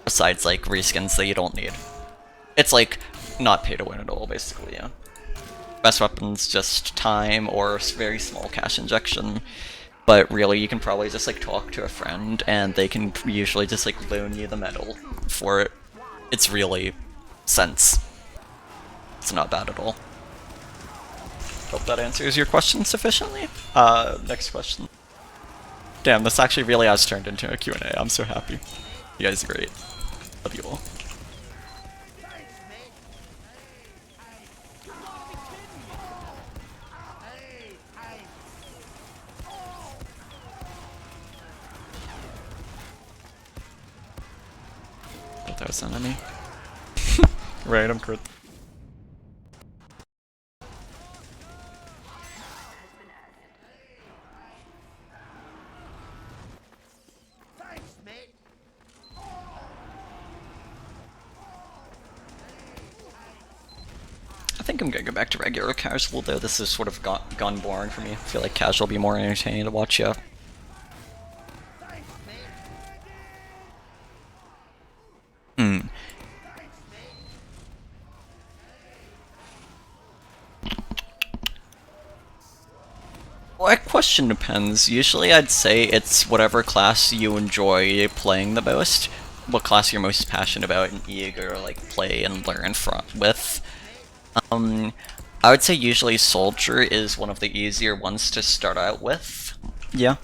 besides like reskins that you don't need. It's like not pay to win at all, basically, yeah. Best weapons, just time or very small cash injection. But really, you can probably just like talk to a friend, and they can usually just like loan you the metal for it. It's really cents. It's not bad at all. Hope that answers your question sufficiently. Next question. Damn, this actually really has turned into a Q&A. I'm so happy. You guys are great. Love you all. That as enemy. Random crit. I think I'm gonna go back to regular casual, though this has sort of gone boring for me. I feel like casual will be more entertaining to watch, yeah. Well, that question depends. Usually I'd say it's whatever class you enjoy playing the most, what class you're most passionate about and eager to like play and learn with. I would say usually Soldier is one of the easier ones to start out with. Yeah.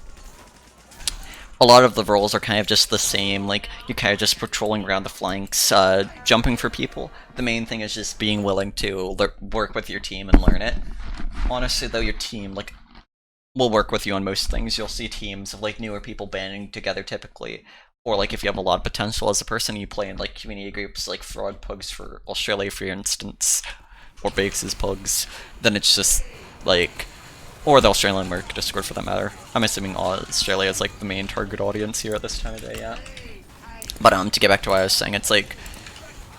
A lot of the roles are kind of just the same, like, you're kind of just patrolling around the flanks, jumping for people. The main thing is just being willing to work with your team and learn it. Honestly, though, your team, like, will work with you on most things. You'll see teams of, like, newer people banding together typically. Or, like, if you have a lot of potential as a person, you play in, like, community groups like Fraud Pugs for Australia, for instance, or Bakes' Pugs, then it's just, like... Or the Australian Merc Discord, for that matter. I'm assuming Australia is, like, the main target audience here at this time of day, yeah. But, to get back to what I was saying, it's, like,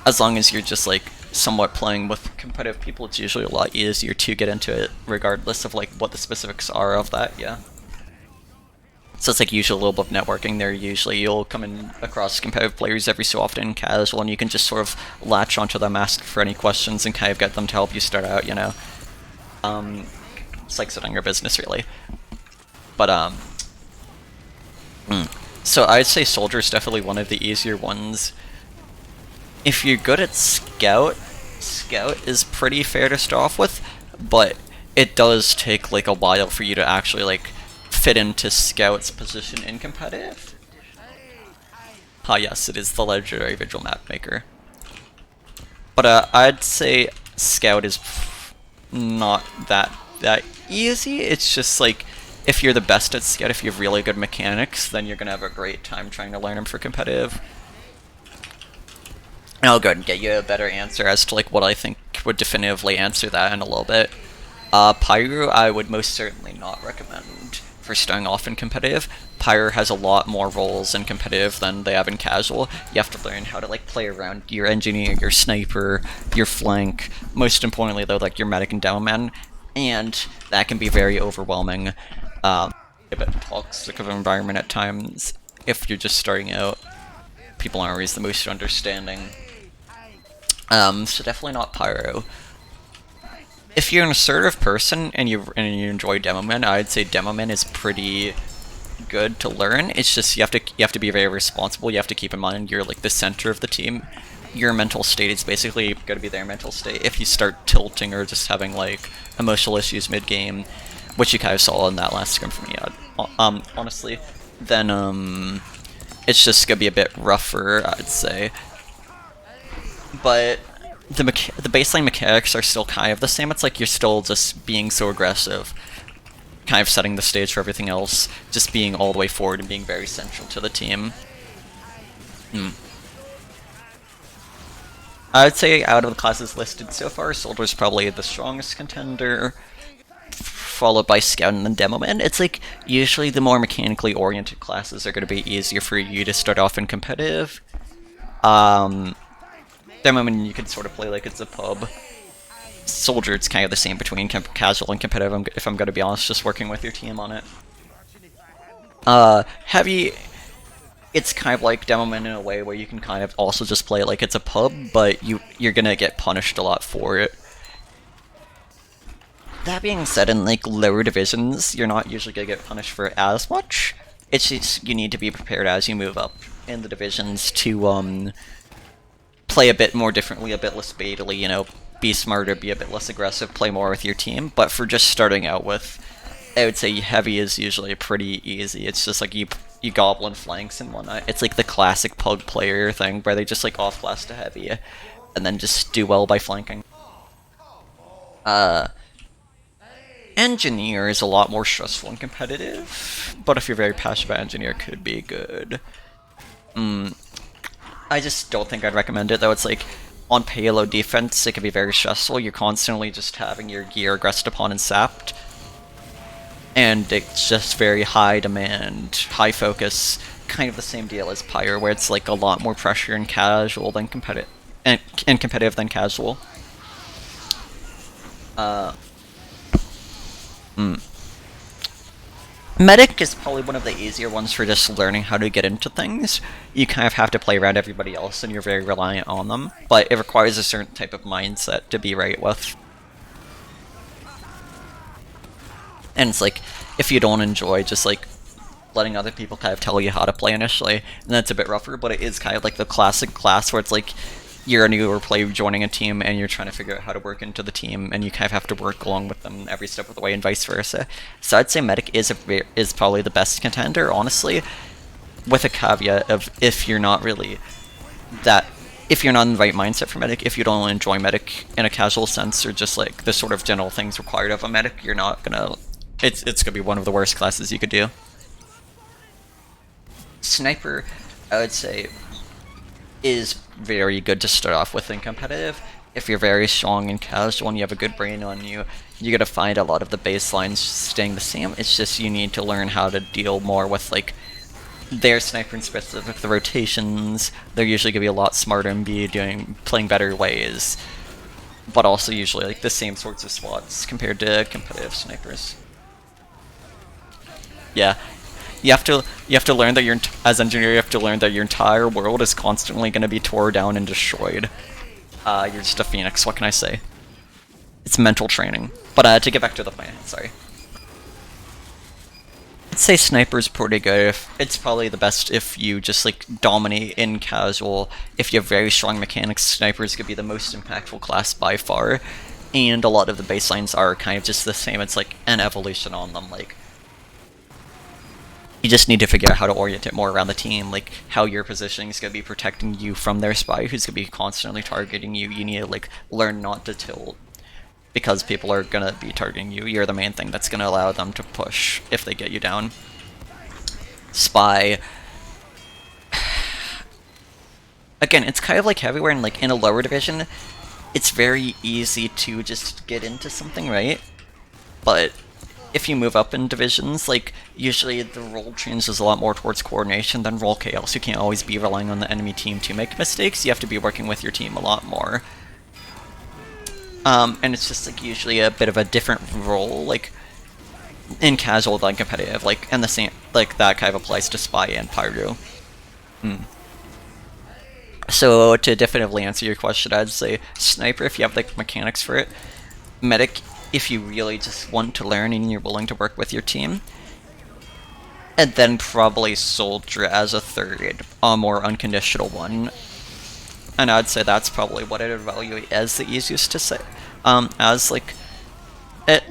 as long as you're just, like, somewhat playing with competitive people, it's usually a lot easier to get into it, regardless of, like, what the specifics are of that, yeah. So it's, like, usually a little bit of networking there. Usually you'll come in across competitive players every so often in casual, and you can just sort of latch onto them, ask for any questions, and kind of get them to help you start out, you know. It's like setting your business, really. But, so I'd say Soldier is definitely one of the easier ones. If you're good at Scout, Scout is pretty fair to start off with, but it does take, like, a while for you to actually, like, fit into Scout's position in competitive. Ah, yes, it is the legendary Vigil Map Maker. But, I'd say Scout is not that easy. It's just like, if you're the best at Scout, if you have really good mechanics, then you're gonna have a great time trying to learn them for competitive. And I'll go ahead and get you a better answer as to like what I think would definitively answer that in a little bit. Pyro, I would most certainly not recommend for starting off in competitive. Pyro has a lot more roles in competitive than they have in casual. You have to learn how to like play around your engineer, your sniper, your flank, most importantly though, like your medic and demoman. And that can be very overwhelming, a bit toxic of an environment at times if you're just starting out. People aren't always the most understanding. So definitely not Pyro. If you're an assertive person and you enjoy demoman, I'd say demoman is pretty good to learn. It's just you have to be very responsible. You have to keep in mind you're like the center of the team. Your mental state is basically going to be their mental state. If you start tilting or just having like emotional issues mid-game, which you kind of saw in that last scrim for me, honestly, then it's just going to be a bit rougher, I'd say. But the baseline mechanics are still kind of the same. It's like you're still just being so aggressive, kind of setting the stage for everything else, just being all the way forward and being very central to the team. I'd say out of the classes listed so far, Soldier's probably the strongest contender, followed by Scout and then Demoman. It's like, usually the more mechanically oriented classes are going to be easier for you to start off in competitive. Demoman you can sort of play like it's a pub. Soldier, it's kind of the same between casual and competitive, if I'm going to be honest, just working with your team on it. Heavy... It's kind of like Demoman in a way where you can kind of also just play it like it's a pub, but you're gonna get punished a lot for it. That being said, in like lower divisions, you're not usually gonna get punished for it as much. It's just you need to be prepared as you move up in the divisions to play a bit more differently, a bit less baitily, you know, be smarter, be a bit less aggressive, play more with your team. But for just starting out with, I would say heavy is usually pretty easy. It's just like you goblin flanks and whatnot. It's like the classic pug player thing where they just like off class to heavy and then just do well by flanking. Engineer is a lot more stressful and competitive, but if you're very passionate about engineer, it could be good. I just don't think I'd recommend it though. It's like on payload defense, it can be very stressful. You're constantly just having your gear aggressed upon and sapped, and it's just very high demand, high focus. Kind of the same deal as Pyre, where it's like a lot more pressure in casual than competitive, and competitive than casual. Medic is probably one of the easier ones for just learning how to get into things. You kind of have to play around everybody else and you're very reliant on them, but it requires a certain type of mindset to be right with. And it's like, if you don't enjoy just like letting other people kind of tell you how to play initially, and that's a bit rougher, but it is kind of like the classic class where it's like, you're a newer player joining a team and you're trying to figure out how to work into the team, and you kind of have to work along with them every step of the way and vice versa. So I'd say Medic is probably the best contender, honestly, with a caveat of if you're not in the right mindset for Medic, if you don't enjoy Medic in a casual sense, or just like the sort of general things required of a Medic, you're not gonna, it's gonna be one of the worst classes you could do. Sniper, I would say, is very good to start off with in competitive. If you're very strong in casual and you have a good brain on you, you're gonna find a lot of the baselines staying the same. It's just you need to learn how to deal more with like their sniper in specific, the rotations. They're usually gonna be a lot smarter and be playing better ways, but also usually like the same sorts of spots compared to competitive snipers. Yeah. You have to learn that as engineer, you have to learn that your entire world is constantly going to be tore down and destroyed. You're just a phoenix, what can I say? It's mental training. But to get back to the plan, sorry. I'd say sniper's pretty good. It's probably the best if you just like dominate in casual. If you have very strong mechanics, sniper's gonna be the most impactful class by far. And a lot of the baselines are kind of just the same. It's like an evolution on them, like you just need to figure out how to orient it more around the team, like how your positioning is going to be protecting you from their spy who's going to be constantly targeting you. You need to like learn not to tilt, because people are going to be targeting you. You're the main thing that's going to allow them to push if they get you down. Spy. Again, it's kind of like everywhere, and like in a lower division, it's very easy to just get into something, right? But if you move up in divisions, like, usually the role changes a lot more towards coordination than role chaos. You can't always be relying on the enemy team to make mistakes. You have to be working with your team a lot more. And it's just, like, usually a bit of a different role, like, in casual than competitive, like, and the same, like, that kind of applies to Spy and Pyro. So, to definitively answer your question, I'd say Sniper if you have, like, mechanics for it. Medic if you really just want to learn and you're willing to work with your team. And then probably Soldier as a third, a more unconditional one. And I'd say that's probably what I'd evaluate as the easiest to say. As like, the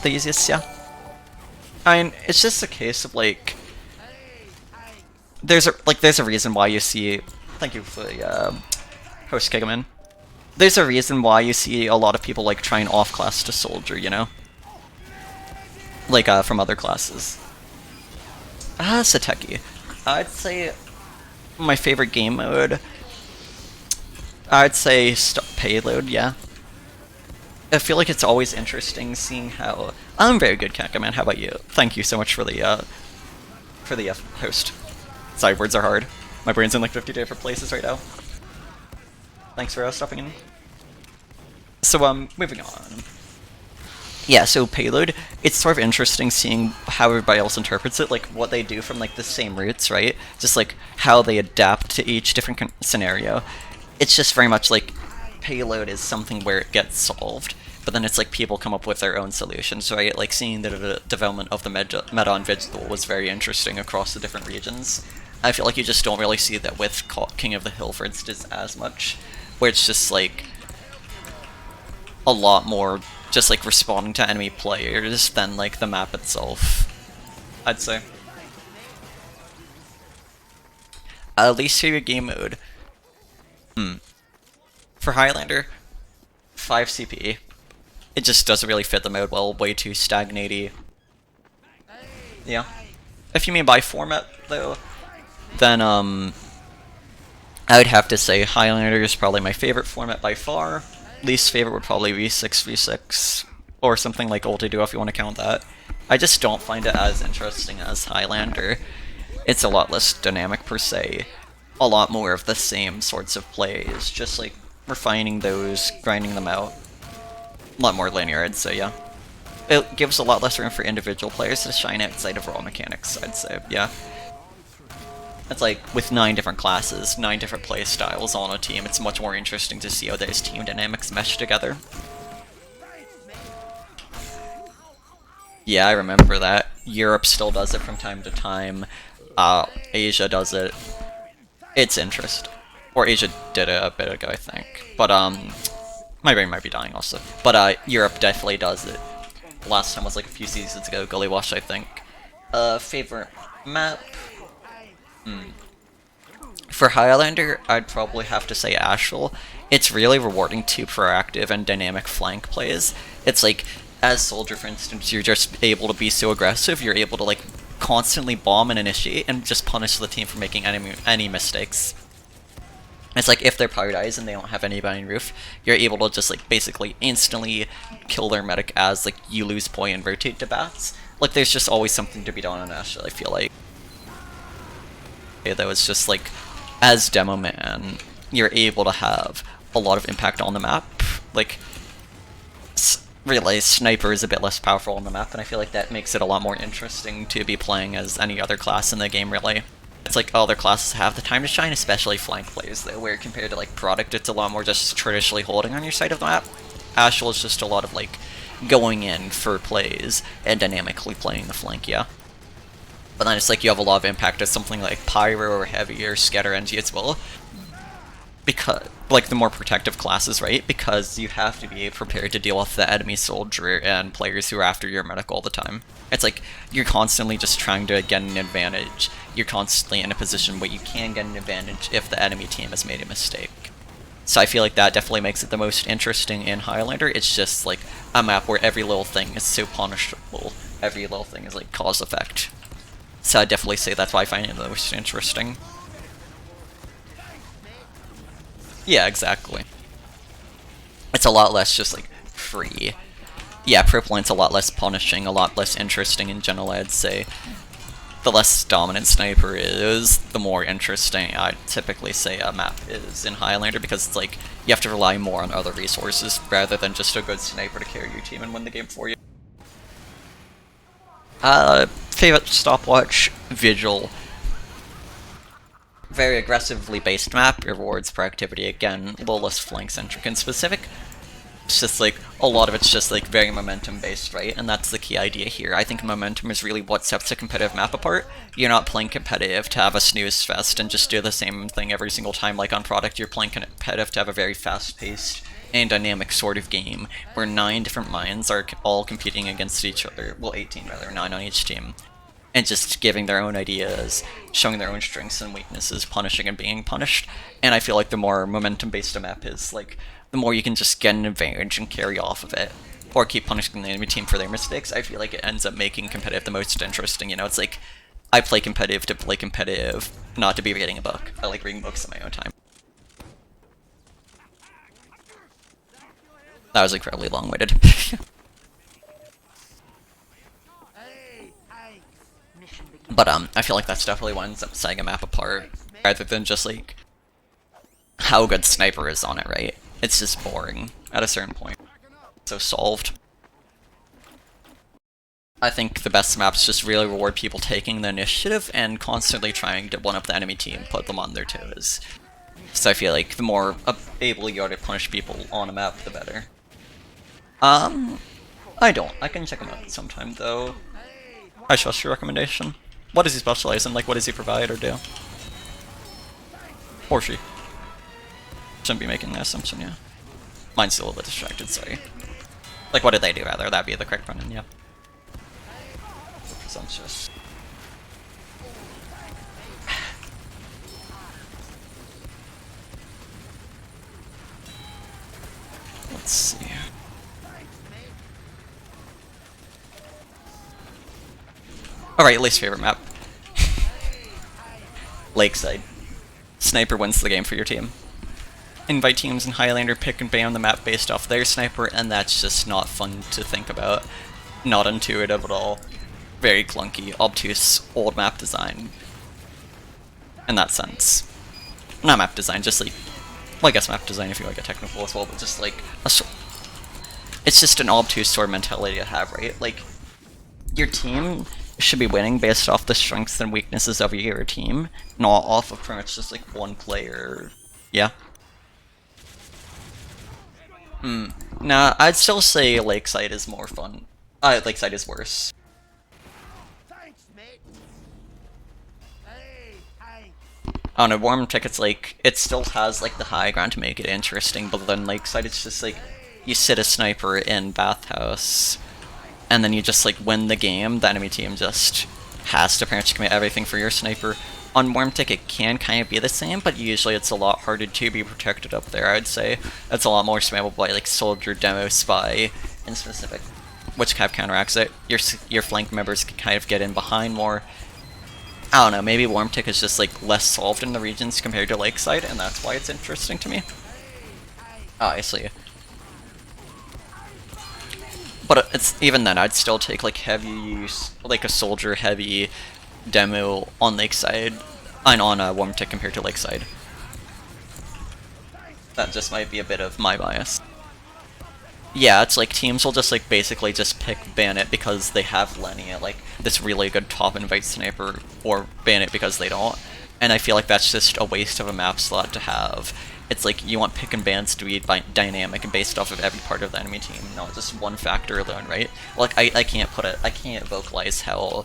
easiest, yeah. I mean, it's just a case of like, there's a reason why you see, thank you for the, host Kigaman. There's a reason why you see a lot of people like trying off class to Soldier, you know? Like, from other classes. Sateki. I'd say my favorite game mode, I'd say Payload, yeah. I feel like it's always interesting seeing how... I'm very good, Kakaman, how about you? Thank you so much for the host. Sorry, words are hard. My brain's in like 50 different places right now. Thanks for stopping in. So, moving on. Yeah, so Payload, it's sort of interesting seeing how everybody else interprets it, like what they do from like the same roots, right? Just like how they adapt to each different scenario. It's just very much like Payload is something where it gets solved, but then it's like people come up with their own solutions, right? Like seeing the development of the meta on Vigil was very interesting across the different regions. I feel like you just don't really see that with King of the Hill, for instance, as much, where it's just like a lot more just like responding to enemy players than like the map itself, I'd say. Least favorite game mode. For Highlander, 5 CP. It just doesn't really fit the mode well, way too stagnaty. Yeah. If you mean by format though, then I would have to say Highlander is probably my favorite format by far. Least favorite would probably be 6v6, or something like Ulti Duo if you want to count that. I just don't find it as interesting as Highlander. It's a lot less dynamic per se. A lot more of the same sorts of plays, just like refining those, grinding them out. A lot more linear, I'd say, yeah. It gives a lot less room for individual players to shine outside of raw mechanics, I'd say, yeah. It's like, with 9 different classes, 9 different play styles on a team, it's much more interesting to see how those team dynamics mesh together. Yeah, I remember that. Europe still does it from time to time. Asia does it. It's interesting. Or Asia did it a bit ago, I think. But, my brain might be dying also. But, Europe definitely does it. Last time was like a few seasons ago, Gully Wash, I think. Favorite map? For Highlander, I'd probably have to say Asheville. It's really rewarding to proactive and dynamic flank plays. It's like, as Soldier, for instance, you're just able to be so aggressive, you're able to, like, constantly bomb and initiate and just punish the team for making any mistakes. It's like, if their power dies and they don't have anybody on roof, you're able to just, like, basically instantly kill their medic as, like, you lose point and rotate to bats. Like, there's just always something to be done on Asheville, I feel like. Though it's just like, as demoman, you're able to have a lot of impact on the map. Like, realize sniper is a bit less powerful on the map, and I feel like that makes it a lot more interesting to be playing as any other class in the game, really. It's like other classes have the time to shine, especially flank players, though, where compared to like Product, it's a lot more just traditionally holding on your side of the map. Asheville is just a lot of like going in for plays and dynamically playing the flank, yeah. But then it's like you have a lot of impact as something like Pyro or Heavy or Scatter NG as well. Because, like, the more protective classes, right? Because you have to be prepared to deal with the enemy soldier and players who are after your medic all the time. It's like, you're constantly just trying to get an advantage. You're constantly in a position where you can get an advantage if the enemy team has made a mistake. So I feel like that definitely makes it the most interesting in Highlander. It's just, like, a map where every little thing is so punishable. Every little thing is, like, cause-effect. So I'd definitely say that's why I find it the most interesting. Yeah, exactly. It's a lot less just, like, free. Yeah, Purple Line's a lot less punishing, a lot less interesting in general, I'd say. The less dominant Sniper is, the more interesting I'd typically say a map is in Highlander, because it's like, you have to rely more on other resources, rather than just a good Sniper to carry your team and win the game for you. Favorite stopwatch, Vigil. Very aggressively based map, rewards proactivity again, a little less flank centric and specific. It's just like, a lot of it's just like very momentum based, right? And that's the key idea here. I think momentum is really what sets a competitive map apart. You're not playing competitive to have a snooze fest and just do the same thing every single time like on Product. You're playing competitive to have a very fast paced and dynamic sort of game where 9 different minds are all competing against each other. Well, 18 rather, 9 on each team. And just giving their own ideas, showing their own strengths and weaknesses, punishing and being punished. And I feel like the more momentum-based a map is, like, the more you can just get an advantage and carry off of it, or keep punishing the enemy team for their mistakes, I feel like it ends up making competitive the most interesting, you know? It's like, I play competitive to play competitive, not to be reading a book. I like reading books in my own time. That was incredibly long-winded. But, I feel like that's definitely what ends up setting a map apart, rather than just, like, how good Sniper is on it, right? It's just boring, at a certain point. So solved. I think the best maps just really reward people taking the initiative and constantly trying to one-up the enemy team, put them on their toes. So I feel like the more able you are to punish people on a map, the better. I don't. I can check him out sometime, though. I trust your recommendation. What does he specialize in? Like, what does he provide or do? Or she. Shouldn't be making that assumption, yeah. Mine's still a little bit distracted, sorry. Like, what did they do, rather? That'd be the correct pronoun, yeah. Presumptuous. Let's see. Alright, least favorite map. Lakeside. sniper wins the game for your team. Invite teams in Highlander, pick and ban the map based off their sniper, and that's just not fun to think about. Not intuitive at all. Very clunky, obtuse, old map design. In that sense. Not map design, just like... Well, I guess map design if you want to get technical as well, but just like... It's just an obtuse sort of mentality to have, right? Like, your team should be winning based off the strengths and weaknesses of your team, not off of pretty much just like one player. Yeah? Nah, I'd still say Lakeside is more fun. Lakeside is worse. I don't know, Warm Ticket's like, it still has like the high ground to make it interesting, but then Lakeside it's just like, you sit a sniper in Bathhouse, and then you just like win the game, the enemy team just has to pretty much commit everything for your sniper. On Warm Ticket it can kind of be the same, but usually it's a lot harder to be protected up there, I'd say. It's a lot more spammable by like Soldier, Demo, Spy, in specific, which kind of counteracts it. Your flank members can kind of get in behind more. I don't know, maybe Warm Tick is just like less solved in the regions compared to Lakeside, and that's why it's interesting to me. Oh, I see. But it's even then, I'd still take like heavy use, like a Soldier heavy demo on Lakeside, and on Warm Tick compared to Lakeside. That just might be a bit of my bias. Yeah, it's like teams will just like basically just pick Bandit because they have Lenny, like this really good top invite sniper, or Bandit because they don't. And I feel like that's just a waste of a map slot to have. It's like you want pick and bans to be dynamic and based off of every part of the enemy team, not just one factor alone, right? Like I can't vocalize how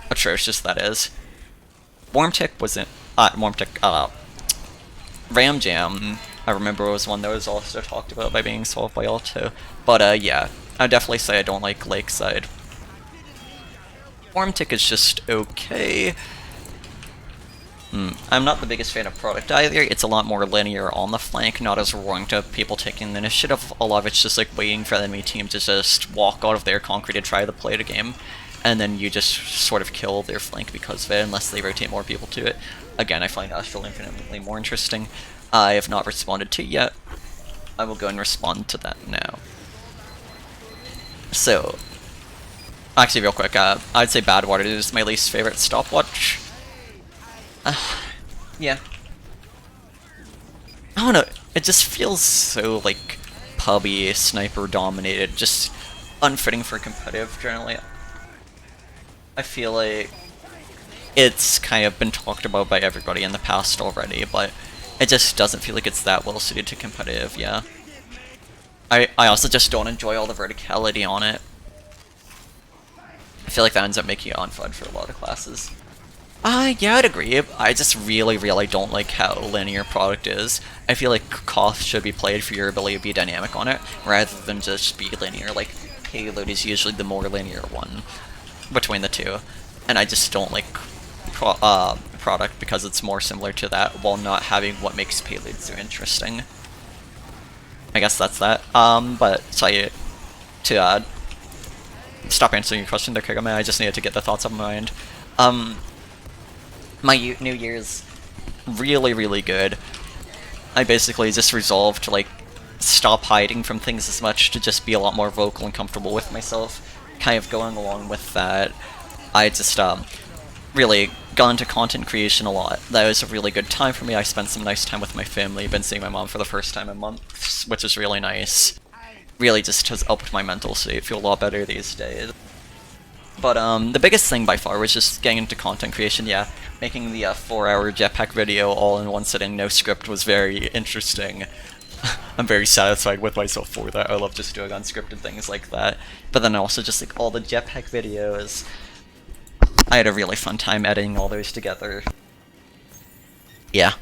atrocious that is. Warm Tick wasn't Ram Jam, I remember was one that was also talked about by being solved by Alto. But yeah, I'd definitely say I don't like Lakeside. Warm Tick is just okay. I'm not the biggest fan of Product either. It's a lot more linear on the flank, not as rewarding to people taking the initiative. A lot of it's just like waiting for the enemy team to just walk out of their concrete and try to play the game, and then you just sort of kill their flank because of it, unless they rotate more people to it. Again, I find Astral infinitely more interesting. I have not responded to yet. I will go and respond to that now. So, actually real quick, I'd say Badwater is my least favorite stopwatch. Yeah. I don't know, it just feels so like pubby, sniper dominated, just unfitting for competitive generally. I feel like it's kind of been talked about by everybody in the past already, but it just doesn't feel like it's that well suited to competitive, yeah. I also just don't enjoy all the verticality on it. I feel like that ends up making it unfun for a lot of classes. Yeah, I'd agree. I just really don't like how linear Product is. I feel like Koth should be played for your ability to be dynamic on it, rather than just be linear. Like, Payload is usually the more linear one between the two. And I just don't like Product because it's more similar to that, while not having what makes Payload so interesting. I guess that's that. But, sorry to stop answering your question there, Kagame, I just needed to get the thoughts on my mind. My New Year's really good. I basically just resolved to like stop hiding from things as much, to just be a lot more vocal and comfortable with myself. Kind of going along with that, I just really got into content creation a lot. That was a really good time for me. I spent some nice time with my family, been seeing my mom for the first time in months, which is really nice. Really just has helped my mental state feel a lot better these days. But the biggest thing by far was just getting into content creation, yeah. Making the 4-hour jetpack video all in one sitting, no script, was very interesting. I'm very satisfied with myself for that. I love just doing unscripted things like that. But then also just like all the jetpack videos. I had a really fun time editing all those together. Yeah.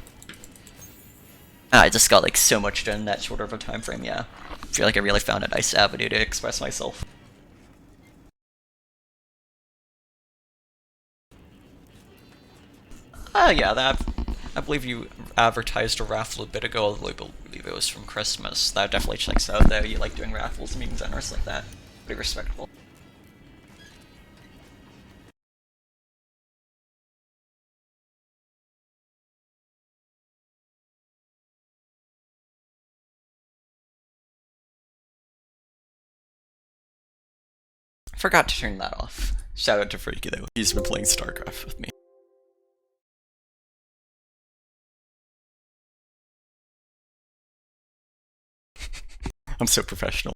I just got like so much done in that shorter of a time frame, yeah. I feel like I really found a nice avenue to express myself. Yeah, that I believe you advertised a raffle a bit ago. I believe it was from Christmas. That definitely checks out though. You like doing raffles and being generous like that. Pretty respectable. Forgot to turn that off. Shout out to Freaky though, he's been playing StarCraft with me. I'm so professional.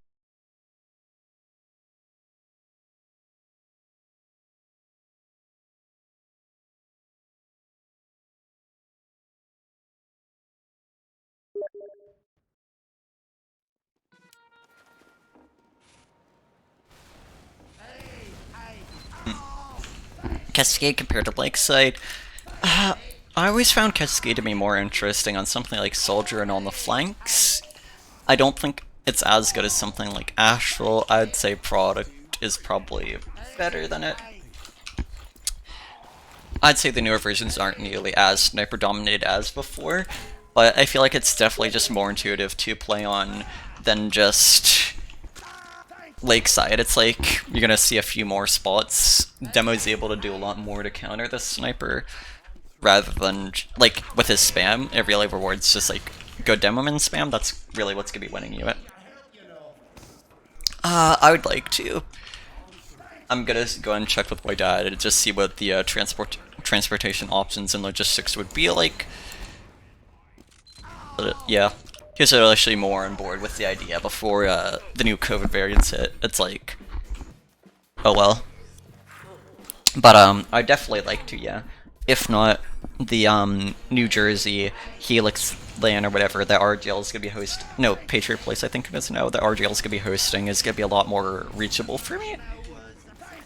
Cascade compared to Lakeside. I always found Cascade to be more interesting on something like Soldier and on the flanks. I don't think it's as good as something like Astral. I'd say Product is probably better than it. I'd say the newer versions aren't nearly as sniper dominated as before, but I feel like it's definitely just more intuitive to play on than just Lakeside. It's like you're gonna see a few more spots. Demo's able to do a lot more to counter the sniper rather than, like, with his spam, it really rewards just like good demoman spam. That's really what's gonna be winning you it. I would like to. I'm gonna go and check with my dad and just see what the transportation options and logistics would be like. But, yeah, he was actually more on board with the idea before the new COVID variants hit. It's like, oh well. But I'd definitely like to, yeah. If not, the New Jersey Helix LAN or whatever that RGL is gonna be hosting, no, Patriot Place I think it is now, that RGL is gonna be hosting is gonna be a lot more reachable for me.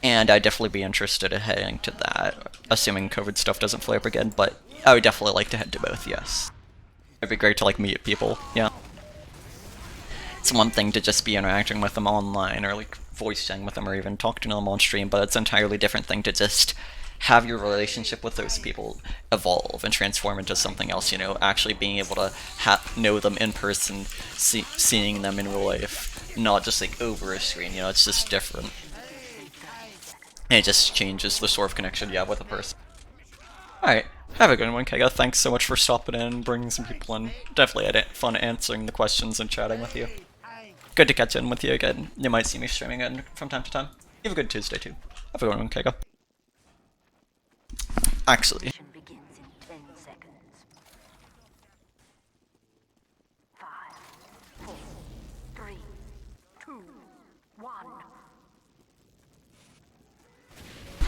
And I'd definitely be interested in heading to that, assuming COVID stuff doesn't flare up again, but I would definitely like to head to both, yes. It'd be great to like meet people, yeah. It's one thing to just be interacting with them online or like voice chatting with them or even talking to them on stream, but it's an entirely different thing to just have your relationship with those people evolve and transform into something else, you know, actually being able to know them in person, seeing them in real life, not just like over a screen, you know, it's just different. And it just changes the sort of connection you have with a person. Alright, have a good one, Kega. Thanks so much for stopping in and bringing some people in. Definitely had fun answering the questions and chatting with you. Good to catch in with you again. You might see me streaming again from time to time. You have a good Tuesday too. Have a good one, Kega. Actually.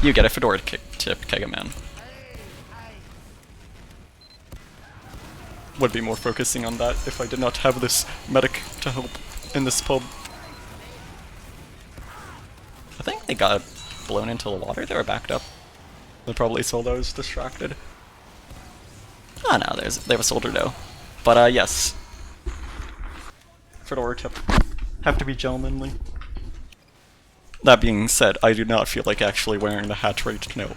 You get a Fedora tip, Kega man. Would be more focusing on that if I did not have this medic to help in this pub. I think they got blown into the water. They were backed up. They probably saw those distracted. Ah, no, they have a soldier though. But yes. Fedora tip. Have to be gentlemanly. That being said, I do not feel like actually wearing the hat right now.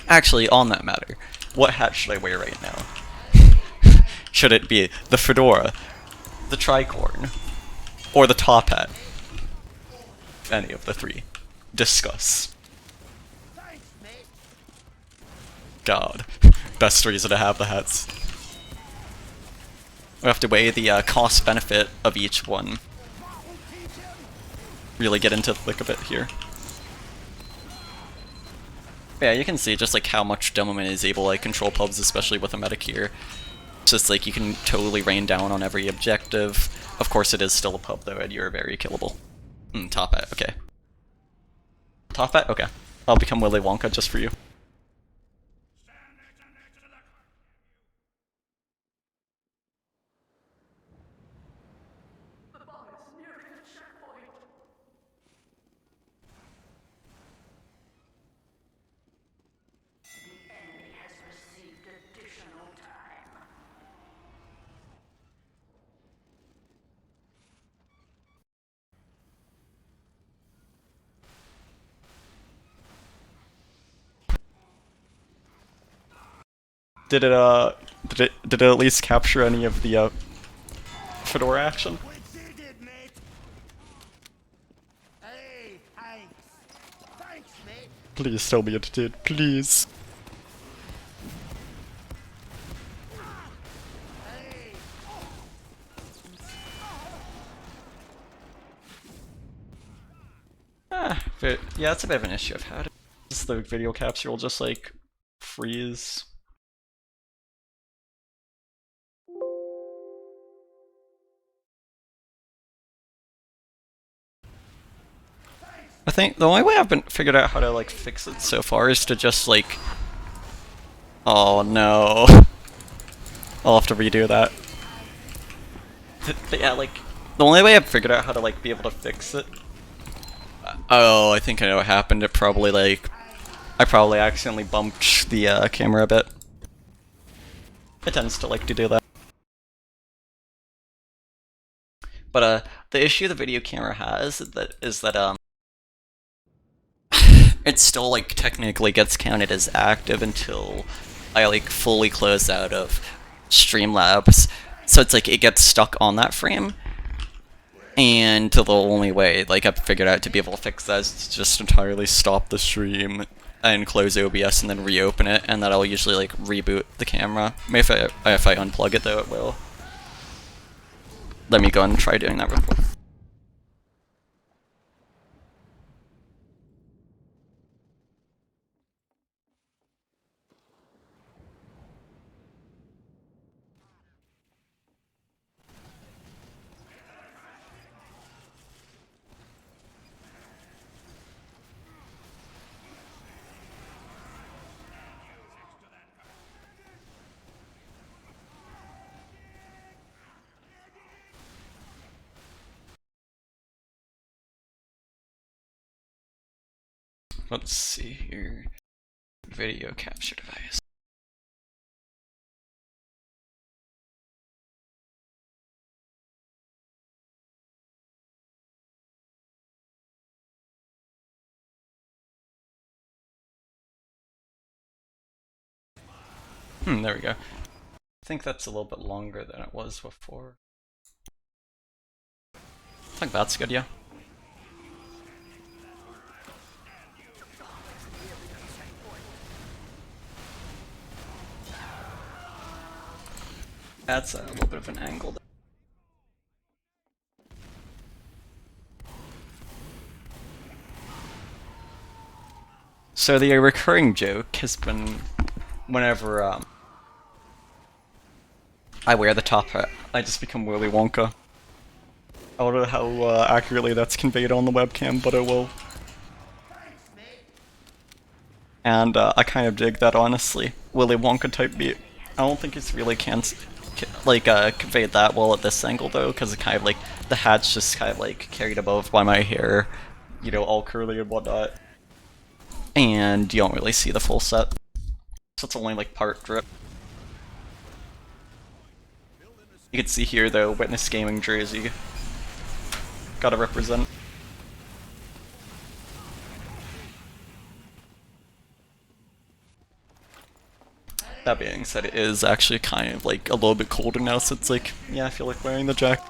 Actually, on that matter, what hat should I wear right now? Should it be the fedora, the tricorn, or the top hat? Any of the three. Discuss. God. Best reason to have the hats. We have to weigh the cost-benefit of each one. Really get into the thick of it here. Yeah, you can see just like how much demoman is able to like control pubs, especially with a medic here. Just like you can totally rain down on every objective. Of course it is still a pub though, and you're very killable. Tophat, okay. Tophat? Okay. I'll become Willy Wonka just for you. Did it at least capture any of the Fedora action? Please tell me it did, please. But yeah, it's a bit of an issue I've had. Is the video capture will just like freeze. I think the only way I've been figured out how to like fix it so far is to just like, oh no, I'll have to redo that. But yeah, like the only way I've figured out how to like be able to fix it. Oh, I think I know what happened. It probably like I probably accidentally bumped the camera a bit. It tends to like to do that. But the issue the video camera has is that it still like technically gets counted as active until I like fully close out of Streamlabs. So it's like it gets stuck on that frame. And the only way like I've figured out to be able to fix that is to just entirely stop the stream and close OBS and then reopen it, and that'll usually like reboot the camera. Maybe if I unplug it though, it will. Let me go and try doing that real quick. Let's see here. Video capture device. There we go. I think that's a little bit longer than it was before. I think that's good, yeah. That's a little bit of an angle there. So the recurring joke has been whenever I wear the top hat, I just become Willy Wonka. I don't know how accurately that's conveyed on the webcam, but it will. And I kind of dig that, honestly. Willy Wonka type beat. I don't think it's really conveyed that well at this angle though, because it kind of like the hat's just kind of like carried above by my hair, you know, all curly and whatnot, and you don't really see the full set, so it's only like part drip. You can see here though, Witness Gaming jersey, gotta represent. That being said, it is actually kind of like a little bit colder now, so it's like, yeah, I feel like wearing the jacket.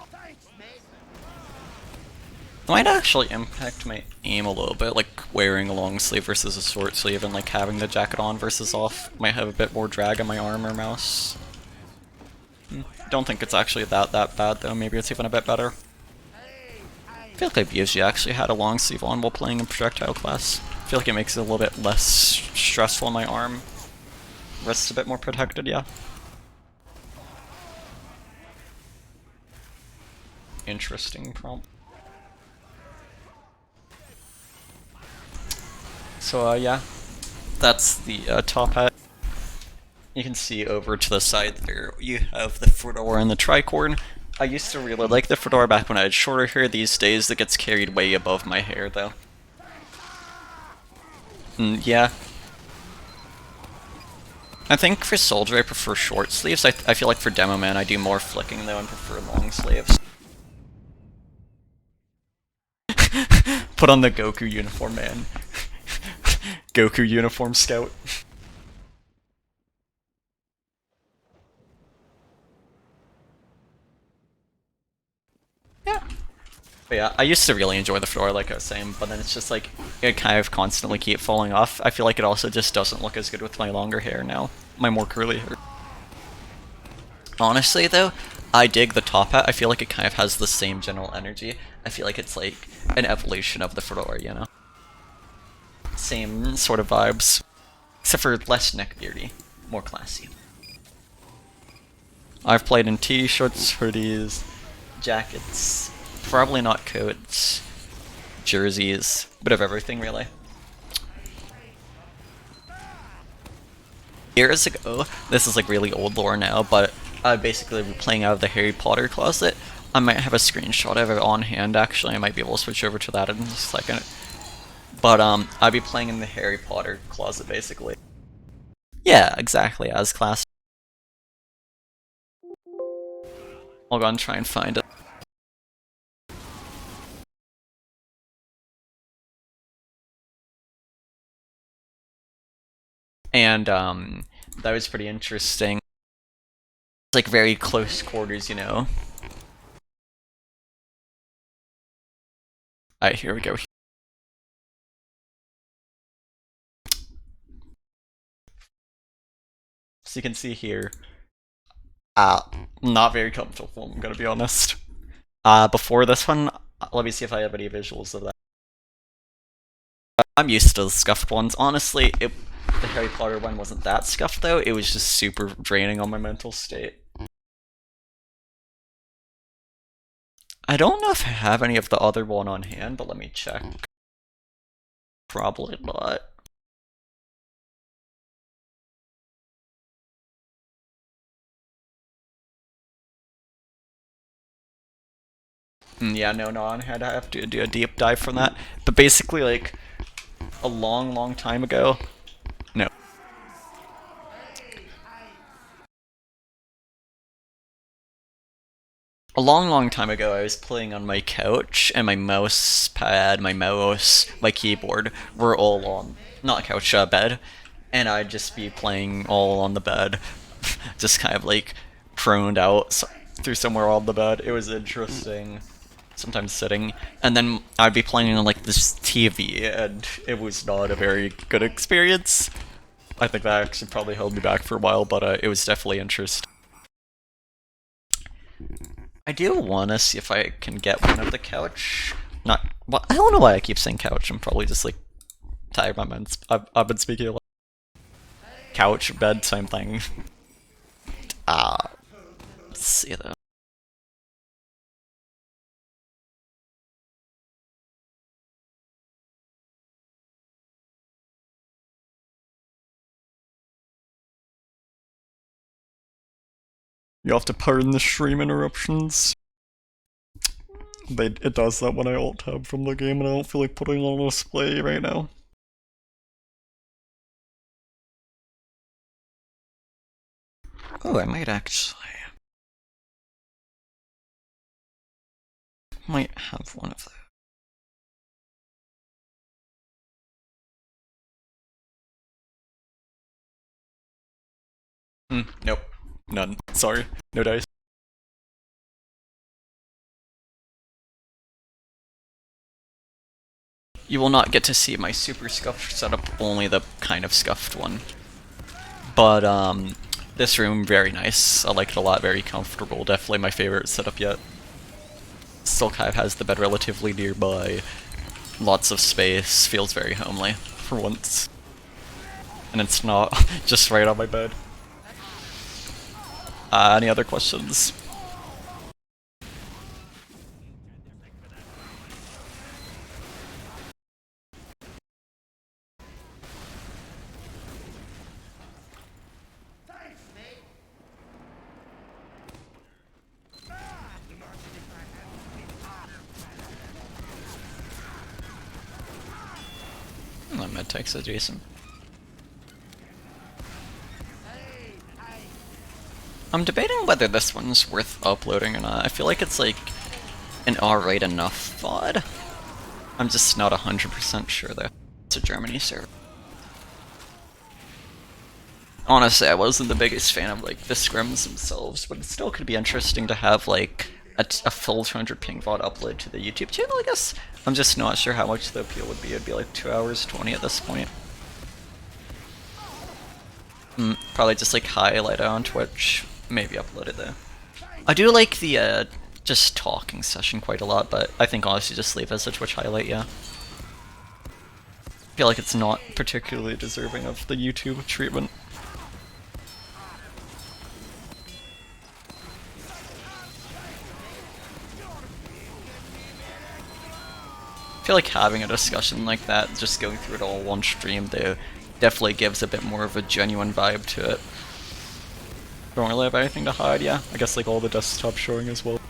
It might actually impact my aim a little bit, like wearing a long sleeve versus a short sleeve, and like having the jacket on versus off might have a bit more drag on my arm or mouse. Don't think it's actually that bad though, maybe it's even a bit better. I feel like I've usually actually had a long sleeve on while playing in projectile class. I feel like it makes it a little bit less stressful on my arm. Wrist's a bit more protected, yeah. Interesting prompt. So yeah, that's the Tophat. You can see over to the side there, you have the Fedora and the tricorn. I used to really like the Fedora back when I had shorter hair. These days it gets carried way above my hair though. Yeah. I think for Soldier I prefer short sleeves. I feel like for Demoman I do more flicking though and prefer long sleeves. Put on the Goku uniform, man. Goku uniform scout. Yeah. But yeah, I used to really enjoy the Fedora like I was saying, but then it's just like, it kind of constantly keep falling off. I feel like it also just doesn't look as good with my longer hair now. My more curly hair. Honestly though, I dig the Tophat. I feel like it kind of has the same general energy. I feel like it's like an evolution of the Fedora, you know? same sort of vibes, except for less neckbeardy, more classy. I've played in t-shirts, hoodies, jackets, probably not coats, jerseys, bit of everything really. Years ago, this is like really old lore now, but I basically playing out of the Harry Potter closet. I might have a screenshot of it on hand actually, I might be able to switch over to that in just a second. But I'd be playing in the Harry Potter closet basically. Yeah, exactly, as class. I'll go and try and find it. And that was pretty interesting. It's like very close quarters, you know. Alright, here we go. So you can see here, not very comfortable, I'm gonna be honest. Before this one, let me see if I have any visuals of that. I'm used to the scuffed ones. Honestly, the Harry Potter one wasn't that scuffed though, it was just super draining on my mental state. I don't know if I have any of the other one on hand, but let me check. Probably not. Yeah, no, on hand. I have to do a deep dive from that. But basically, like, a long time ago. No. A long time ago, I was playing on my couch, and my mouse pad, my mouse, my keyboard were all on, not couch, bed, and I'd just be playing all on the bed, just kind of like proned out through somewhere on the bed. It was interesting. Sometimes sitting, and then I'd be playing on like this TV, and it was not a very good experience. I think that actually probably held me back for a while, but it was definitely interesting. I do want to see if I can get one of the couch. Not, well, I don't know why I keep saying couch. I'm probably just like tired. I've been speaking a lot. Couch, bed, same thing. Let's see though. You have to pardon the stream interruptions. It does that when I alt-tab from the game, and I don't feel like putting on a display right now. Oh, I might actually... might have one of those. Nope. None. Sorry. No dice. You will not get to see my super scuffed setup, only the kind of scuffed one. But, this room, very nice. I like it a lot, very comfortable. Definitely my favorite setup yet. Still kind of has the bed relatively nearby. Lots of space, feels very homely, for once. And it's not just right on my bed. Any other questions? That med tech's adjacent. I'm debating whether this one's worth uploading or not. I feel like it's like an alright enough VOD. I'm just not 100% sure though. It's a Germany server. Honestly, I wasn't the biggest fan of like the scrims themselves, but it still could be interesting to have like a full 200 ping VOD upload to the YouTube channel, I guess. I'm just not sure how much the appeal would be. It'd be like 2 hours 20 at this point. Probably just like highlight it on Twitch. Maybe upload it though. I do like the just talking session quite a lot, but I think honestly just leave it as a Twitch highlight, yeah. I feel like it's not particularly deserving of the YouTube treatment. I feel like having a discussion like that, just going through it all one stream, though, definitely gives a bit more of a genuine vibe to it. Don't really have anything to hide, yeah. I guess like all the desktop showing as well.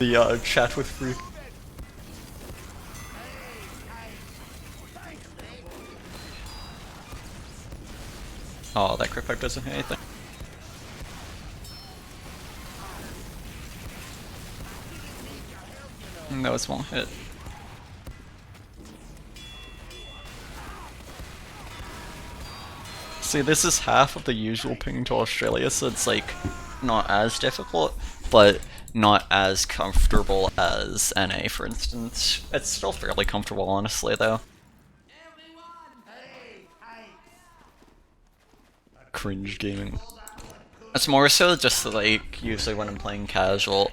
The chat with Freak. Oh, that crit pipe doesn't hit anything. That was one hit. See, this is half of the usual ping to Australia, so it's like not as difficult, but not as comfortable as NA, for instance. It's still fairly comfortable, honestly, though. Cringe gaming. It's more so just like, usually when I'm playing casual,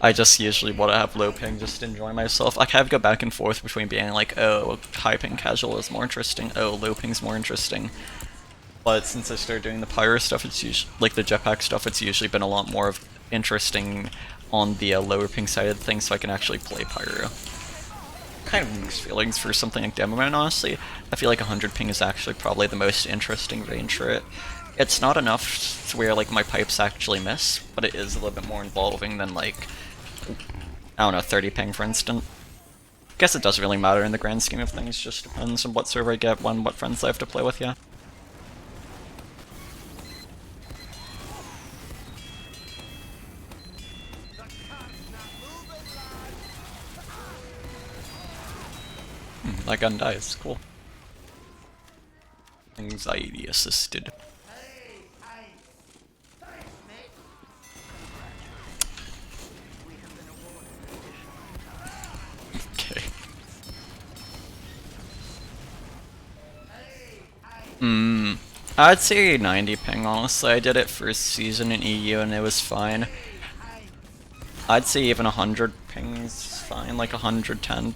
I just usually want to have low ping just to enjoy myself. I kind of go back and forth between being like, oh, high ping casual is more interesting, oh, low ping's more interesting. But since I started doing the pyro stuff, it's usually, like the jetpack stuff, it's usually been a lot more of interesting on the lower ping side of things, so I can actually play pyro. Kind of mixed feelings for something like demoman, honestly. I feel like 100 ping is actually probably the most interesting range for it. It's not enough to where like my pipes actually miss, but it is a little bit more involving than like, I don't know, 30 ping for instance. Guess it doesn't really matter in the grand scheme of things, just depends on what server I get, when, what friends I have to play with, yeah. That gun dies, cool. Anxiety assisted. Okay. I'd say 90 ping, honestly. I did it first season in EU and it was fine. I'd say even 100 ping's fine, like 110.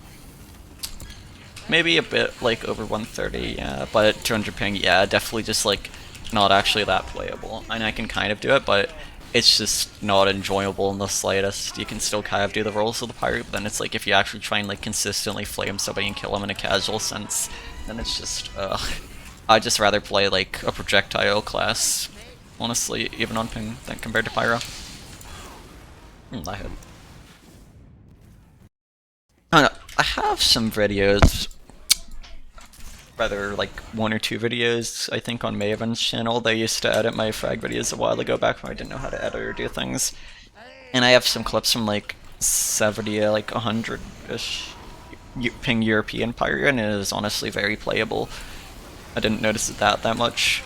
Maybe a bit like over 130, yeah, but 200 ping, yeah, definitely just like not actually that playable. And I can kind of do it, but it's just not enjoyable in the slightest. You can still kind of do the roles of the pirate, but then it's like if you actually try and like consistently flame somebody and kill them in a casual sense, then it's just, I'd just rather play like a projectile class, honestly, even on ping, than compared to pyro. I hit. I don't know, I have some videos, rather like 1 or 2 videos, I think on Maven's channel. They used to edit my frag videos a while ago back when I didn't know how to edit or do things. And I have some clips from like 70, like 100-ish ping European pyro, and it is honestly very playable. I didn't notice it that much.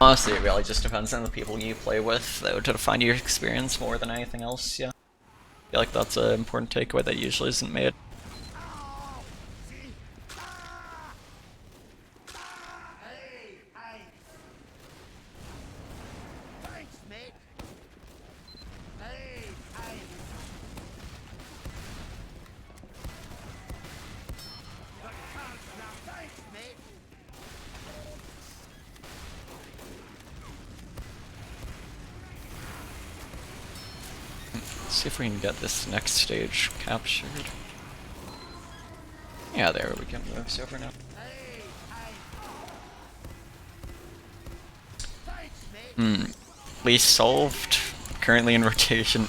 Honestly, it really just depends on the people you play with, though, to define your experience more than anything else, yeah. I feel like that's an important takeaway that usually isn't made. See if we can get this next stage captured. Yeah, there we can move over now. We solved. Currently in rotation.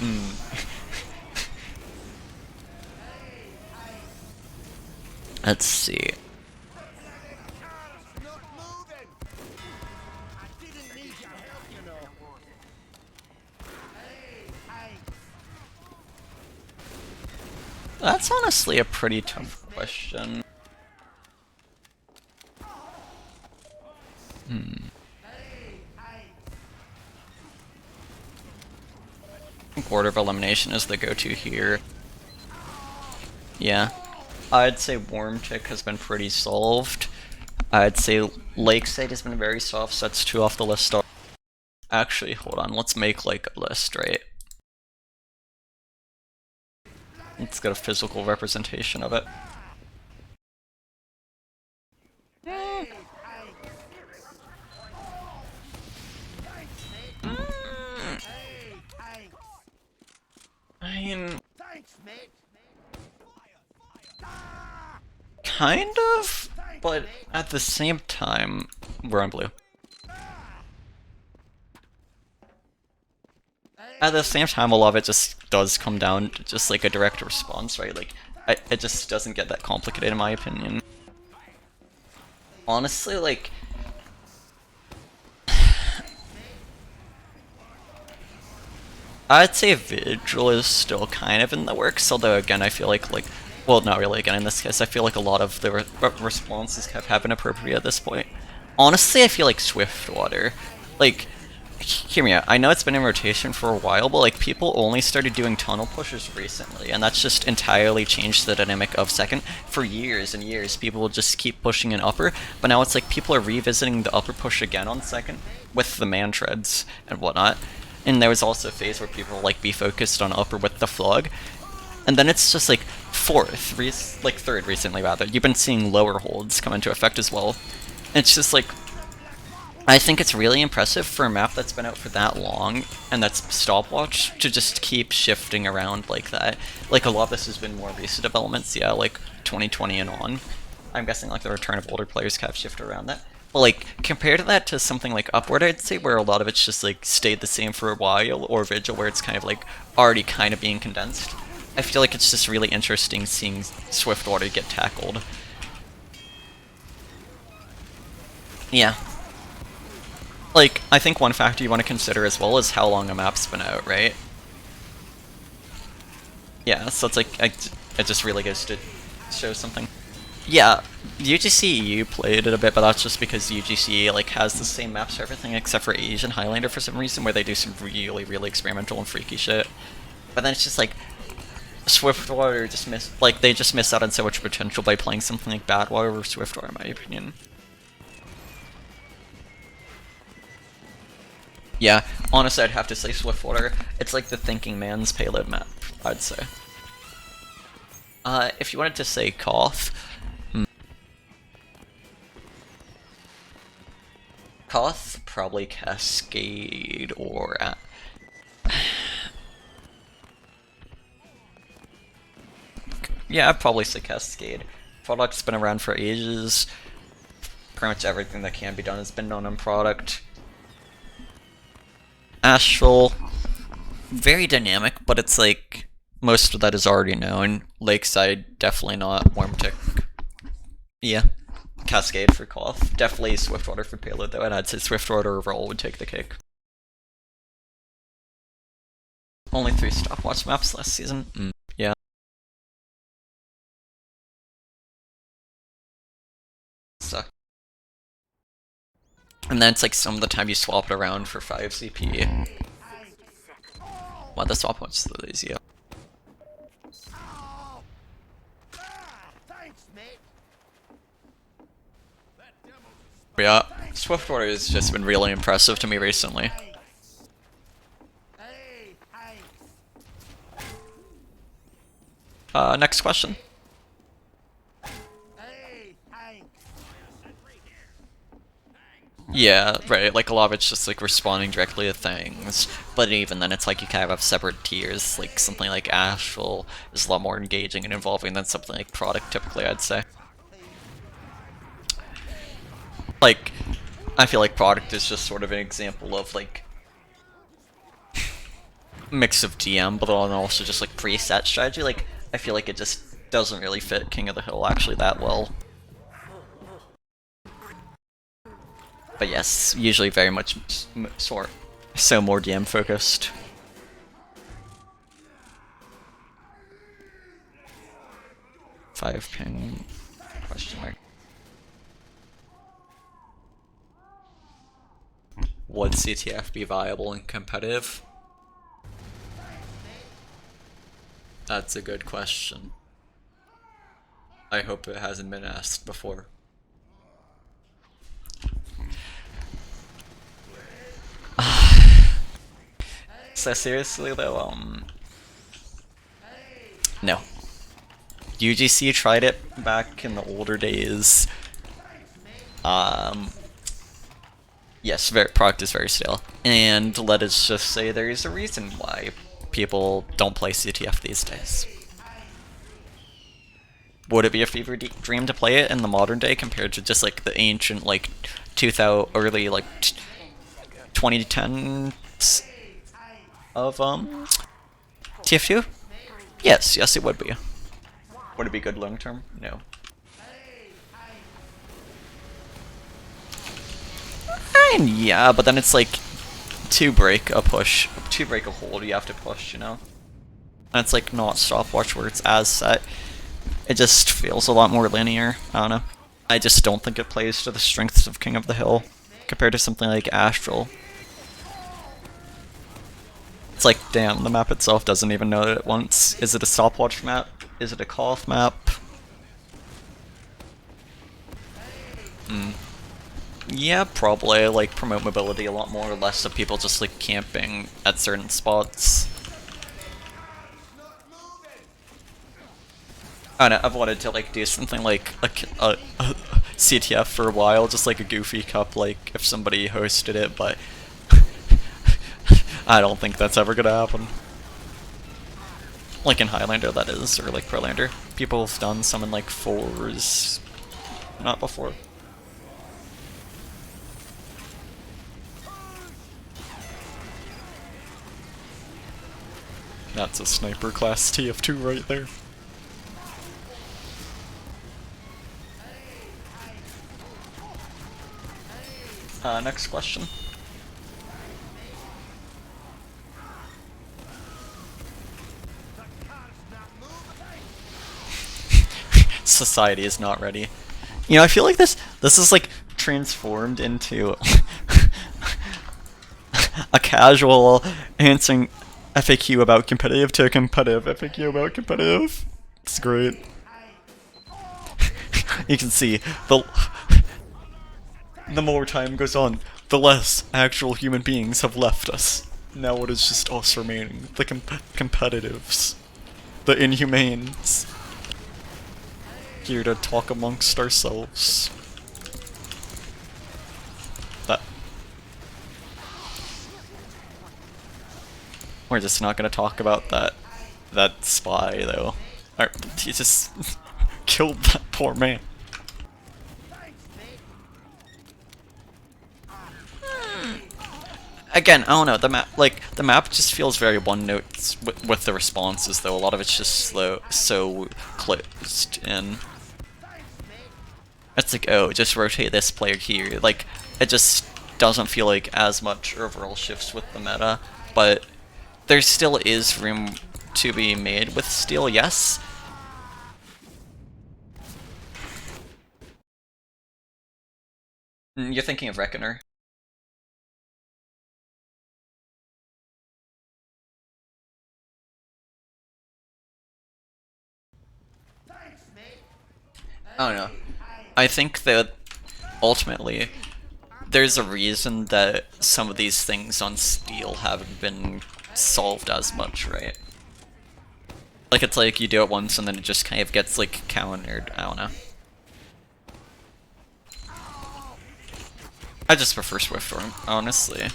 Let's see. That's honestly a pretty tough question. I think Order of Elimination is the go-to here. Yeah. I'd say Worm Tick has been pretty solved. I'd say Lakeside has been very soft, so that's 2 off the list. Actually, hold on, let's make like a list, right? Let's get a physical representation of it. I mean, kind of, but at the same time, we're on blue. At the same time, a lot of it just does come down to just like a direct response, right? Like, it just doesn't get that complicated in my opinion. Honestly, like, I'd say Vigil is still kind of in the works, although again, I feel like, well, not really again in this case, I feel like a lot of the responses have been appropriate at this point. Honestly, I feel like Swiftwater, like, hear me out, I know it's been in rotation for a while, but like, people only started doing tunnel pushes recently, and that's just entirely changed the dynamic of second. For years and years, people will just keep pushing in upper, but now it's like people are revisiting the upper push again on second, with the man treads and whatnot. And there was also a phase where people like be focused on upper with the flog, and then it's just like third recently rather. You've been seeing lower holds come into effect as well. And it's just like, I think it's really impressive for a map that's been out for that long and that's stopwatch to just keep shifting around like that. Like a lot of this has been more recent developments, yeah, like 2020 and on. I'm guessing like the return of older players kind of shift around that. But like, compared to that to something like Upward, I'd say, where a lot of it's just like stayed the same for a while, or Vigil, where it's kind of like already kind of being condensed. I feel like it's just really interesting seeing Swiftwater get tackled. Yeah. Like, I think one factor you want to consider as well is how long a map's been out, right? Yeah, so it's like, it just really goes to show something. Yeah, UGC EU played it a bit, but that's just because UGC like has the same maps for everything except for AU Highlander for some reason, where they do some really, really experimental and freaky shit. But then it's just like, Swiftwater just they just miss out on so much potential by playing something like Badwater or Swiftwater, in my opinion. Yeah, honestly, I'd have to say Swiftwater. It's like the thinking man's payload map, I'd say. If you wanted to say Koth, Koth, probably Cascade or yeah, I'd probably say Cascade. Product's been around for ages. Pretty much everything that can be done has been done on product. Astral, very dynamic, but it's like most of that is already known. Lakeside, definitely not. Warm Tick, yeah. Cascade for Koth. Definitely Swiftwater for payload though, and I'd say Swiftwater overall would take the cake. Only 3 stopwatch maps last season? Yeah. So. And then it's like some of the time you swap it around for 5 CP. Wow, the swap one's the easy. Yeah, Swiftwater has just been really impressive to me recently. Next question. Yeah, right, like a lot of it's just like responding directly to things, but even then it's like you kind of have separate tiers, like something like Astral is a lot more engaging and involving than something like Product typically, I'd say. Like, I feel like Product is just sort of an example of like mix of DM, but then also just like preset strategy. Like, I feel like it just doesn't really fit King of the Hill actually that well. But yes, usually very much so more DM focused. Five ping question mark. Would CTF be viable and competitive? That's a good question. I hope it hasn't been asked before. So seriously though, no. UGC tried it back in the older days. Yes, product is very stale. And let us just say there is a reason why people don't play CTF these days. Would it be a fever dream to play it in the modern day compared to just like the ancient like 2000 early like 2010s of TF2? Yes, it would be. Would it be good long term? No. And yeah, but then it's like to break a hold, you have to push, you know? And it's like not stopwatch where it's as set. It just feels a lot more linear. I don't know. I just don't think it plays to the strengths of King of the Hill compared to something like Astral. It's like, damn, the map itself doesn't even know that it wants. Is it a stopwatch map? Is it a call-off map? Yeah, probably. Like, promote mobility a lot more, less of people just like camping at certain spots. I don't know, I've wanted to like do something like a CTF for a while, just like a goofy cup, like if somebody hosted it, but I don't think that's ever gonna happen. Like in Highlander, that is, or like Prolander. People have done some in like 4s, not before. That's a sniper class TF2 right there. Next question. Society is not ready. You know, I feel like this is like transformed into a casual answering FAQ about competitive to a competitive FAQ about competitive. It's great. You can see the more time goes on, the less actual human beings have left us. Now it is just us remaining. The competitives. The inhumanes. Here to talk amongst ourselves. We're just not gonna talk about that spy though. Alright, he just killed that poor man. Again, I don't know, the map just feels very one note with the responses though. A lot of it's just slow, so closed in. It's like, oh, just rotate this player here. Like, it just doesn't feel like as much overall shifts with the meta, but there still is room to be made with Steel, yes. You're thinking of Reckoner. I don't know. I think that ultimately there's a reason that some of these things on Steel haven't been solved as much, right? Like, it's like you do it once and then it just kind of gets like countered. I don't know. I just prefer Swiftstorm, honestly.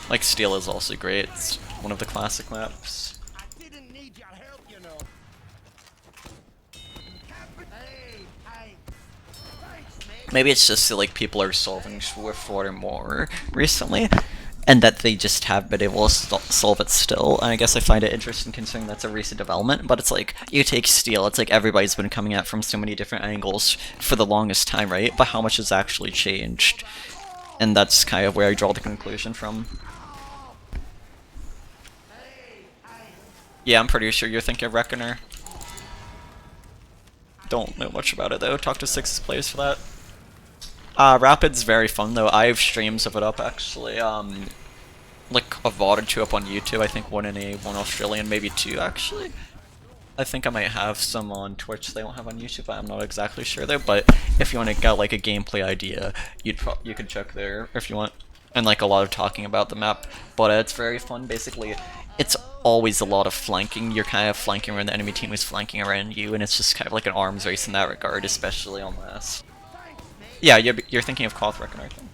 Like, Steel is also great. It's one of the classic maps. Maybe it's just that, like, people are solving Swiftwater more recently, and that they just have been able to solve it still. And I guess I find it interesting considering that's a recent development, but it's like, you take Steel, it's like everybody's been coming at it from so many different angles for the longest time, right? But how much has actually changed? And that's kind of where I draw the conclusion from. Yeah, I'm pretty sure you're thinking of Reckoner. Don't know much about it though, talk to 6 players for that. Rapid's very fun though. I have streams of it up actually. Like a VOD or 2 up on YouTube. I think 1 in A, 1 Australian, maybe 2 actually. I think I might have some on Twitch they don't have on YouTube. I'm not exactly sure though. But if you want to get like a gameplay idea, you could check there if you want. And like a lot of talking about the map. But it's very fun. Basically, it's always a lot of flanking. You're kind of flanking when the enemy team is flanking around you, and it's just kind of like an arms race in that regard, especially on this. Yeah, you're thinking of Koth Reckoner, I think.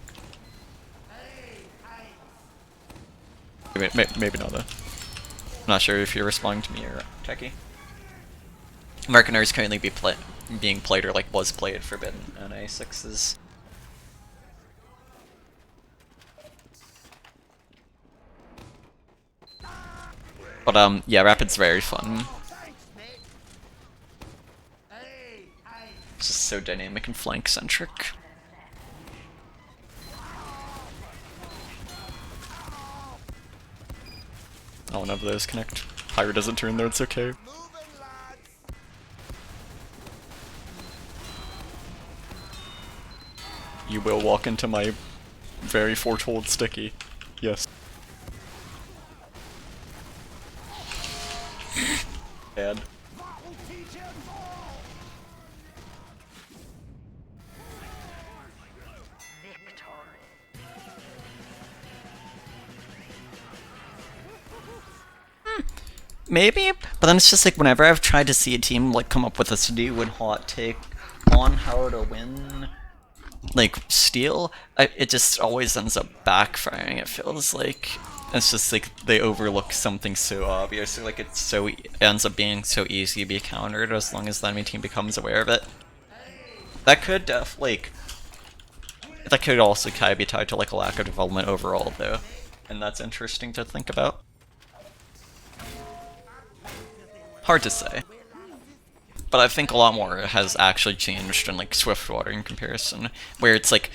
Maybe not, though. I'm not sure if you're responding to me or Techie. Reckoner is currently being played, or like was played, Forbidden, and A6s. But yeah, Rapid's very fun. It's just so dynamic and flank centric. Oh, none of those connect. Pyro doesn't turn though, it's okay. You will walk into my very foretold sticky. Yes. Bad. Maybe, but then it's just like whenever I've tried to see a team like come up with this new and hot take on how to win like Steel, it just always ends up backfiring. It feels like it's just like they overlook something so obvious, or like it ends up being so easy to be countered as long as the enemy team becomes aware of it. That could that could also kind of be tied to like a lack of development overall though, and that's interesting to think about. Hard to say. But I think a lot more has actually changed in like Swiftwater in comparison, where it's like,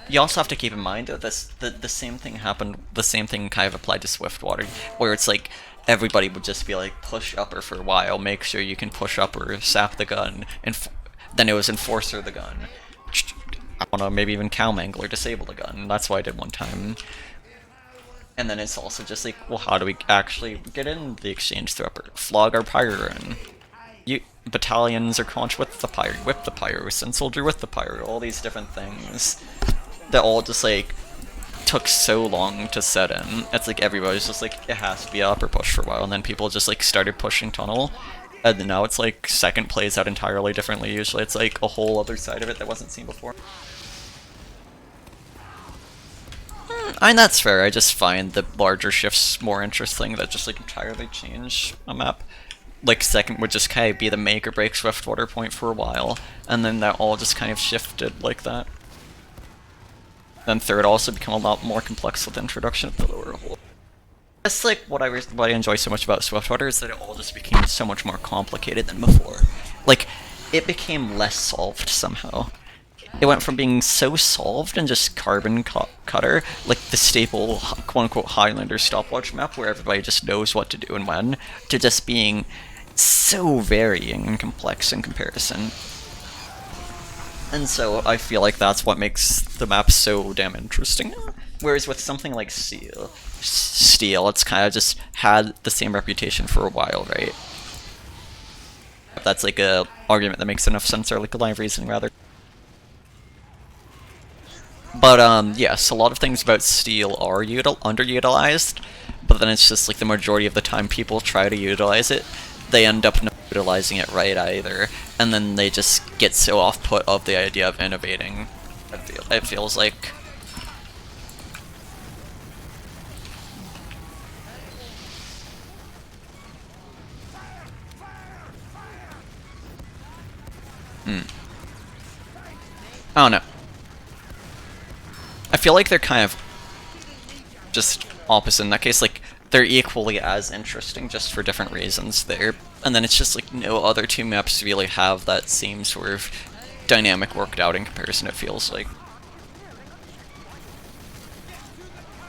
you also have to keep in mind that the same thing happened, the same thing kind of applied to Swiftwater, where it's like, everybody would just be like, push upper for a while, make sure you can push upper, sap the gun, and then it was enforcer the gun. I don't know, maybe even cow mangle or disable the gun, that's what I did one time. And then it's also just like, well, how do we actually get in the exchange through upper? Flog our pyro in. Battalions are conch with the pyro, whip the pyro, send soldier with the pyro, all these different things that all just like took so long to set in. It's like everybody's just like, it has to be upper push for a while, and then people just like started pushing tunnel, and now it's like second plays out entirely differently. Usually it's like a whole other side of it that wasn't seen before. I mean, that's fair. I just find the larger shifts more interesting that just like entirely change a map. Like second would just kind of be the make or break Swiftwater point for a while, and then that all just kind of shifted like that. Then third also become a lot more complex with the introduction of the lower hole. That's like what I enjoy so much about Swiftwater, is that it all just became so much more complicated than before. Like, it became less solved somehow. It went from being so solved and just carbon cutter, like the staple quote-unquote Highlander stopwatch map where everybody just knows what to do and when, to just being so varying and complex in comparison. And so I feel like that's what makes the map so damn interesting. Whereas with something like Steel, it's kind of just had the same reputation for a while, right? That's like a argument that makes enough sense, or like a line of reasoning rather. But yes, a lot of things about Steel are underutilized, but then it's just like the majority of the time people try to utilize it, they end up not utilizing it right either, and then they just get so off-put of the idea of innovating. It feels like. I don't know. I feel like they're kind of just opposite in that case. Like, they're equally as interesting, just for different reasons there. And then it's just like no other two maps really have that same sort of dynamic worked out in comparison, it feels like.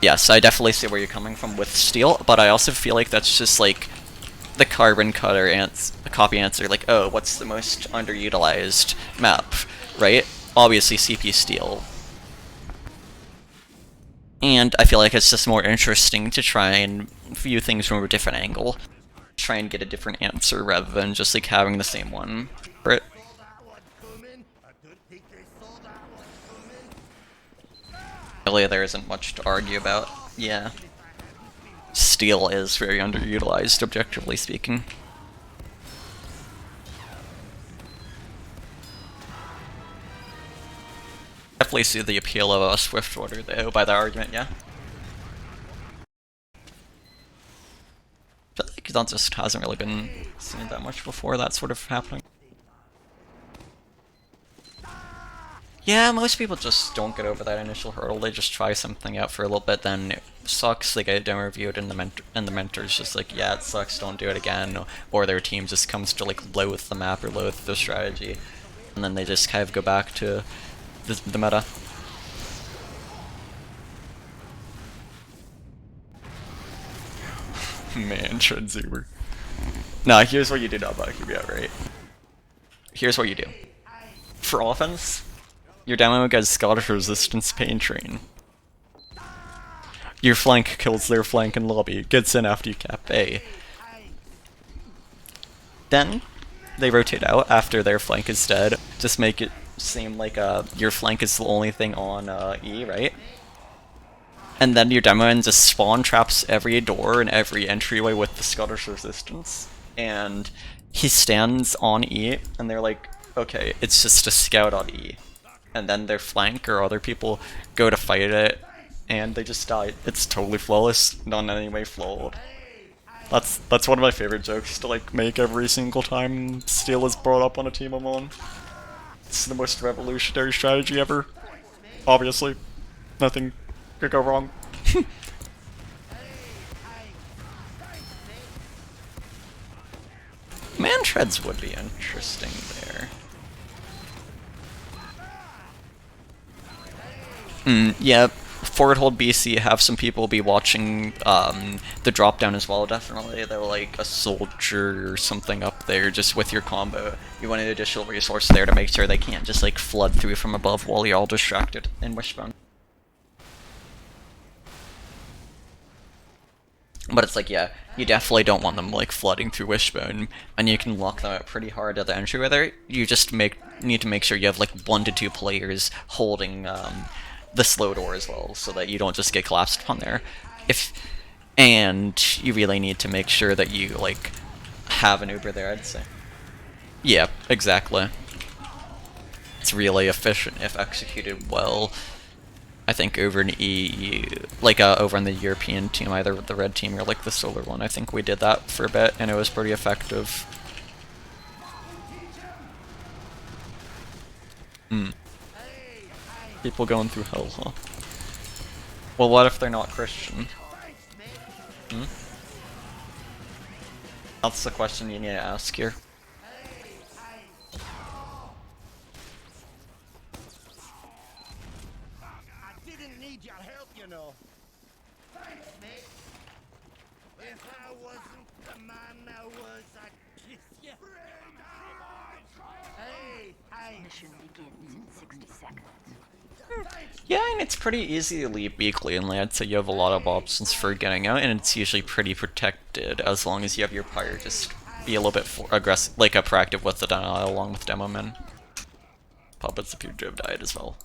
Yes, I definitely see where you're coming from with Steel, but I also feel like that's just like the carbon cutter copy answer, like, oh, what's the most underutilized map, right? Obviously CP Steel. And I feel like it's just more interesting to try and view things from a different angle. Try and get a different answer rather than just like having the same one for it. Really, there isn't much to argue about. Yeah. Steel is very underutilized, objectively speaking. Definitely see the appeal of a Swiftwater though by that argument, yeah. I feel like that just hasn't really been seen that much before, that sort of happening. Yeah, most people just don't get over that initial hurdle. They just try something out for a little bit, then it sucks. They get demo reviewed, and the mentor's just like, yeah, it sucks. Don't do it again. Or their team just comes to like loathe the map or loathe the strategy, and then they just kind of go back to the meta. Man, Treadzuber. Nah, here's what you do now, Bucky. Yeah, right. Here's what you do. For offense, your demo gets Scottish Resistance Pain Train. Your flank kills their flank in lobby, gets in after you cap A. Then, they rotate out after their flank is dead. Just make it seem like your flank is the only thing on E, right? And then your demoman just spawn traps every door and every entryway with the Scottish Resistance. And he stands on E, and they're like, okay, it's just a scout on E. And then their flank or other people go to fight it, and they just die. It's totally flawless, not in any way flawed. That's one of my favorite jokes to like make every single time Steel is brought up on a team I'm on. It's the most revolutionary strategy ever. Obviously. Nothing could go wrong. Man treads would be interesting there. Yeah, forward hold BC, have some people be watching the drop down as well, definitely. They're like a soldier or something up there just with your combo. You want an additional resource there to make sure they can't just like flood through from above while you're all distracted in Wishbone. But it's like, yeah, you definitely don't want them like flooding through Wishbone, and you can lock them out pretty hard at the entryway there. You just need to make sure you have like 1 to 2 players holding the slow door as well, so that you don't just get collapsed upon there. And you really need to make sure that you like have an Uber there, I'd say. Yeah, exactly. It's really efficient if executed well. I think over in over in the European team, either the red team or like the solar one, I think we did that for a bit, and it was pretty effective. People going through hell, huh? Well, what if they're not Christian? That's the question you need to ask here. Yeah, and it's pretty easy to leave weakly, and I'd say you have a lot of options for getting out, and it's usually pretty protected as long as you have your pyre just be a little bit aggressive, like proactive with the denial along with demoman. Puppets if you drove died as well.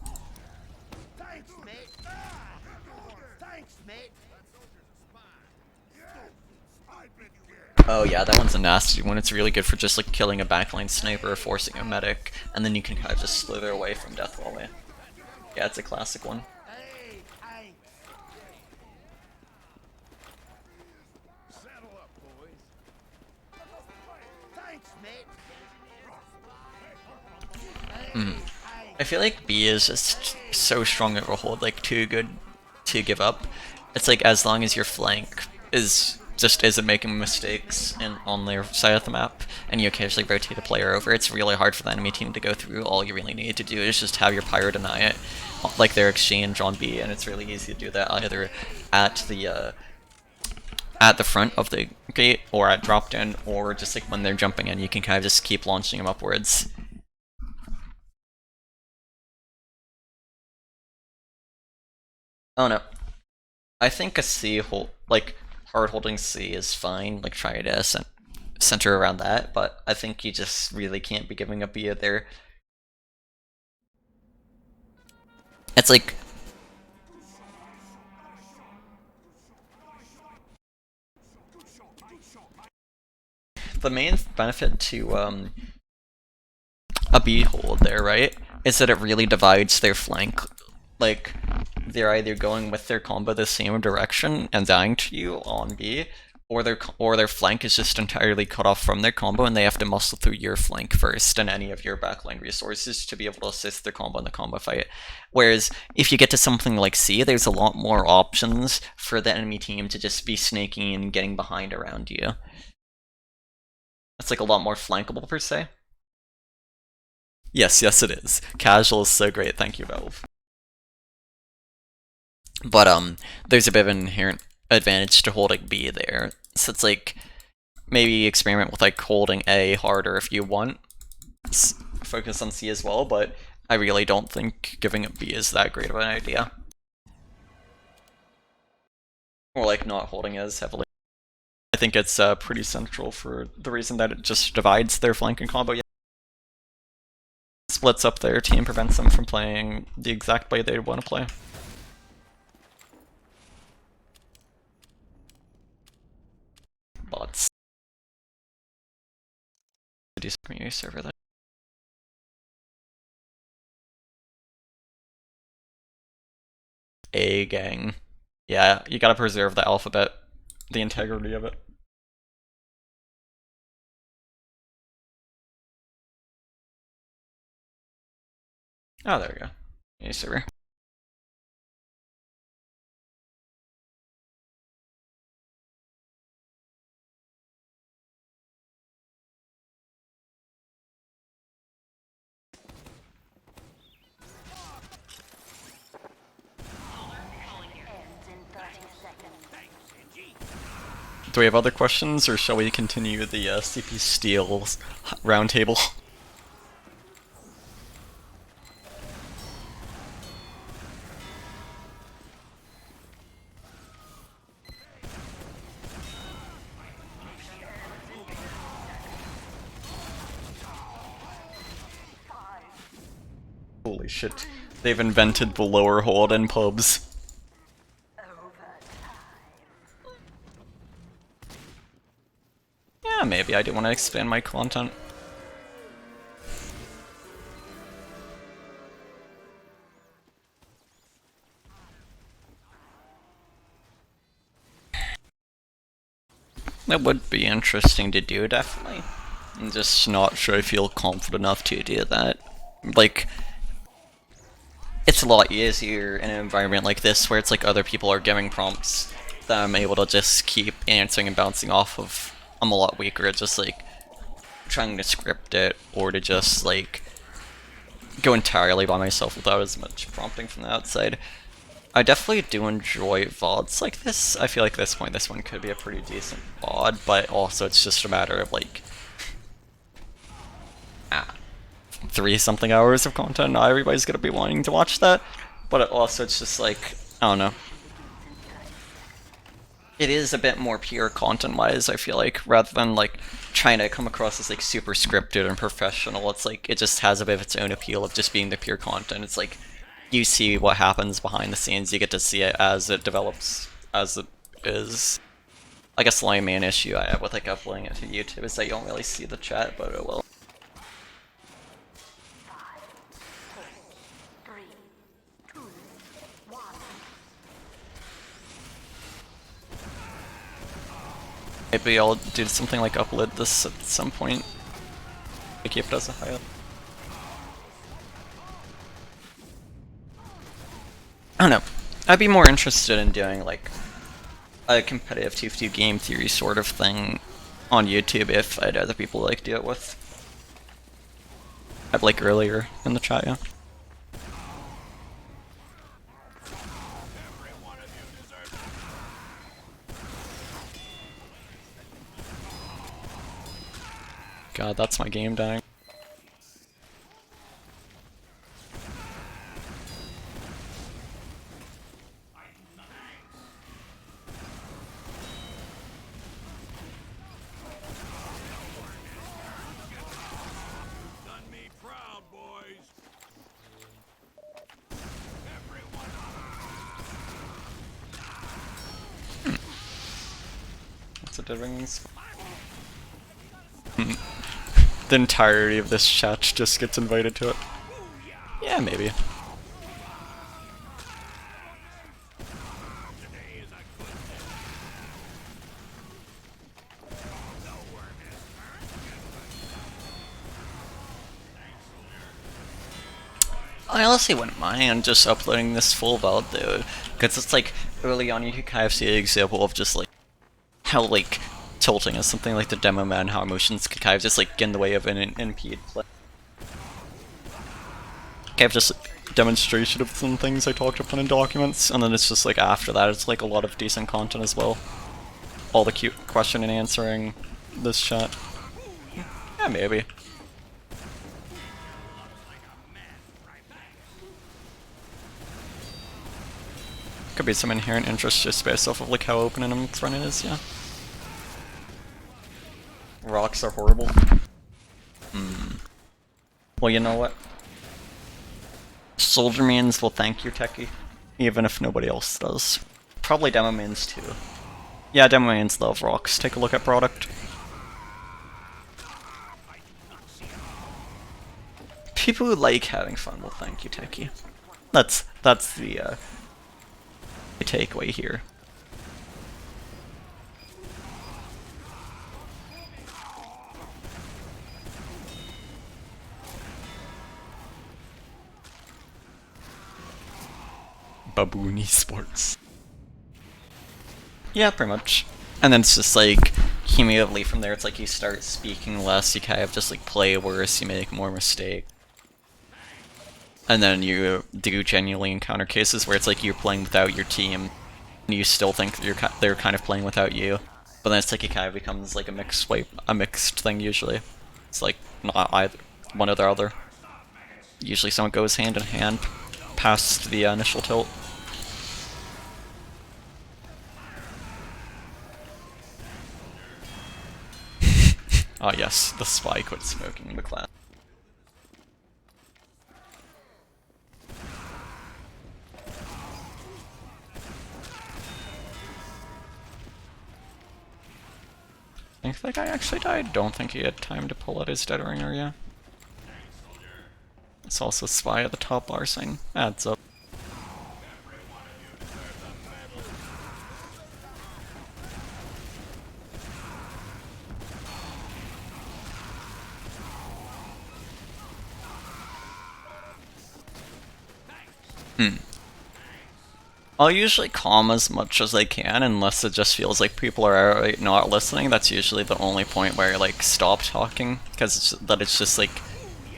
Oh yeah, that one's a nasty one. It's really good for just like killing a backline sniper or forcing a medic, and then you can kind of just slither away from death wall. Yeah, it's a classic one. I feel like B is just so strong it will hold like too good to give up. It's like as long as your flank isn't making mistakes on their side of the map, and you occasionally rotate a player over, it's really hard for the enemy team to go through. All you really need to do is just have your pyro deny it, like their exchange on B, and it's really easy to do that either at the front of the gate, or at drop down, or just like when they're jumping in, you can kind of just keep launching them upwards. Oh no. I think a C hard holding C is fine, like try to center around that, but I think you just really can't be giving up B there. It's like the main benefit to a B hold there, right, is that it really divides their flank. Like, they're either going with their combo the same direction and dying to you on B, or their flank is just entirely cut off from their combo and they have to muscle through your flank first and any of your backline resources to be able to assist their combo in the combo fight. Whereas if you get to something like C, there's a lot more options for the enemy team to just be snaking and getting behind around you. It's like a lot more flankable per se. Yes, it is. Casual is so great, thank you, Valve. But there's a bit of an inherent advantage to holding B there. So it's like, maybe experiment with like holding A harder if you want. Focus on C as well, but I really don't think giving up B is that great of an idea. Or like not holding as heavily. I think it's pretty central for the reason that it just divides their flank and combo. Splits up their team, prevents them from playing the exact play they want to play. Bots. Do some community server that. A gang. Yeah, you gotta preserve the alphabet, the integrity of it. Oh, there we go. Community server. Do we have other questions, or shall we continue the CP Steel roundtable? Holy shit, they've invented the lower hold in pubs. Yeah, maybe I do want to expand my content. That would be interesting to do, definitely. I'm just not sure I feel confident enough to do that. Like, it's a lot easier in an environment like this where it's like other people are giving prompts that I'm able to just keep answering and bouncing off of. I'm a lot weaker at just like trying to script it or to just like go entirely by myself without as much prompting from the outside. I definitely do enjoy VODs like this. I feel like at this point this one could be a pretty decent VOD, but also it's just a matter of like 3-something hours of content. Not everybody's gonna be wanting to watch that, but also it's just like, I don't know. It is a bit more pure content-wise, I feel like, rather than like trying to come across as like super scripted and professional. It's like, it just has a bit of its own appeal of just being the pure content. It's like, you see what happens behind the scenes, you get to see it as it develops, as it is. I guess the only main issue I have with like uploading it to YouTube is that you don't really see the chat, but it will. Maybe I'll do something like upload this at some point. Like if it does a highlight. I don't know. I'd be more interested in doing like a competitive 2v2 game theory sort of thing on YouTube if I had other people to like do it with. I'd like earlier in the chat, yeah. God, that's my game dying. What's a dead rings? The entirety of this chat just gets invited to it. Yeah, maybe. I honestly wouldn't mind just uploading this full vault though, because it's like early on you could kind of see an example of just like how like tilting is something like the demoman, how emotions could kind of just like get in the way of an impede play. Kind of just demonstration of some things I talked upon in documents, and then it's just like after that it's like a lot of decent content as well. All the cute question and answering this chat. Yeah, maybe. Could be some inherent interest just based off of like how open and front it is, yeah. Rocks are horrible. Well, you know what? Soldier mains will thank you, Techie, even if nobody else does. Probably demo mains too. Yeah, demo mains love rocks. Take a look at product. People who like having fun will thank you, Techie. That's the takeaway here. Baboon esports. Yeah, pretty much. And then it's just like, cumulatively from there, it's like you start speaking less, you kind of just like play worse, you make more mistakes. And then you do genuinely encounter cases where it's like you're playing without your team, and you still think they're kind of playing without you. But then it's like it kind of becomes like a mixed thing usually. It's like not either one or the other. Usually someone goes hand in hand past the initial tilt. Ah yes, the spy quit smoking in the class. I think that guy actually died. Don't think he had time to pull out his dead ringer yet. It's also spy at the top bar sign. Adds up. I'll usually calm as much as I can unless it just feels like people are outright not listening. That's usually the only point where I like stop talking, because it's just like,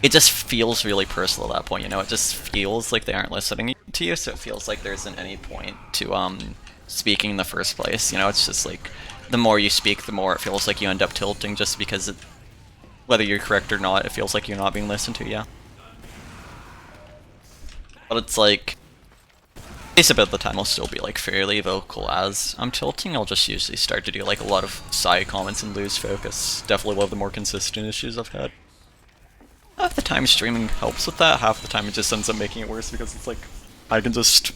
it just feels really personal at that point, you know? It just feels like they aren't listening to you, so it feels like there isn't any point to speaking in the first place, you know? It's just like, the more you speak, the more it feels like you end up tilting, just because whether you're correct or not, it feels like you're not being listened to, yeah. But it's like, about the time I'll still be like fairly vocal as I'm tilting. I'll just usually start to do like a lot of side comments and lose focus. Definitely one of the more consistent issues I've had. Half the time streaming helps with that, half the time it just ends up making it worse because it's like I can just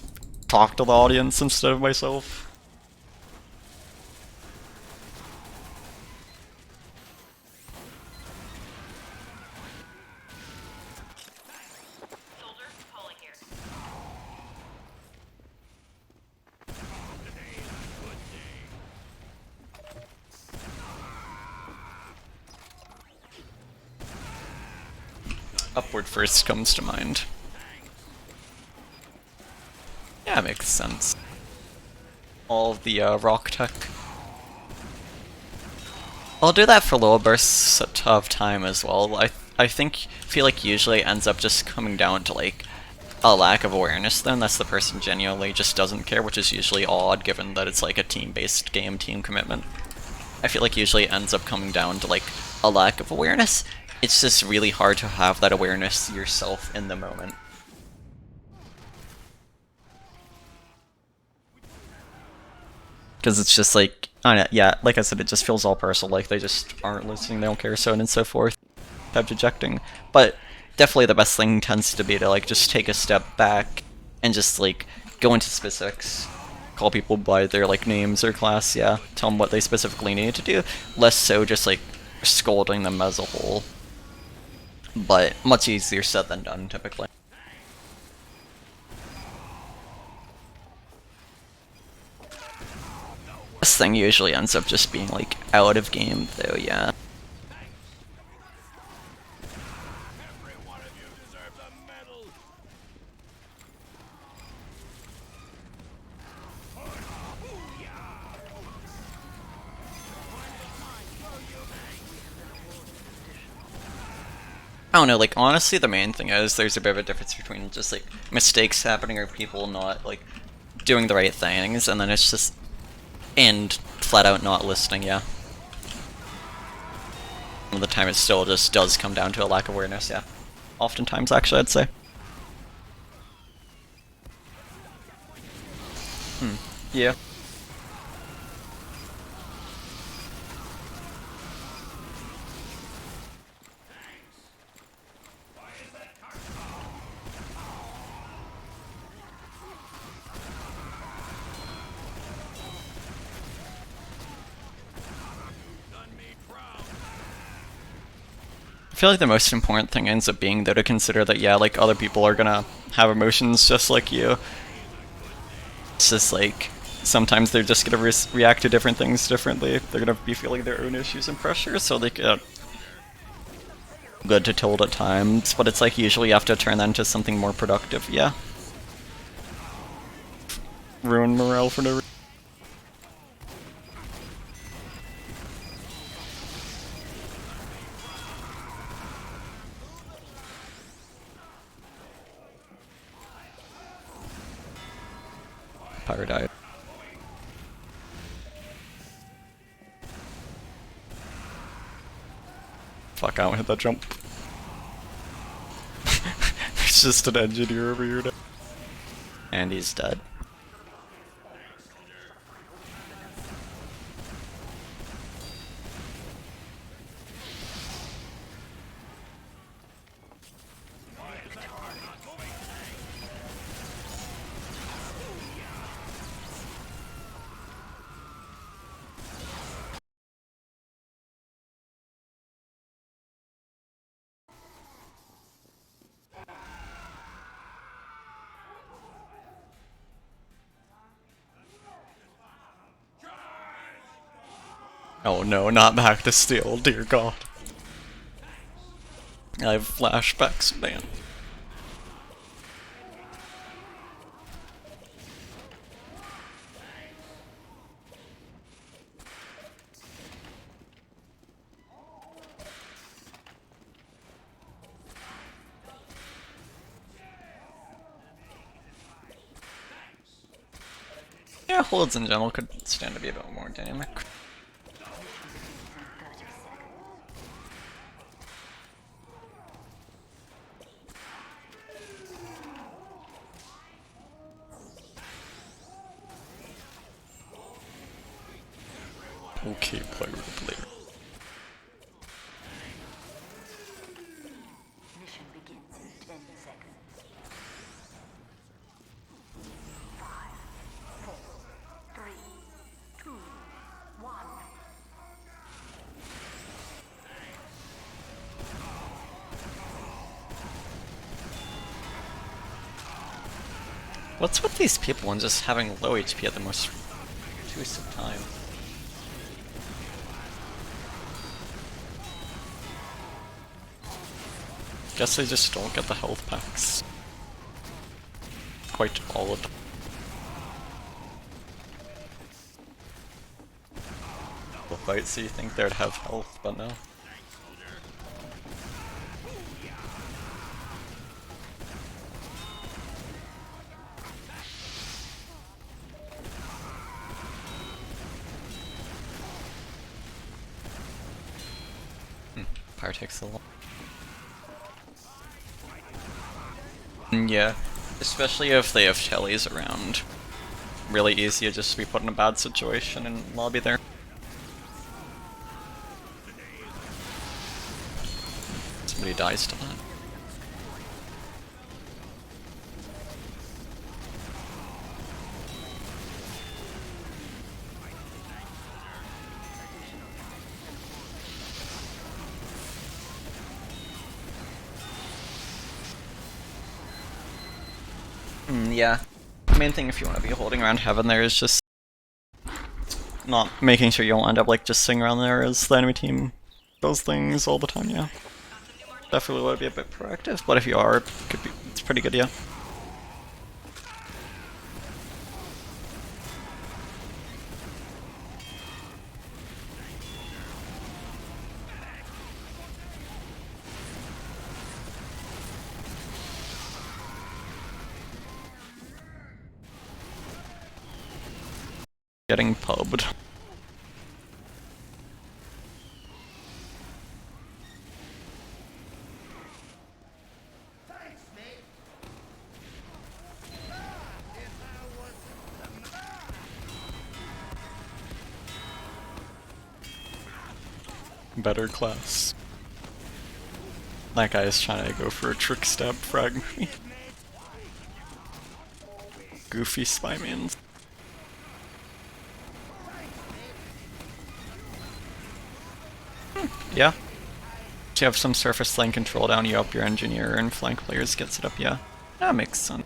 talk to the audience instead of myself. Upward first comes to mind. Yeah, makes sense. All of the rock tech. I'll do that for little bursts of time as well. I feel like usually it ends up just coming down to like a lack of awareness then, unless the person genuinely just doesn't care, which is usually odd given that it's like a team-based game, team commitment. I feel like usually it ends up coming down to like a lack of awareness. It's just really hard to have that awareness yourself in the moment. Because it's just like, I don't know, yeah, like I said, it just feels all personal, like they just aren't listening, they don't care, so on and so forth. Type dejecting. But definitely the best thing tends to be to like just take a step back and just like go into specifics. Call people by their like names or class, yeah. Tell them what they specifically need to do. Less so just like scolding them as a whole. But much easier said than done, typically. This thing usually ends up just being like out of game though, yeah. I don't know, like, honestly, the main thing is there's a bit of a difference between just, like, mistakes happening or people not, like, doing the right things, and then it's just, and flat out not listening, yeah. Some of the time it still just does come down to a lack of awareness, yeah. Oftentimes, actually, I'd say. Yeah. I feel like the most important thing ends up being, though, to consider that, yeah, like, other people are gonna have emotions just like you. It's just like, sometimes they're just gonna react to different things differently. They're gonna be feeling their own issues and pressure, so they get good to told at times, but it's like usually you have to turn that into something more productive, yeah. Ruin morale for no reason. Power died. Fuck, I don't hit that jump. There's just an engineer over here now. And he's dead. Oh no, not back to steel, dear god. I have flashbacks, man. Yeah, holds in general could stand to be a bit more dynamic. Okay, player to player. Mission begins in 10 seconds. 5, 4, 3, 2, 1. What's with these people and just having low HP at the most intrusive time? Guess they just don't get the health packs. Quite all of them. The fight, so you think they'd have health, but no. Power takes a lot. Yeah, especially if they have Shellys around. Really easy to just be put in a bad situation and lobby there. Somebody dies to that. Yeah. The main thing if you want to be holding around heaven there is just not making sure you don't end up like just sitting around there as the enemy team does things all the time, yeah. Definitely want to be a bit proactive, but if you are, it's pretty good, yeah. Getting pubbed. Better class. That guy is trying to go for a trick stab frag me. Goofy spy mans. Yeah. If you have some surface lane control down, you up your engineer and flank players gets it up, yeah. That makes sense.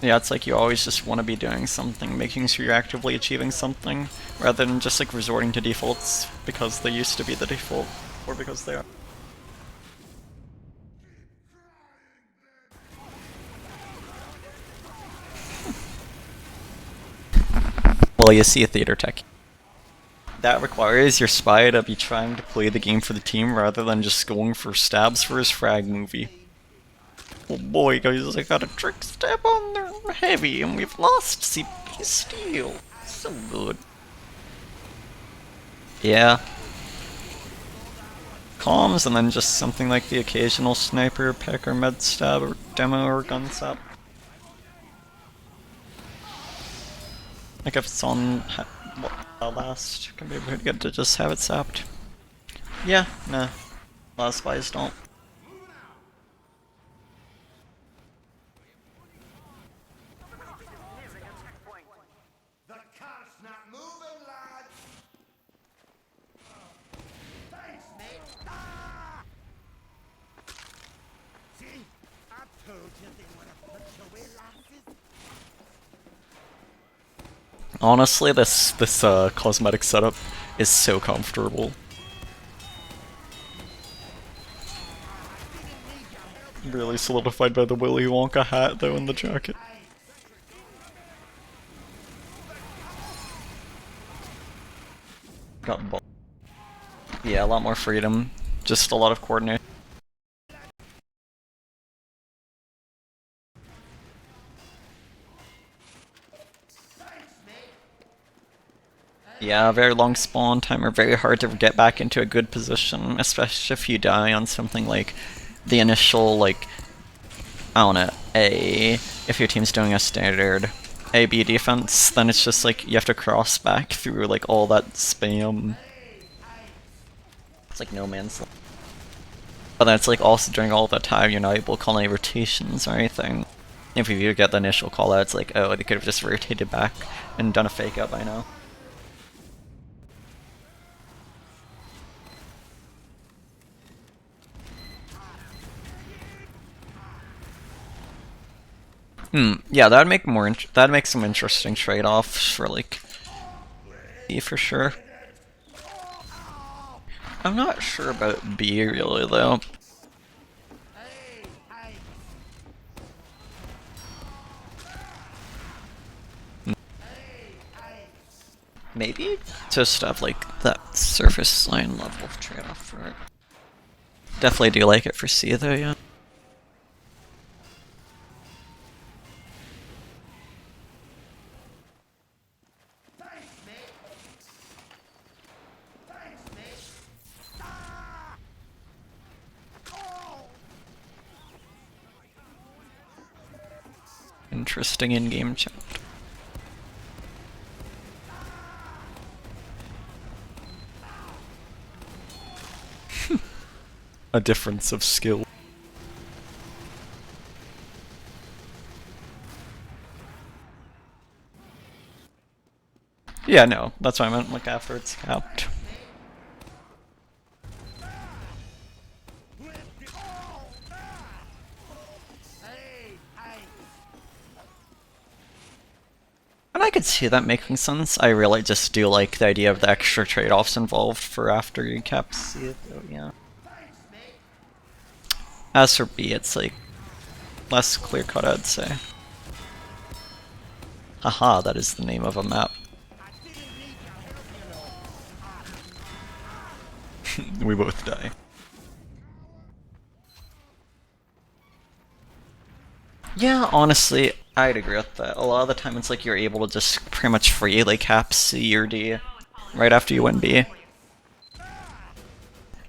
Yeah, it's like you always just want to be doing something, making sure you're actively achieving something, rather than just like resorting to defaults because they used to be the default, or because they are. Well, you see a theater tech. That requires your spy to be trying to play the game for the team rather than just going for stabs for his frag movie. Oh boy, guys, I got a trick stab on their heavy and we've lost CP steal. So good. Yeah. Comms and then just something like the occasional sniper pick or med stab or demo or gun sap. Like if it's on last, can be pretty good to just have it sapped. Yeah, nah. A lot of spies don't. Honestly, this cosmetic setup is so comfortable. Really solidified by the Willy Wonka hat though in the jacket. Got ball. Yeah, a lot more freedom. Just a lot of coordination. Yeah, very long spawn timer, very hard to get back into a good position, especially if you die on something like the initial, like, I don't know, if your team's doing a standard A-B defense, then it's just like you have to cross back through like all that spam. It's like no man's land. But then it's like also during all that time you're not able to call any rotations or anything. If you get the initial call out, it's like, oh, they could have just rotated back and done a fake out by now. Yeah, that'd make some interesting trade-offs for like B for sure. I'm not sure about B really though. Maybe just have like that surface line level of trade-off for it. Definitely do like it for C though, yeah. Interesting in-game chat. A difference of skill. Yeah, no, that's what I meant, like after it's capped. And I could see that making sense. I really just do like the idea of the extra trade-offs involved for after you cap C, though, yeah. As for B, it's like less clear-cut, I'd say. Haha, that is the name of a map. We both die. Yeah, honestly, I'd agree with that. A lot of the time it's like you're able to just pretty much freely cap C or D right after you win B.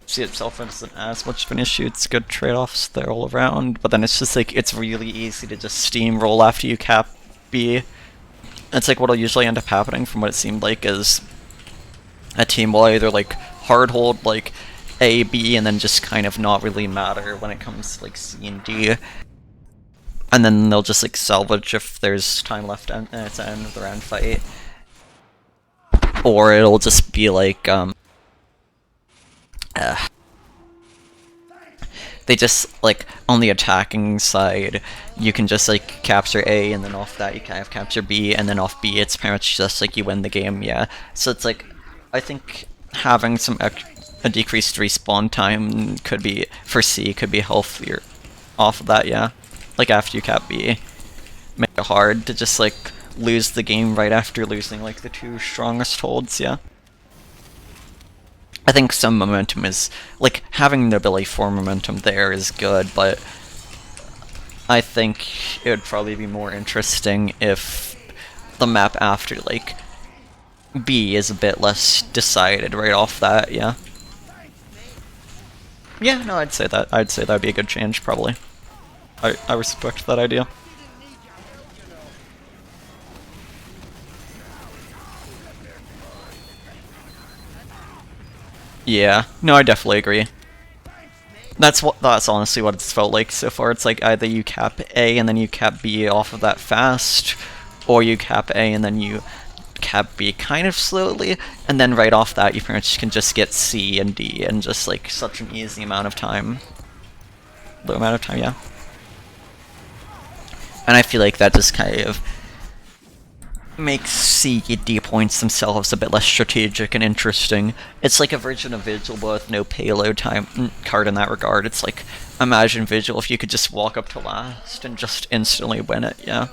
C itself isn't as much of an issue, it's good trade-offs there all around, but then it's just like, it's really easy to just steamroll after you cap B. It's like what'll usually end up happening from what it seemed like is a team will either like hard hold like A, B, and then just kind of not really matter when it comes to like C and D. And then they'll just like salvage if there's time left at the end of the round fight. Or it'll just be like, they just, like, on the attacking side, you can just like capture A, and then off that you kind of capture B, and then off B it's pretty much just like you win the game, yeah. So it's like, I think having a decreased respawn time could be, for C, could be healthier off of that, yeah. Like after you cap B, make it hard to just like lose the game right after losing like the two strongest holds, yeah. I think some momentum is, like, having the ability for momentum there is good, but I think it would probably be more interesting if the map after, like, B is a bit less decided right off that, yeah. Yeah, no, I'd say that'd be a good change, probably. I respect that idea. Yeah, no, I definitely agree. That's honestly what it's felt like so far. It's like either you cap A and then you cap B off of that fast, or you cap A and then you cap B kind of slowly, and then right off that you pretty much can just get C and D in just like such an easy amount of time. Low amount of time, yeah. And I feel like that just kind of makes C and D points themselves a bit less strategic and interesting. It's like a version of Vigil, but with no payload time card in that regard. It's like, imagine Vigil if you could just walk up to last and just instantly win it, yeah.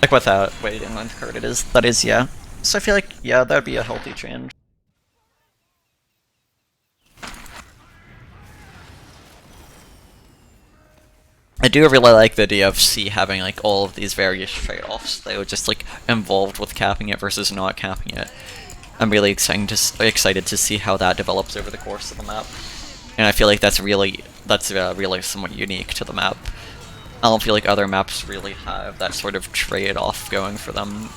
Like without waiting on the card, that is, yeah. So I feel like, yeah, that'd be a healthy change. I do really like the idea of C having like all of these various trade-offs though, just like involved with capping it versus not capping it. I'm really excited to see how that develops over the course of the map, and I feel like that's really somewhat unique to the map. I don't feel like other maps really have that sort of trade-off going for them,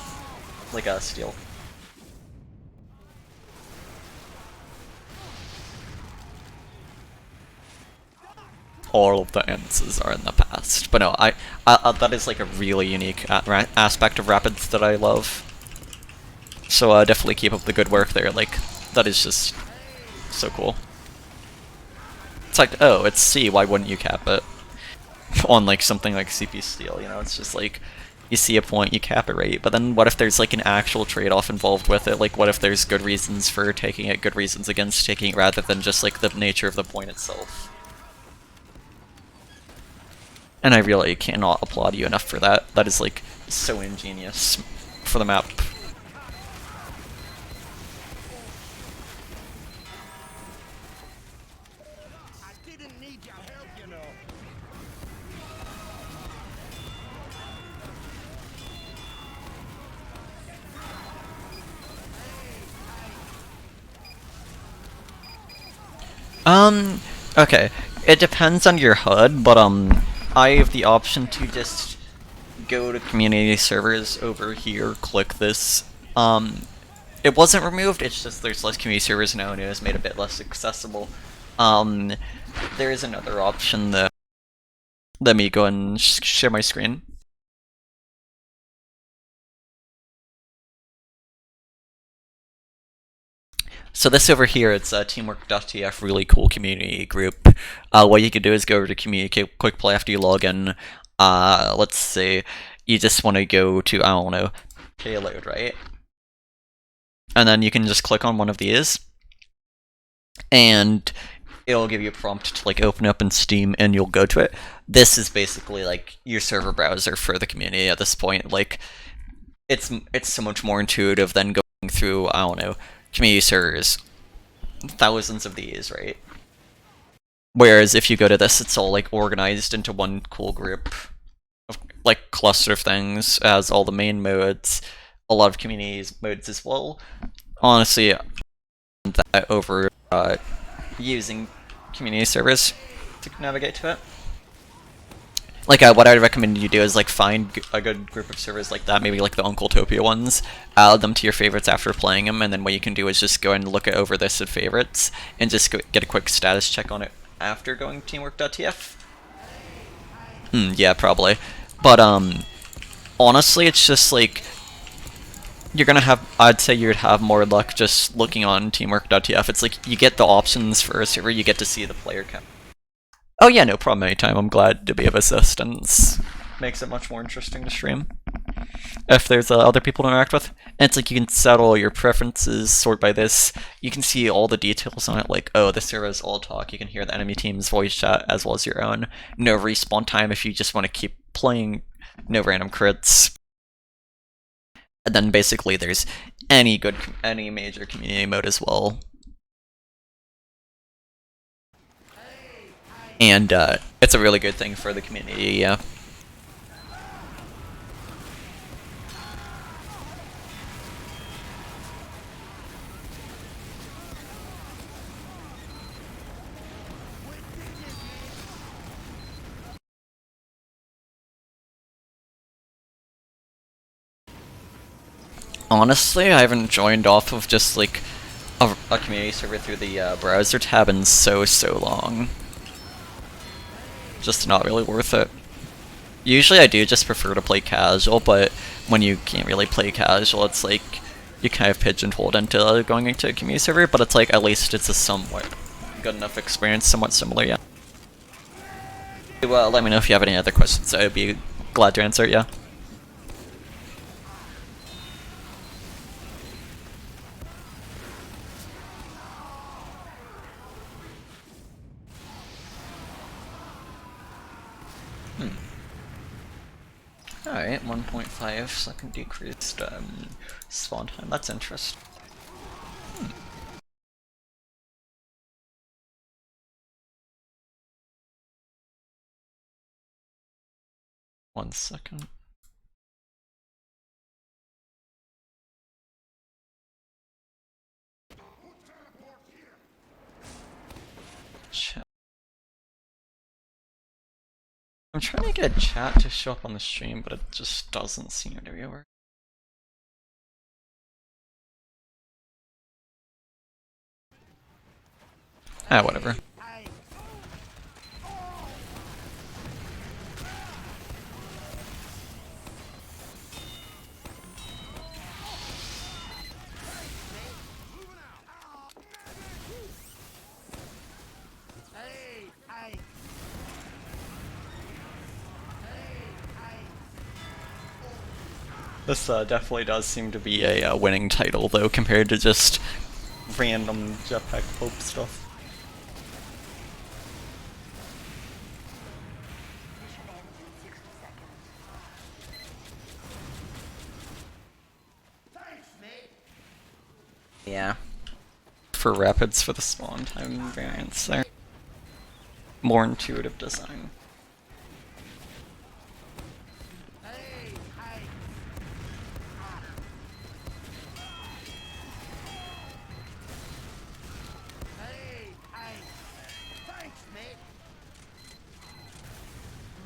like Steel. All of the answers are in the past. But no, I that is like a really unique aspect of Rapids that I love. So definitely keep up the good work there. Like, that is just so cool. It's like, oh, it's C, why wouldn't you cap it? On like something like CP Steel, you know, it's just like, you see a point, you cap it right, but then what if there's like an actual trade-off involved with it? Like, what if there's good reasons for taking it, good reasons against taking it, rather than just like the nature of the point itself? And I really cannot applaud you enough for that. That is like so ingenious for the map. Okay. It depends on your HUD, but I have the option to just go to community servers over here, click this. It wasn't removed, it's just there's less community servers now and it was made a bit less accessible. There is another option that... Let me go and share my screen. So this over here, it's teamwork.tf, really cool community group. What you can do is go over to community, quick play after you log in. Let's say you just want to go to, I don't know, payload, right? And then you can just click on one of these, and it'll give you a prompt to like open up in Steam, and you'll go to it. This is basically like your server browser for the community at this point. Like, it's so much more intuitive than going through, I don't know, community servers, thousands of these, right? Whereas if you go to this, it's all like organized into one cool group of like cluster of things, as all the main modes, a lot of community modes as well. Honestly, that over using community servers to navigate to it. Like, what I'd recommend you do is, like, find a good group of servers like that, maybe like the Uncletopia ones, add them to your favorites after playing them, and then what you can do is just go and look over this at favorites, and just get a quick status check on it after going teamwork.tf. Yeah, probably. But, honestly, it's just, like, you're gonna have, I'd say you'd have more luck just looking on teamwork.tf. It's like, you get the options for a server, you get to see the player count. Oh yeah, no problem anytime. I'm glad to be of assistance. Makes it much more interesting to stream if there's other people to interact with. And it's like you can set all your preferences, sort by this. You can see all the details on it, like, oh, this server is all talk. You can hear the enemy team's voice chat as well as your own. No respawn time if you just want to keep playing. No random crits. And then basically there's any major community mode as well. And it's a really good thing for the community, yeah. Honestly, I haven't joined off of just like a community server through the browser tab in so long. Just not really worth it. Usually I do just prefer to play casual, but when you can't really play casual, it's like you kind of pigeonholed into going into a community server, but it's like at least it's a somewhat good enough experience, somewhat similar, yeah. Well, let me know if you have any other questions, I'd be glad to answer it, yeah. Alright, 1.5 second decreased spawn time, that's interesting. 1 second. Chat. I'm trying to get chat to show up on the stream, but it just doesn't seem to be working. Ah, whatever. This definitely does seem to be a winning title, though, compared to just random jetpack Pope stuff. Yeah. For rapids for the spawn time variance there. More intuitive design.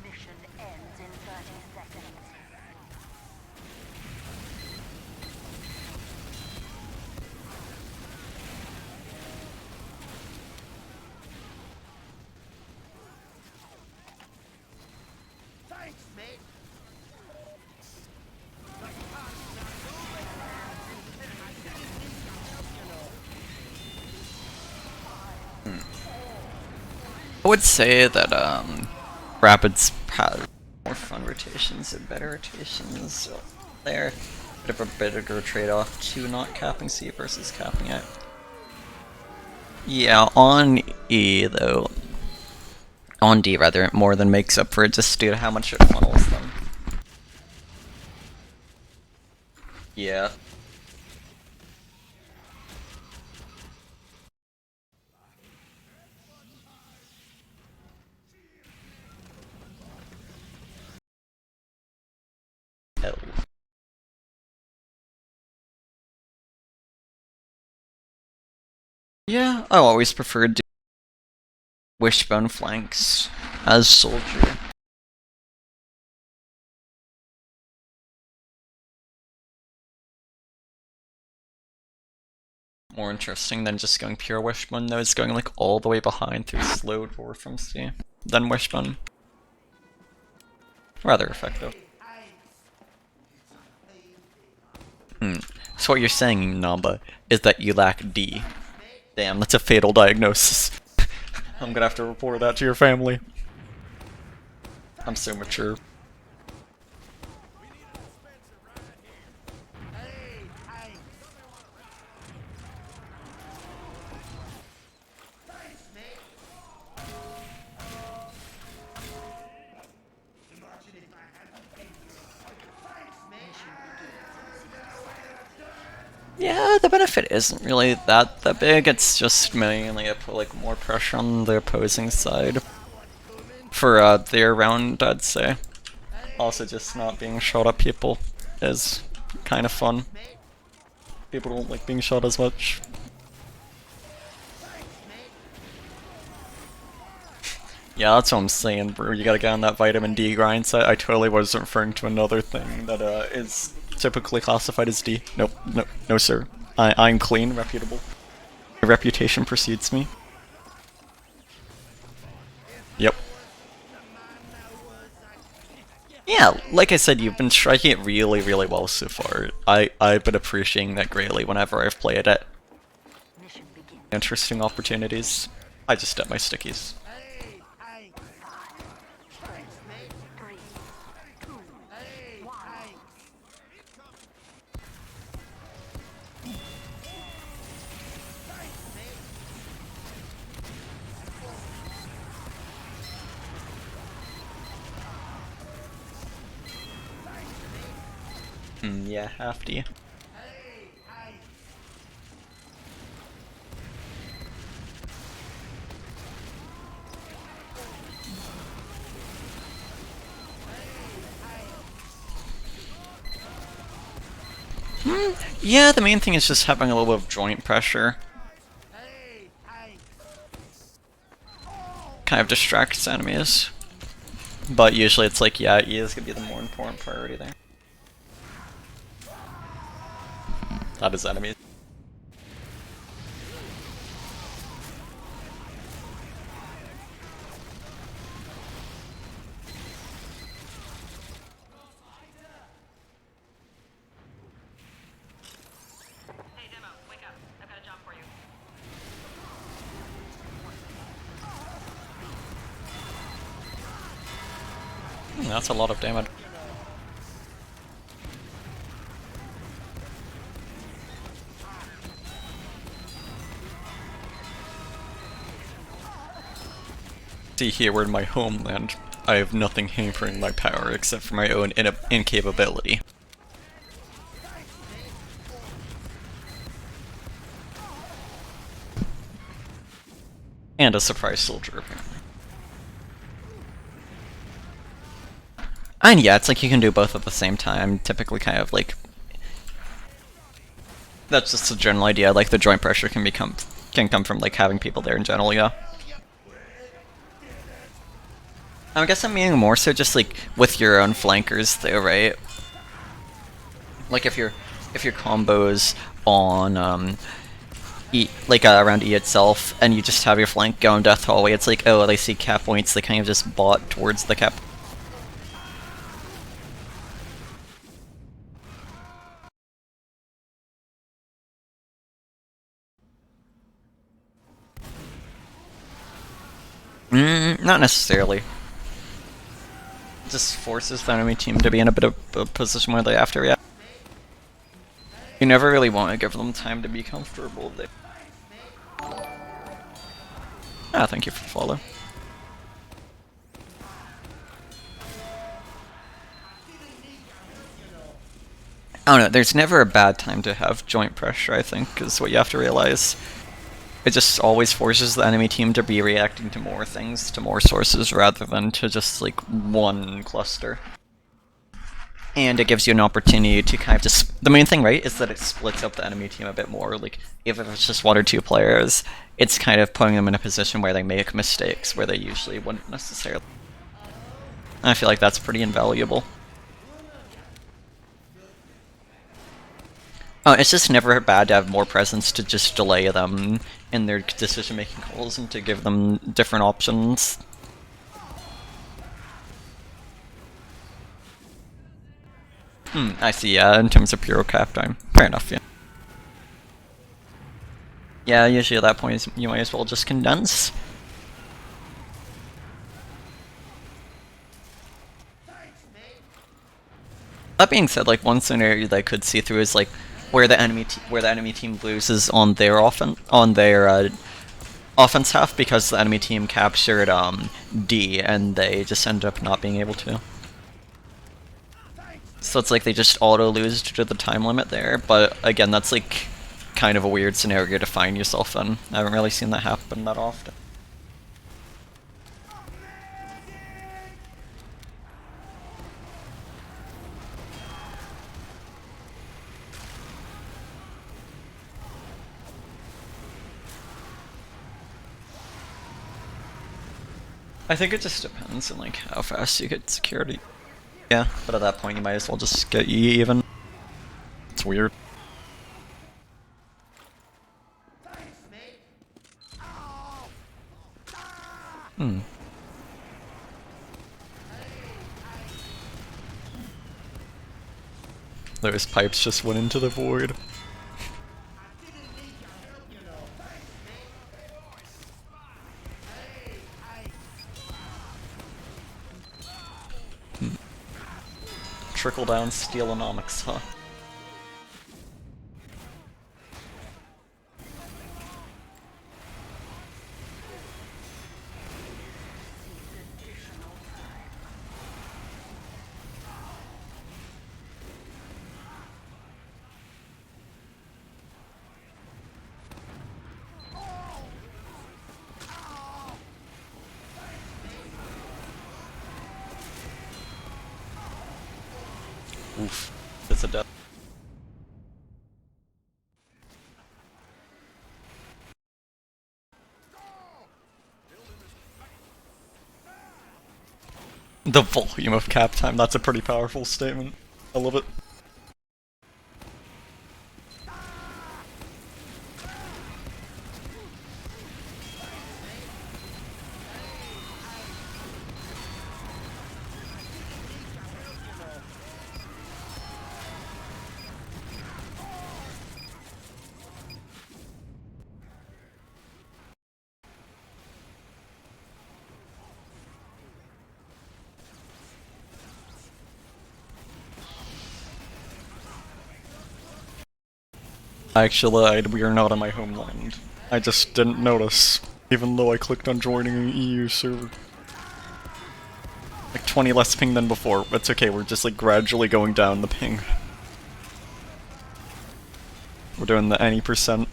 Mission ends in 30 seconds. I would say that Rapids have more fun rotations and better rotations. So they're a bit of a bigger trade-off to not capping C versus capping it. Yeah, on E though, on D rather, it more than makes up for it just due to how much it funnels them. Yeah. L. Yeah, I always preferred wishbone flanks as soldier. More interesting than just going pure wishbone though, is going like all the way behind through slow dwarf from C, then wishbone. Rather effective. So what you're saying, Namba, is that you lack D. Damn, that's a fatal diagnosis. I'm gonna have to report that to your family. I'm so mature. Yeah, the benefit isn't really that big, it's just mainly I put like more pressure on the opposing side for their round, I'd say. Also just not being shot at people is kind of fun. People don't like being shot as much. Yeah, that's what I'm saying, bro. You gotta get on that vitamin D grind set. I totally was referring to another thing that is typically classified as D. Nope, no sir. I'm clean, reputable. My reputation precedes me. Yep. Yeah, like I said, you've been striking it really well so far. I've been appreciating that greatly whenever I've played it. Interesting opportunities. I just step my stickies. Yeah, have to. Yeah, the main thing is just having a little bit of joint pressure. Kind of distracts enemies. But usually it's like, yeah, E is gonna be the more important priority there. That is enemies. Hey, Demo, wake up. I've got a job for you. That's a lot of damage. See here, we're in my homeland. I have nothing hampering my power except for my own incapability. And a surprise soldier, apparently. And yeah, it's like you can do both at the same time, typically kind of like... That's just a general idea, like the joint pressure can come from like having people there in general, yeah. I guess I'm meaning more so just like with your own flankers though, right? Like if your combos on E, like around E itself, and you just have your flank going Death Hallway, it's like, oh, they see cap points, they kind of just bot towards the cap. Not necessarily. It just forces the enemy team to be in a bit of a position where they have to react. You never really want to give them time to be comfortable. Ah, thank you for the follow. I don't know, there's never a bad time to have joint pressure, I think, is what you have to realize. It just always forces the enemy team to be reacting to more things, to more sources, rather than to just, like, one cluster. And it gives you an opportunity to kind of just... The main thing, right, is that it splits up the enemy team a bit more. Like, if it's just 1 or 2 players, it's kind of putting them in a position where they make mistakes, where they usually wouldn't necessarily. And I feel like that's pretty invaluable. Oh, it's just never bad to have more presence to just delay them in their decision-making calls and to give them different options. I see, yeah, in terms of pure cap time. Fair enough, yeah. Yeah, usually at that point you might as well just condense. That being said, like, one scenario that I could see through is like where the enemy team loses on their offense half because the enemy team captured D and they just end up not being able to. So it's like they just auto lose due to the time limit there, but again, that's like kind of a weird scenario to find yourself in. I haven't really seen that happen that often. I think it just depends on like how fast you get security. Yeah, but at that point you might as well just get E even. It's weird. Those pipes just went into the void. Trickle down stealonomics, huh? Oof, it's a death. The volume of cap time, that's a pretty powerful statement. I love it. Actually lied, we are not on my homeland. I just didn't notice, even though I clicked on joining an EU server. Like 20 less ping than before. It's okay, we're just like gradually going down the ping. We're doing the any percent.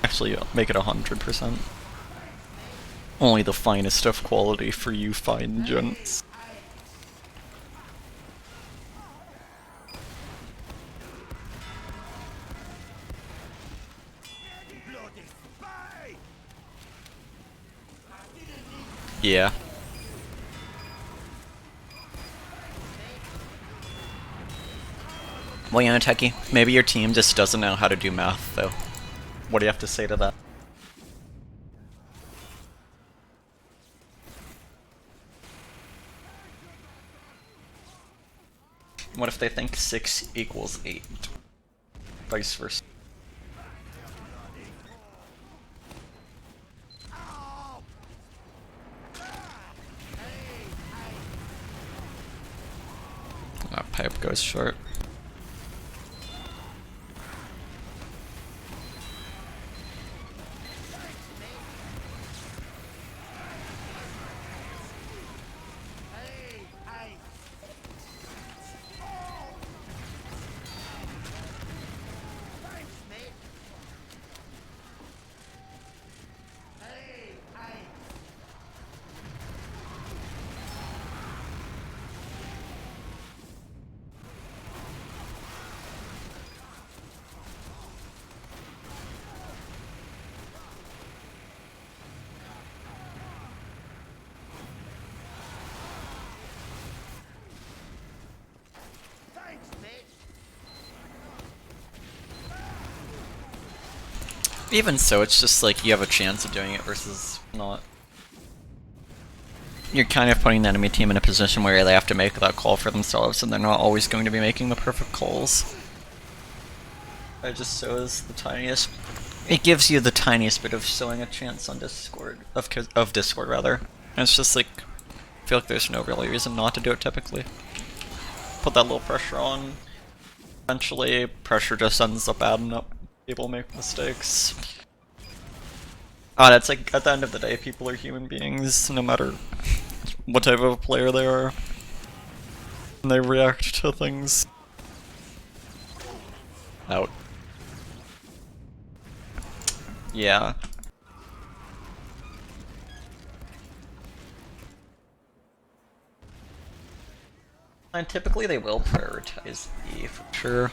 Actually, make it 100%. Only the finest of quality for you fine gents. Yeah. Well, you know, Techie, maybe your team just doesn't know how to do math, though. What do you have to say to that? What if they think 6 equals 8? Vice versa. pipe goes short. Even so, it's just like you have a chance of doing it versus not. You're kind of putting the enemy team in a position where they have to make that call for themselves, and they're not always going to be making the perfect calls. It just shows the tiniest. It gives you the tiniest bit of showing a chance on Discord of Discord rather. And it's just like I feel like there's no real reason not to do it typically. Put that little pressure on. Eventually, pressure just ends up adding up. People make mistakes. It's like at the end of the day, people are human beings, no matter what type of player they are. And they react to things. Out. Yeah. And typically they will prioritize E for sure.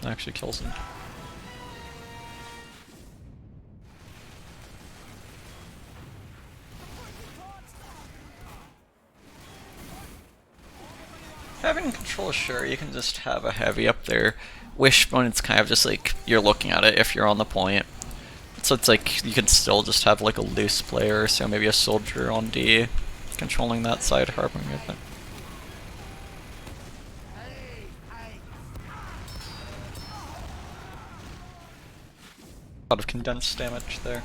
Actually kills him. Having control, sure, you can just have a heavy up there. Wishbone, it's kind of just like you're looking at it if you're on the point. So it's like you can still just have like a loose player, so maybe a soldier on D controlling that side, harboring it. A lot of condensed damage there.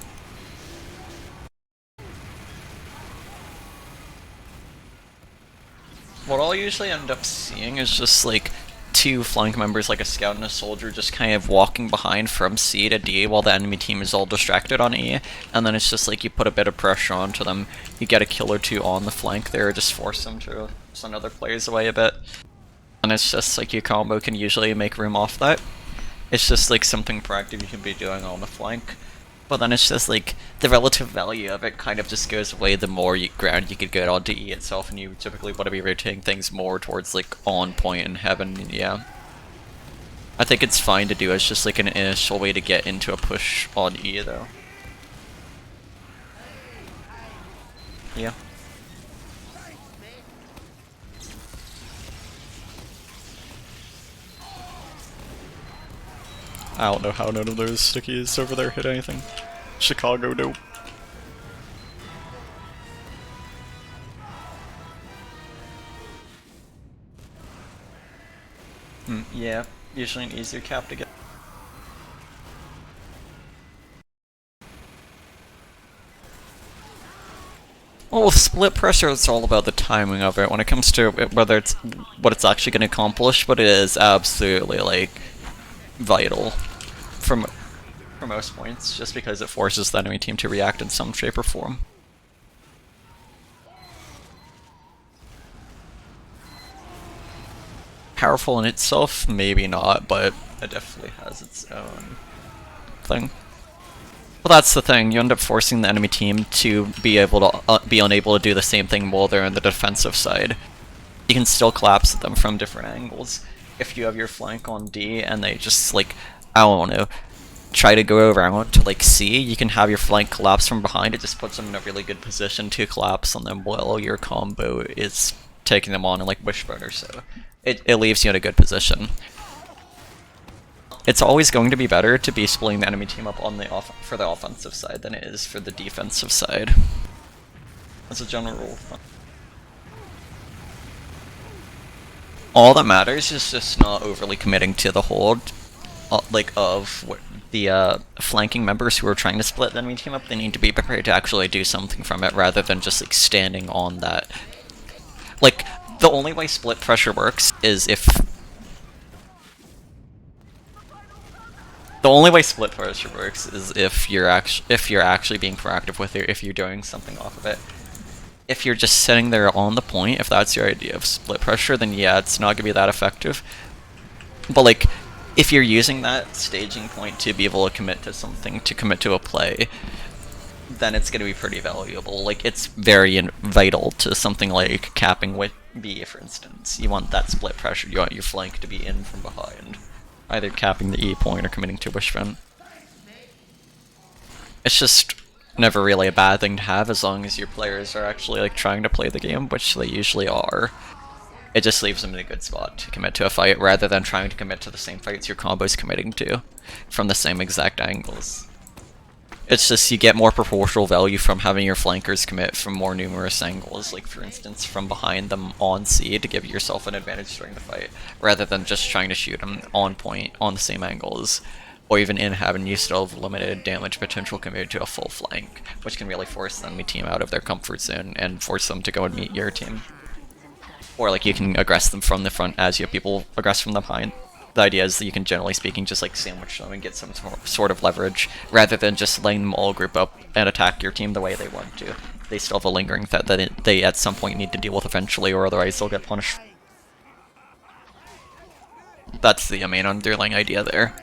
What I'll usually end up seeing is just like two flank members, like a scout and a soldier, just kind of walking behind from C to D while the enemy team is all distracted on E, and then it's just like you put a bit of pressure onto them, you get a kill or two on the flank there, just force them to send other players away a bit. And it's just like your combo can usually make room off that. It's just like something proactive you can be doing on the flank. But then it's just like the relative value of it kind of just goes away the more ground you could get onto E itself, and you typically want to be rotating things more towards like on point in heaven, yeah. I think it's fine to do as just like an initial way to get into a push on E though. Yeah. I don't know how none of those stickies over there hit anything. Chicago, nope. Yeah, usually an easier cap to get. Well, with split pressure, it's all about the timing of it. When it comes to whether it's what it's actually going to accomplish, but it is absolutely like vital for most points, just because it forces the enemy team to react in some shape or form. Powerful in itself, maybe not, but it definitely has its own thing. Well, that's the thing. You end up forcing the enemy team to be able to be unable to do the same thing while they're on the defensive side. You can still collapse them from different angles. If you have your flank on D and they just like, I don't know, try to go around to like C, you can have your flank collapse from behind. It just puts them in a really good position to collapse on them while your combo is taking them on in like Wishbone or so. It leaves you in a good position. It's always going to be better to be splitting the enemy team up on the for the offensive side than it is for the defensive side. That's a general rule. All that matters is just not overly committing to the hold. the flanking members who are trying to split the enemy team up, they need to be prepared to actually do something from it rather than just like standing on that. Like, the only way split pressure works is if you're actually being proactive with it, if you're doing something off of it. If you're just sitting there on the point, if that's your idea of split pressure, then yeah, it's not gonna be that effective. But like, if you're using that staging point to be able to commit to something, to commit to a play, then it's gonna be pretty valuable. Like, it's very vital to something like capping with B, for instance. You want that split pressure, you want your flank to be in from behind. Either capping the E point or committing to a sprint. It's just never really a bad thing to have as long as your players are actually like trying to play the game, which they usually are. It just leaves them in a good spot to commit to a fight rather than trying to commit to the same fights your combo's committing to from the same exact angles. It's just you get more proportional value from having your flankers commit from more numerous angles, like for instance from behind them on C to give yourself an advantage during the fight, rather than just trying to shoot them on point on the same angles, or even in having you still have limited damage potential compared to a full flank, which can really force the enemy team out of their comfort zone and force them to go and meet your team. Or like you can aggress them from the front as you have people aggress from the behind. The idea is that you can, generally speaking, just like sandwich them and get some sort of leverage, rather than just letting them all group up and attack your team the way they want to. They still have a lingering threat that they at some point need to deal with eventually, or otherwise they'll get punished. That's the main underlying idea there.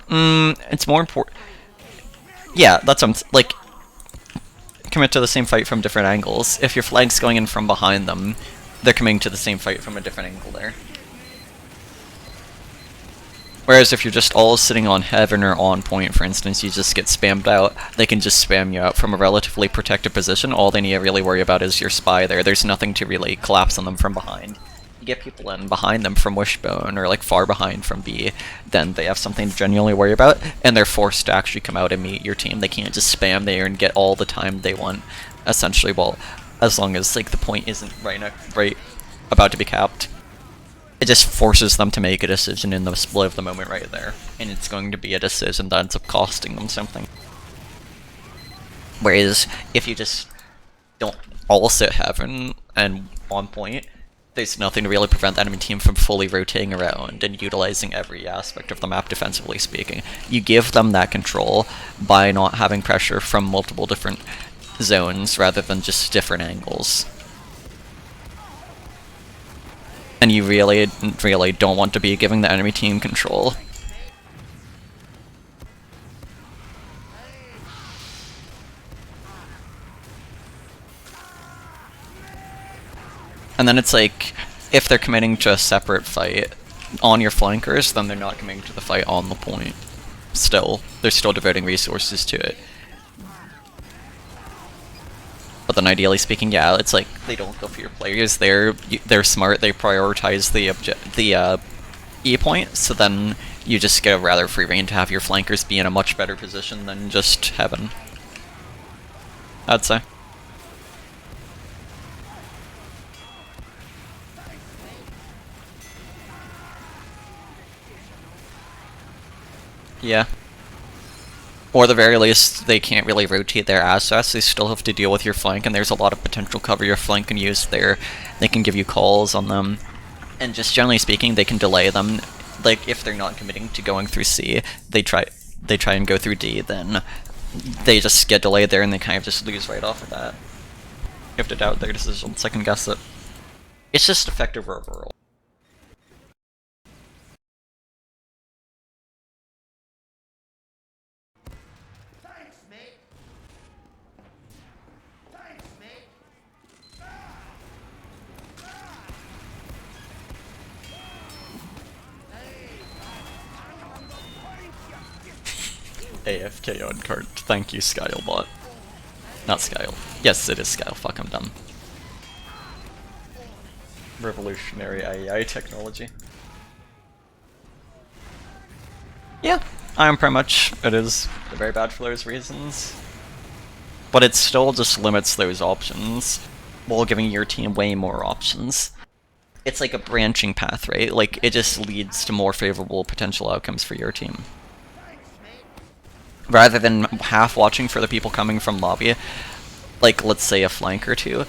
It's more important. Yeah, that's what I'm like. Commit to the same fight from different angles. If your flank's going in from behind them, they're coming to the same fight from a different angle there. Whereas if you're just all sitting on heaven or on point, for instance, you just get spammed out, they can just spam you out from a relatively protected position. All they need to really worry about is your spy there. There's nothing to really collapse on them from behind. You get people in behind them from Wishbone, or like far behind from B, then they have something to genuinely worry about, and they're forced to actually come out and meet your team. They can't just spam there and get all the time they want, essentially, well, as long as like the point isn't right about to be capped. It just forces them to make a decision in the split of the moment right there, and it's going to be a decision that ends up costing them something. Whereas, if you just don't all sit heaven and on point, there's nothing to really prevent the enemy team from fully rotating around and utilizing every aspect of the map defensively speaking. You give them that control by not having pressure from multiple different zones rather than just different angles. And you really don't want to be giving the enemy team control. And then it's like, if they're committing to a separate fight on your flankers, then they're not committing to the fight on the point. Still, they're still devoting resources to it. But then ideally speaking, yeah, it's like, they don't go for your players, they're smart, they prioritize the E point, so then you just get a rather free reign to have your flankers be in a much better position than just heaven, I'd say. Yeah. Or at the very least, they can't really rotate their assets, they still have to deal with your flank, and there's a lot of potential cover your flank can use there. They can give you calls on them. And just generally speaking, they can delay them. Like, if they're not committing to going through C, they try and go through D, then they just get delayed there and they kind of just lose right off of that. You have to doubt their decision, second guess it. It's just effective overall. AFK on cart. Thank you, Skylebot. Not Skyle. Yes, it is Skyle. Fuck, I'm dumb. Revolutionary AI technology. Yeah, I'm pretty much. It is very bad for those reasons. But it still just limits those options, while giving your team way more options. it's like a branching path, right? Like, it just leads to more favorable potential outcomes for your team. Rather than half watching for the people coming from lobby, like, let's say a flank or two,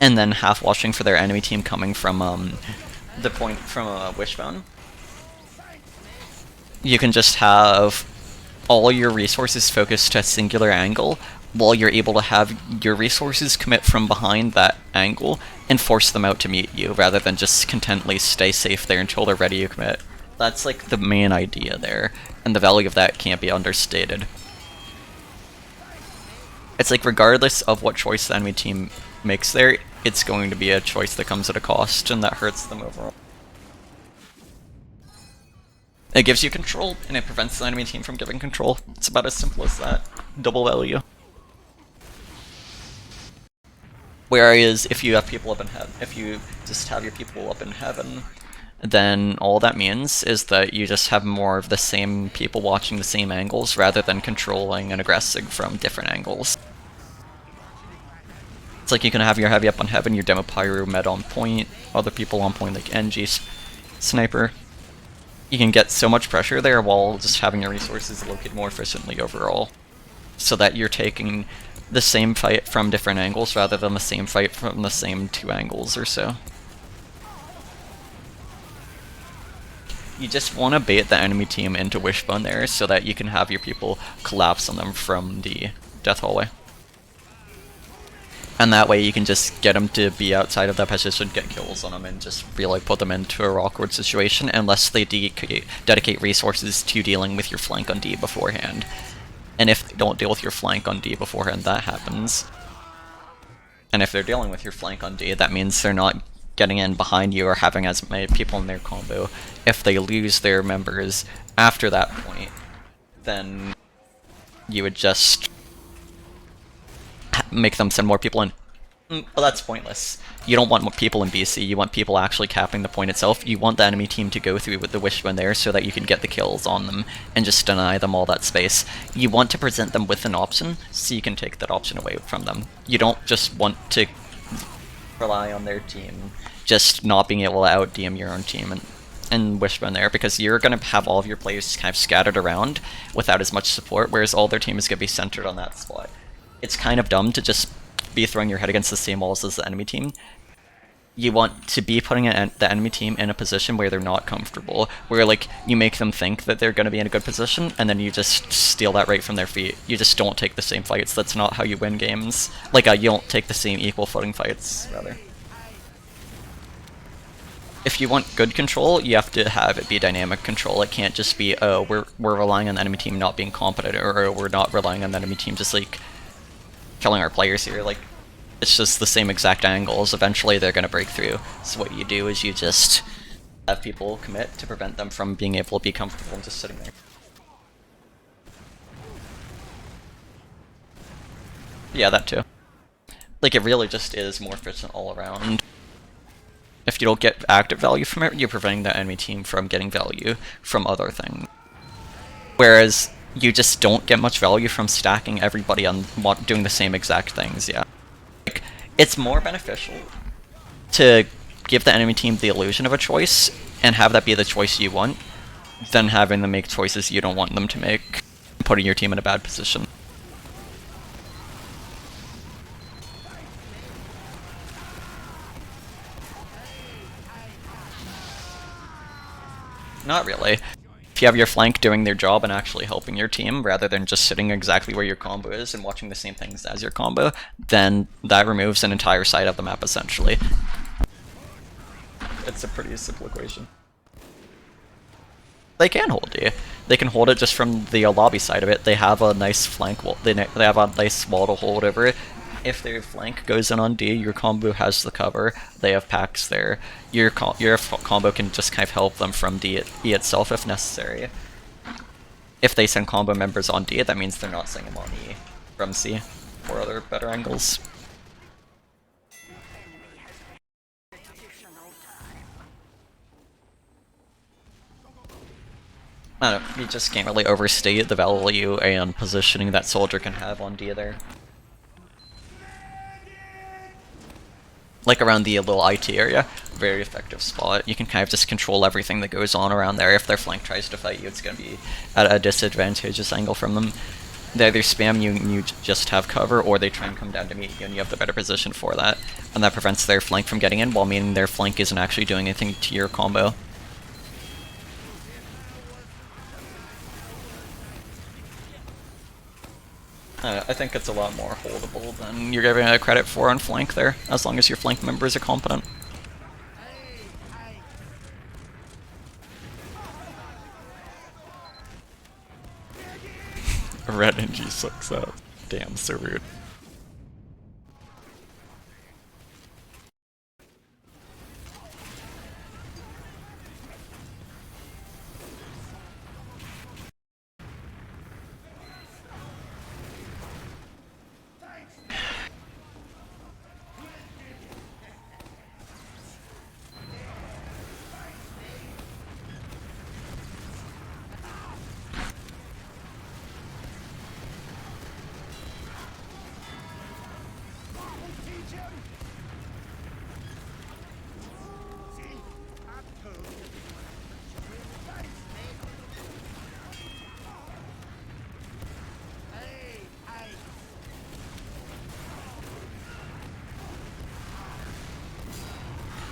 and then half watching for their enemy team coming from, the point from Wishbone. You can just have all your resources focused to a singular angle, while you're able to have your resources commit from behind that angle and force them out to meet you, rather than just contently stay safe there until they're ready to commit. That's like the main idea there, and the value of that can't be understated. It's like, regardless of what choice the enemy team makes there, it's going to be a choice that comes at a cost, and that hurts them overall. It gives you control, and it prevents the enemy team from giving control. It's about as simple as that. Double value. Whereas if you have people up in heaven, if you just have your people up in heaven, then all that means is that you just have more of the same people watching the same angles, rather than controlling and aggressing from different angles. It's like you can have your heavy up on heaven, your demo pyro med on point, other people on point like NG, sniper. You can get so much pressure there while just having your resources located more efficiently overall, so that you're taking the same fight from different angles rather than the same fight from the same 2 angles or so. You just want to bait the enemy team into Wishbone there, so that you can have your people collapse on them from the death hallway. And that way you can just get them to be outside of that position, get kills on them, and just really put them into a awkward situation, unless they dedicate resources to dealing with your flank on D beforehand. And if they don't deal with your flank on D beforehand, that happens. And if they're dealing with your flank on D, that means they're not getting in behind you or having as many people in their combo. If they lose their members after that point, then you would just make them send more people in. Well, that's pointless. You don't want more people in BC, you want people actually capping the point itself. You want the enemy team to go through with the Wishbone there, so that you can get the kills on them and just deny them all that space. You want to present them with an option, so you can take that option away from them. You don't just want to rely on their team just not being able to out-DM your own team and Wishbone there, because you're going to have all of your players kind of scattered around without as much support, whereas all their team is going to be centered on that spot. It's kind of dumb to just be throwing your head against the same walls as the enemy team. You want to be putting the enemy team in a position where they're not comfortable, where like you make them think that they're going to be in a good position, and then you just steal that right from their feet. You just don't take the same fights. That's not how you win games. Like, you don't take the same equal footing fights, rather. If you want good control, you have to have it be dynamic control. It can't just be, oh, we're relying on the enemy team not being competent, or we're not relying on the enemy team just like killing our players here. Like, it's just the same exact angles. Eventually they're going to break through. So what you do is you just have people commit to prevent them from being able to be comfortable and just sitting there. Yeah, that too. Like, it really just is more efficient all around. If you don't get active value from it, you're preventing the enemy team from getting value from other things. Whereas you just don't get much value from stacking everybody on doing the same exact things, yeah. Like, it's more beneficial to give the enemy team the illusion of a choice and have that be the choice you want, than having them make choices you don't want them to make, putting your team in a bad position. Not really. If you have your flank doing their job and actually helping your team, rather than just sitting exactly where your combo is and watching the same things as your combo, then that removes an entire side of the map, essentially. It's a pretty simple equation. They can hold you. They can hold it just from the lobby side of it. They have a nice flank wall. They have a nice wall to hold over it. If their flank goes in on D, your combo has the cover. They have packs there. Your combo can just kind of help them from D itself if necessary. If they send combo members on D, that means they're not sending them on E from C or other better angles. I don't know, you just can't really overstate the value and positioning that Soldier can have on D there. like around the little IT area, very effective spot. You can kind of just control everything that goes on around there. If their flank tries to fight you, it's going to be at a disadvantageous angle from them. They either spam you and you just have cover, or they try and come down to meet you and you have the better position for that. And that prevents their flank from getting in, while meaning their flank isn't actually doing anything to your combo. I think it's a lot more holdable than you're giving it credit for on flank there, as long as your flank members are competent. Red NG sucks out. Damn, so rude.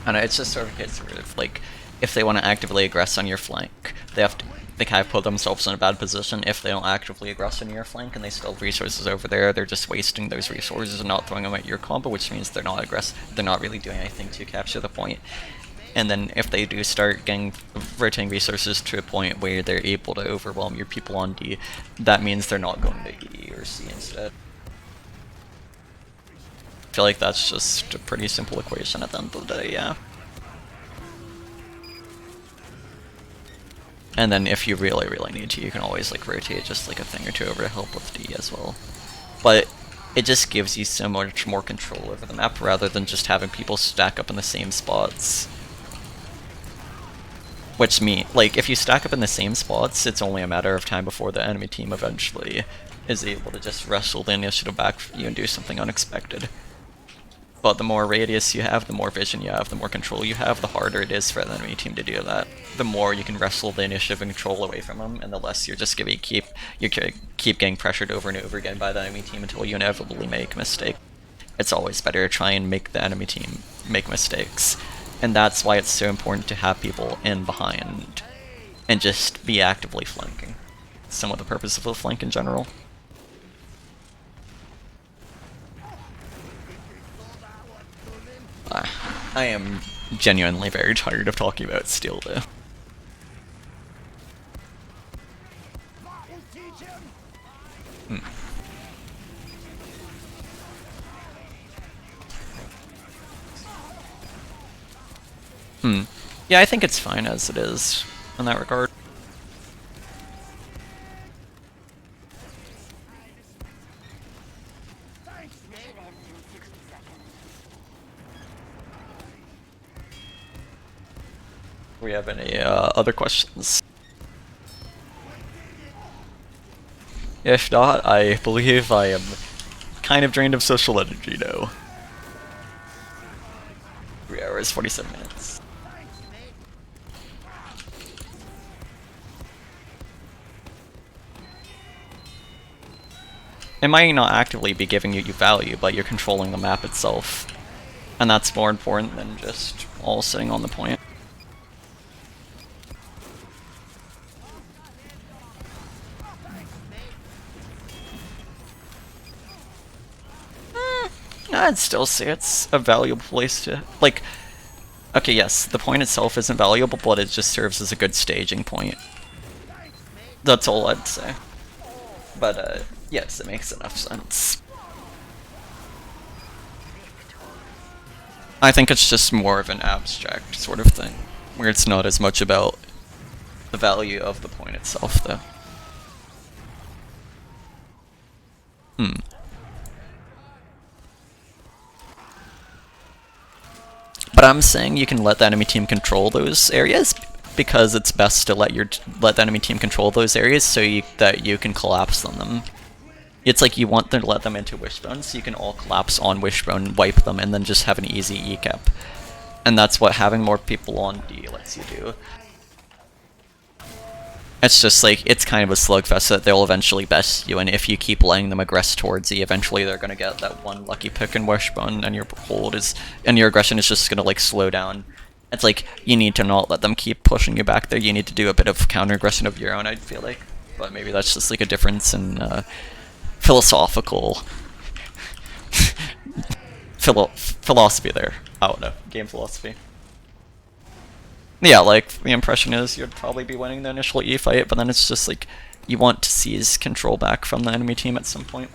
I know, it's just sort of a case of, like, if they want to actively aggress on your flank, they kind of put themselves in a bad position. If they don't actively aggress on your flank and they still have resources over there, they're just wasting those resources and not throwing them at your combo, which means they're not really doing anything to capture the point. And then if they do start rotating resources to a point where they're able to overwhelm your people on D, that means they're not going to E or C instead. I feel like that's just a pretty simple equation at the end of the day, yeah. And then if you really, really need to, you can always like rotate just like a thing or two over to help with D as well. But it just gives you so much more control over the map rather than just having people stack up in the same spots. Which like, if you stack up in the same spots, it's only a matter of time before the enemy team eventually is able to just wrestle the initiative back for you and do something unexpected. But the more radius you have, the more vision you have, the more control you have, the harder it is for the enemy team to do that. The more you can wrestle the initiative and control away from them, and the less you're just gonna keep getting pressured over and over again by the enemy team until you inevitably make a mistake. It's always better to try and make the enemy team make mistakes. And that's why it's so important to have people in behind and just be actively flanking. It's somewhat the purpose of the flank in general. I am genuinely very tired of talking about steel though. Yeah, I think it's fine as it is in that regard. We have any other questions? If not, I believe I am kind of drained of social energy now. 3 hours, 47 minutes. It might not actively be giving you value, but you're controlling the map itself. And that's more important than just all sitting on the point. I'd still say it's a valuable place to, like, okay, yes, the point itself isn't valuable, but it just serves as a good staging point. That's all I'd say. But, yes, it makes enough sense. I think it's just more of an abstract sort of thing, where it's not as much about the value of the point itself, though. But I'm saying you can let the enemy team control those areas because it's best to let the enemy team control those areas so that you can collapse on them. It's like you want to let them into Wishbone so you can all collapse on Wishbone, wipe them, and then just have an easy E-cap. And that's what having more people on D lets you do. It's just like, it's kind of a slugfest that they'll eventually best you, and if you keep letting them aggress towards E, eventually they're gonna get that one lucky pick in Wishbone, and your hold is, and your aggression is just gonna like slow down. It's like, you need to not let them keep pushing you back there, you need to do a bit of counter-aggression of your own, I feel like. But maybe that's just like a difference in philosophical philosophy there. I don't know, game philosophy. Yeah, like, the impression is you'd probably be winning the initial E fight, but then it's just like, you want to seize control back from the enemy team at some point.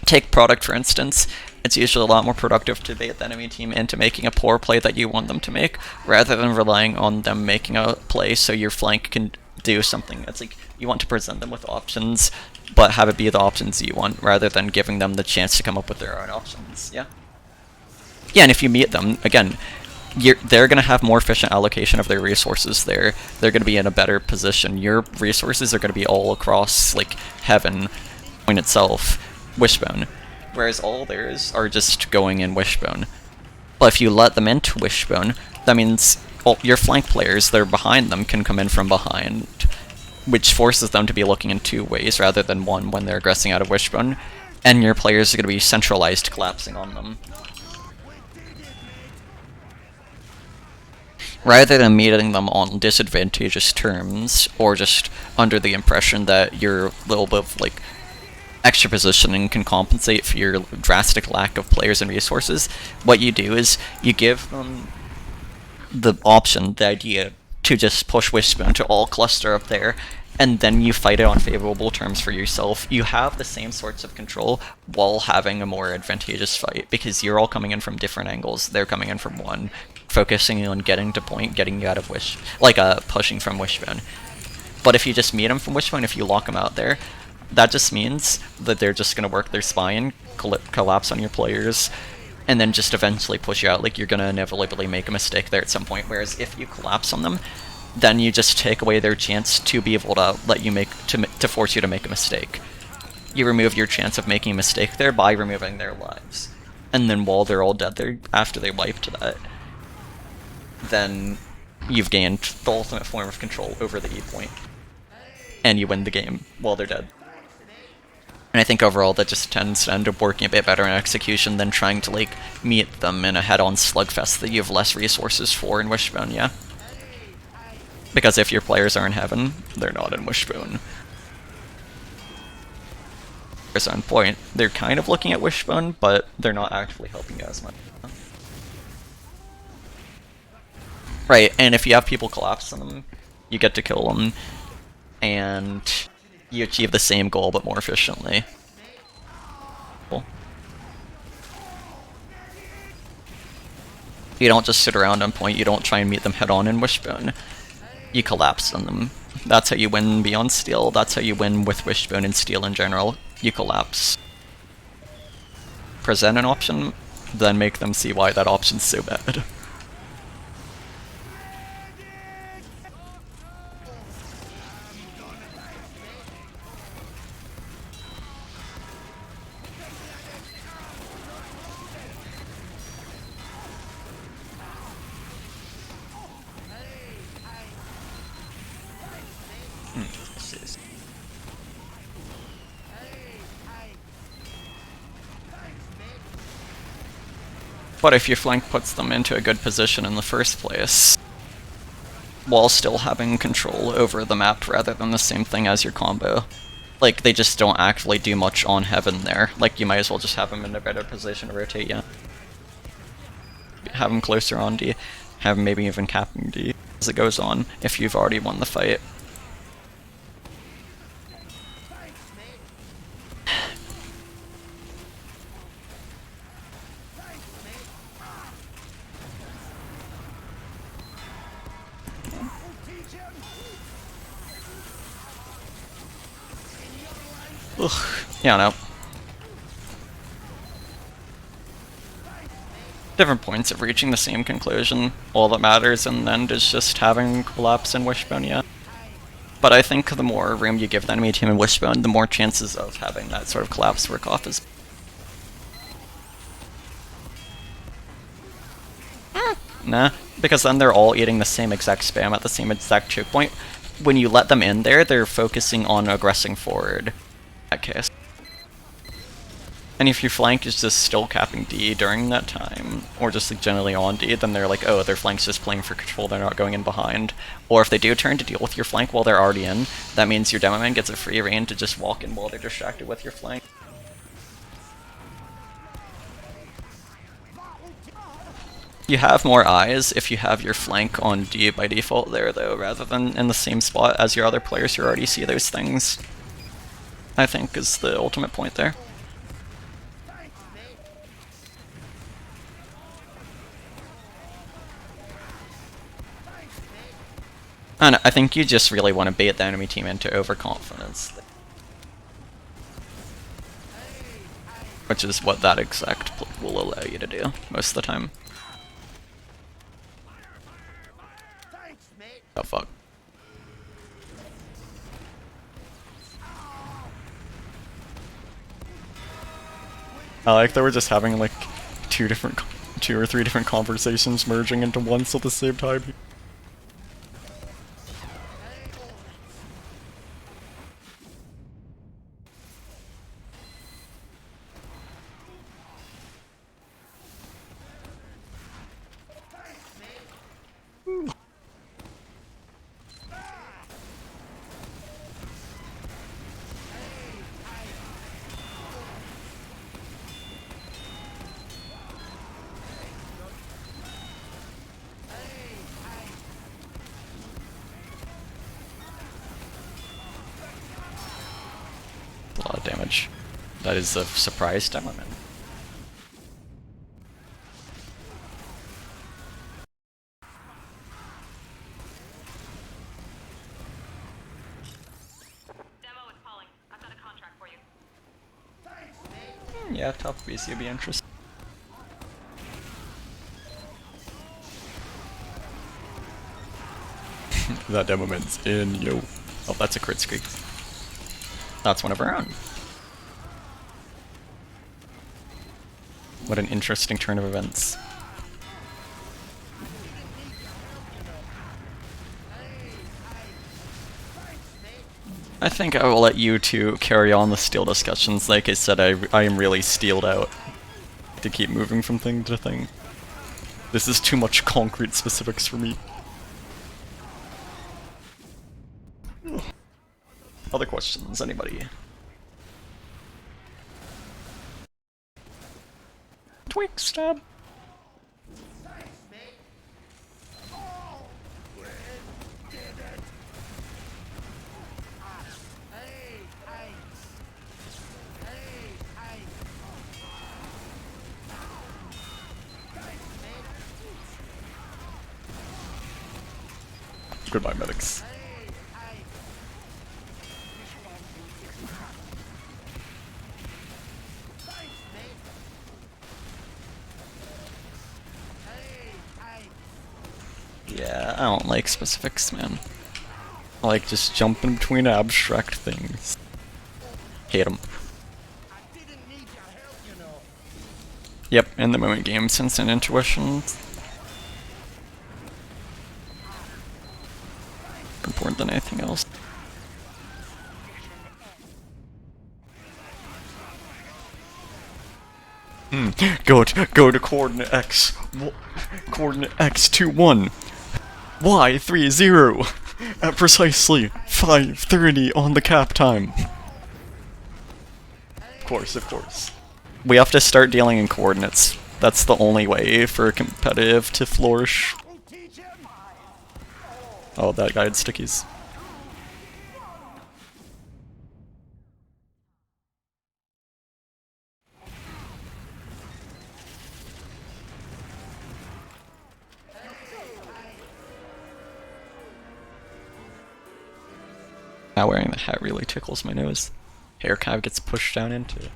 Take product, for instance. It's usually a lot more productive to bait the enemy team into making a poor play that you want them to make, rather than relying on them making a play so your flank can do something. It's like, you want to present them with options, but have it be the options you want, rather than giving them the chance to come up with their own options, yeah? Yeah, and if you meet them, again, they're going to have more efficient allocation of their resources there. They're going to be in a better position. Your resources are going to be all across, like, heaven, point itself, Wishbone. Whereas all theirs are just going in Wishbone. But if you let them into Wishbone, that means all your flank players that are behind them can come in from behind, which forces them to be looking in two ways rather than one when they're aggressing out of Wishbone. And your players are going to be centralized, collapsing on them. Rather than meeting them on disadvantageous terms, or just under the impression that your little bit of, like, extra positioning can compensate for your drastic lack of players and resources, what you do is you give them the option, the idea, to just push Wishbone to all cluster up there, and then you fight it on favorable terms for yourself. You have the same sorts of control while having a more advantageous fight, because you're all coming in from different angles, they're coming in from one, focusing on getting to point, getting you out of pushing from Wishbone. But if you just meet them from Wishbone, if you lock them out there, that just means that they're just going to work their spine, collapse on your players, and then just eventually push you out. Like, you're going to inevitably make a mistake there at some point, whereas if you collapse on them, then you just take away their chance to be able to let you to force you to make a mistake. You remove your chance of making a mistake there by removing their lives. And then while they're all dead there, after they wiped that, then you've gained the ultimate form of control over the E point. And you win the game while they're dead. And I think overall that just tends to end up working a bit better in execution than trying to, like, meet them in a head-on slugfest that you have less resources for in Wishbone, yeah? Because if your players are in heaven, they're not in Wishbone. There's on point, they're kind of looking at Wishbone, but they're not actually helping you as much. Right, and if you have people collapse on them, you get to kill them, and you achieve the same goal but more efficiently. Cool. You don't just sit around on point, you don't try and meet them head-on in Wishbone. You collapse on them. That's how you win beyond Steel, that's how you win with Wishbone and Steel in general. You collapse. Present an option, then make them see why that option's so bad. But if your flank puts them into a good position in the first place, while still having control over the map rather than the same thing as your combo, like, they just don't actually do much on heaven there. Like, you might as well just have them in a better position to rotate, yeah. Have them closer on D, have them maybe even capping D as it goes on, if you've already won the fight. Ugh, yeah, no. Different points of reaching the same conclusion. All that matters in the end is just having collapse and Wishbone, yeah. But But I think the more room you give the enemy team in Wishbone, the more chances of having that sort of collapse work off is. Nah, because then they're all eating the same exact spam at the same exact choke point. When you let them in there, they're focusing on aggressing forward. In that case. And if your flank is just still capping D during that time, or just like generally on D, then they're like, oh, their flank's just playing for control, they're not going in behind. Or if they do turn to deal with your flank while they're already in, that means your demoman gets a free reign to just walk in while they're distracted with your flank. You have more eyes if you have your flank on D by default there though, rather than in the same spot as your other players who already see those things. I think is the ultimate point there. And I think you just really want to bait the enemy team into overconfidence. Which is what that exact will allow you to do most of the time. Oh fuck. I like that we're just having like two or three different conversations merging into one at the same time. A lot of damage. That is a surprise demoman. Demo is calling. I've got a contract for you. Yeah, top BC would be interesting. That demoman's in, yo. Oh, that's a crit streak. That's one of our own. What an interesting turn of events. I think I will let you two carry on the steel discussions. Like I said, I am really steeled out to keep moving from thing to thing. This is too much concrete specifics for me. Other questions, anybody? Twink stab. Goodbye, medics. Yeah, I don't like specifics, man. I like just jumping between abstract things. Hate them. Yep, in the moment game sense and intuition. Important than anything else. Go to coordinate X. Coordinate X21. Y30 at precisely 5:30 on the cap time. Of course. We have to start dealing in coordinates. That's the only way for competitive to flourish. Oh, that guy had stickies. Now wearing the hat really tickles my nose. Hair kind of gets pushed down into it.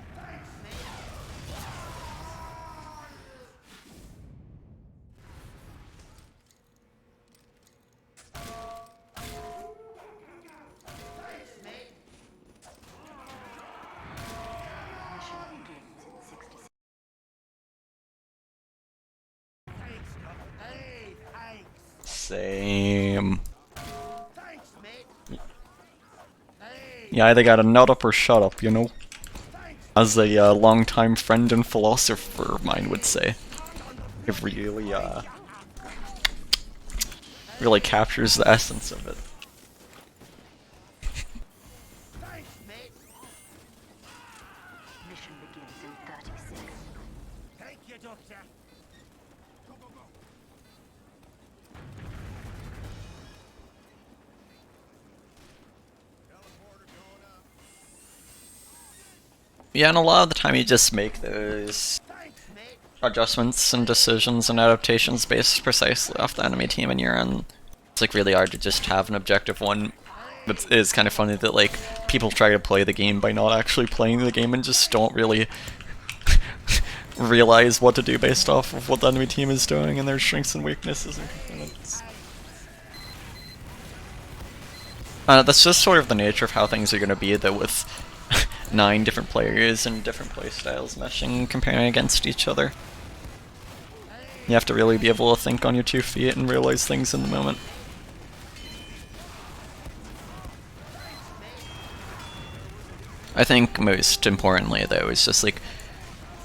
Same. You either gotta nut up or shut up, you know? As a longtime friend and philosopher of mine would say. It really, really captures the essence of it. Mission begins in 30 seconds. Thank you, Doctor. Yeah, and a lot of the time you just make those adjustments and decisions and adaptations based precisely off the enemy team and you're in. It's like really hard to just have an objective one. But it's kind of funny that like people try to play the game by not actually playing the game and just don't really realize what to do based off of what the enemy team is doing and their strengths and weaknesses and components. That's just sort of the nature of how things are going to be, though, with 9 different players and different playstyles meshing, comparing against each other. You have to really be able to think on your 2 feet and realize things in the moment. I think most importantly, though, is just like,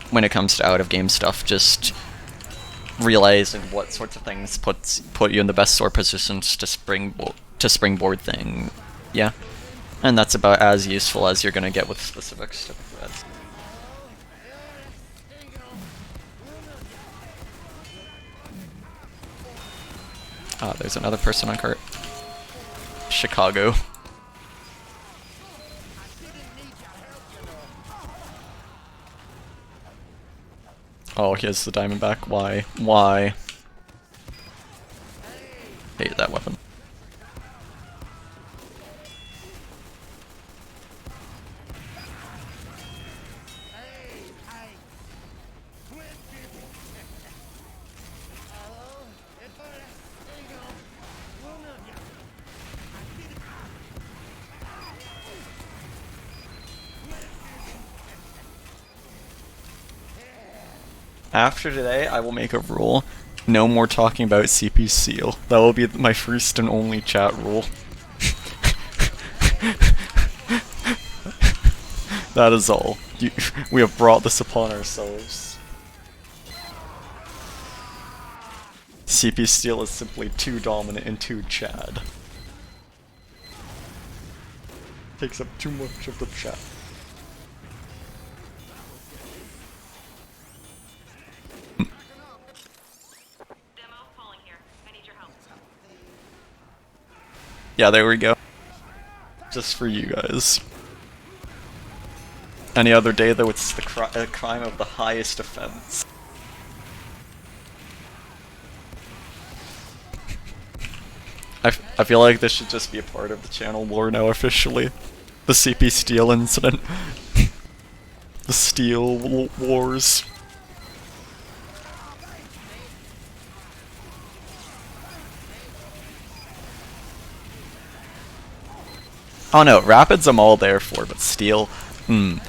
when it comes to out-of-game stuff, just realizing what sorts of things put you in the best sort of positions to springboard thing. Yeah. And that's about as useful as you're gonna get with specific stuff. Ah, there's another person on cart. Chicago. Oh, he has the Diamondback. Why? Why? Hate that weapon. After today, I will make a rule. No more talking about CP Seal. That will be my first and only chat rule. That is all. We have brought this upon ourselves. CP Steel is simply too dominant and too Chad. Takes up too much of the chat. Yeah, there we go. Just for you guys. Any other day, though, it's the crime of the highest offense. I feel like this should just be a part of the channel lore now, officially. The CP Steel incident. The Steel Wars. Oh no, Rapids I'm all there for, but Steel, I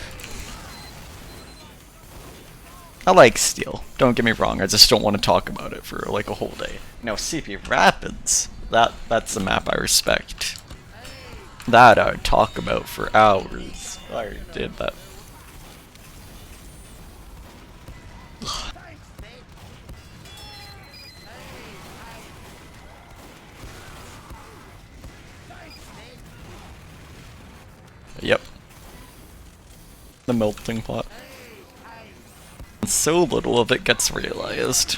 like Steel, don't get me wrong, I just don't want to talk about it for like a whole day. No, CP Rapids, that's the map I respect. That I would talk about for hours. I already did that. Yep. The melting pot. And so little of it gets realized.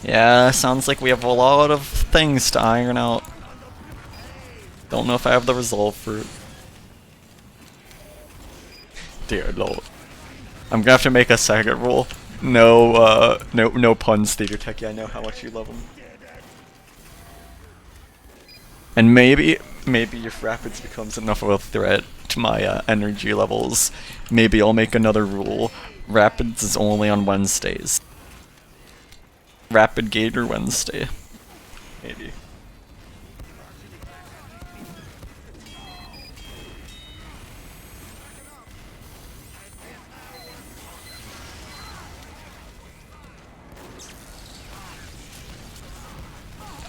Yeah, sounds like we have a lot of things to iron out. Don't know if I have the resolve for it. Dear lord. I'm gonna have to make a second rule. No puns, Theater Techie. I know how much you love them. And maybe if Rapids becomes enough of a threat to my energy levels, maybe I'll make another rule. Rapids is only on Wednesdays. Rapid Gator Wednesday. Maybe.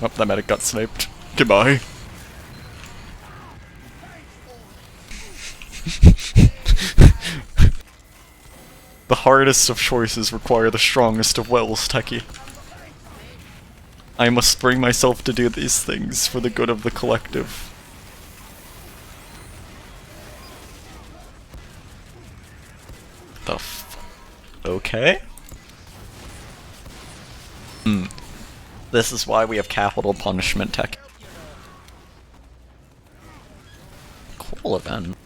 Oh, that medic got sniped. Goodbye. The hardest of choices require the strongest of wills, Techie. I must bring myself to do these things for the good of the collective. The f... Okay? This is why we have capital punishment, Tech. Cool event.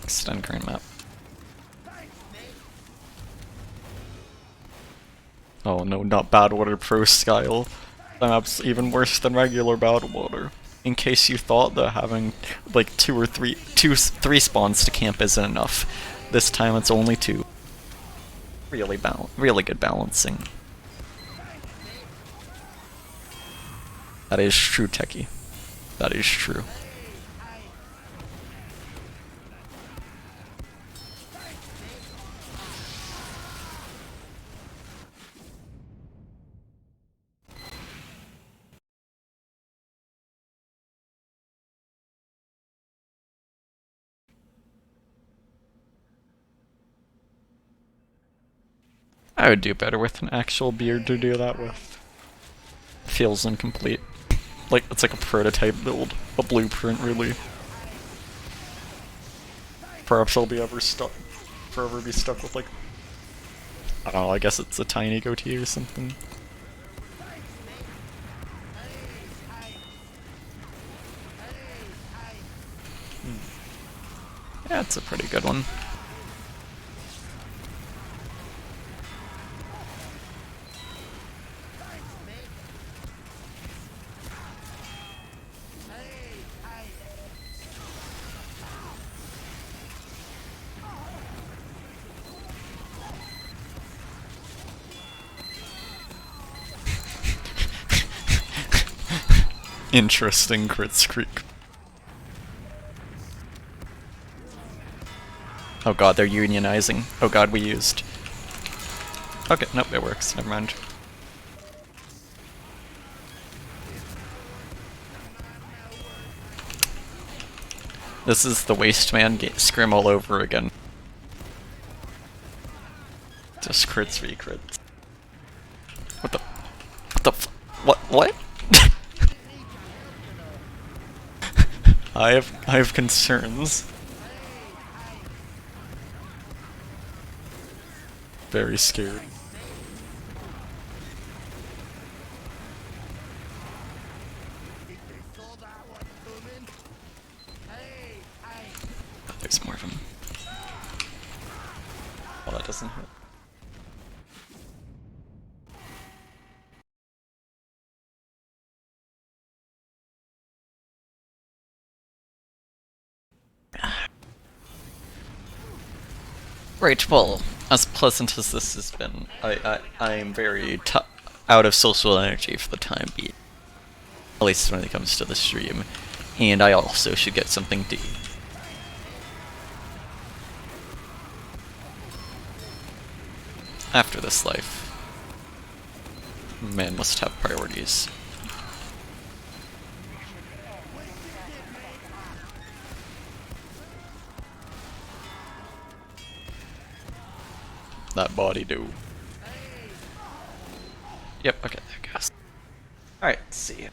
Extend current map. Oh no, not bad water pro style. That map's even worse than regular bad water. In case you thought that having like three spawns to camp isn't enough, this time it's only 2. Really good balancing. That is true, Techie. That is true. I would do better with an actual beard to do that with. Feels incomplete. Like, it's like a prototype build. A blueprint, really. Perhaps I'll be forever be stuck with, like... I don't know, I guess it's a tiny goatee or something. Yeah, it's a pretty good one. Interesting crit streak. Oh god, they're unionizing. Oh god, we used. Okay, nope, it works. Never mind. This is the Wasteman scrim all over again. Just crits re-crits. What? I have concerns. Very scared. There's more of them. Oh, that doesn't hurt. Right, well, as pleasant as this has been, I am very out of social energy for the time being. At least when it comes to the stream. And I also should get something to eat. After this life. Man must have priorities. That body do. Yep, okay, I guess. Alright, see ya.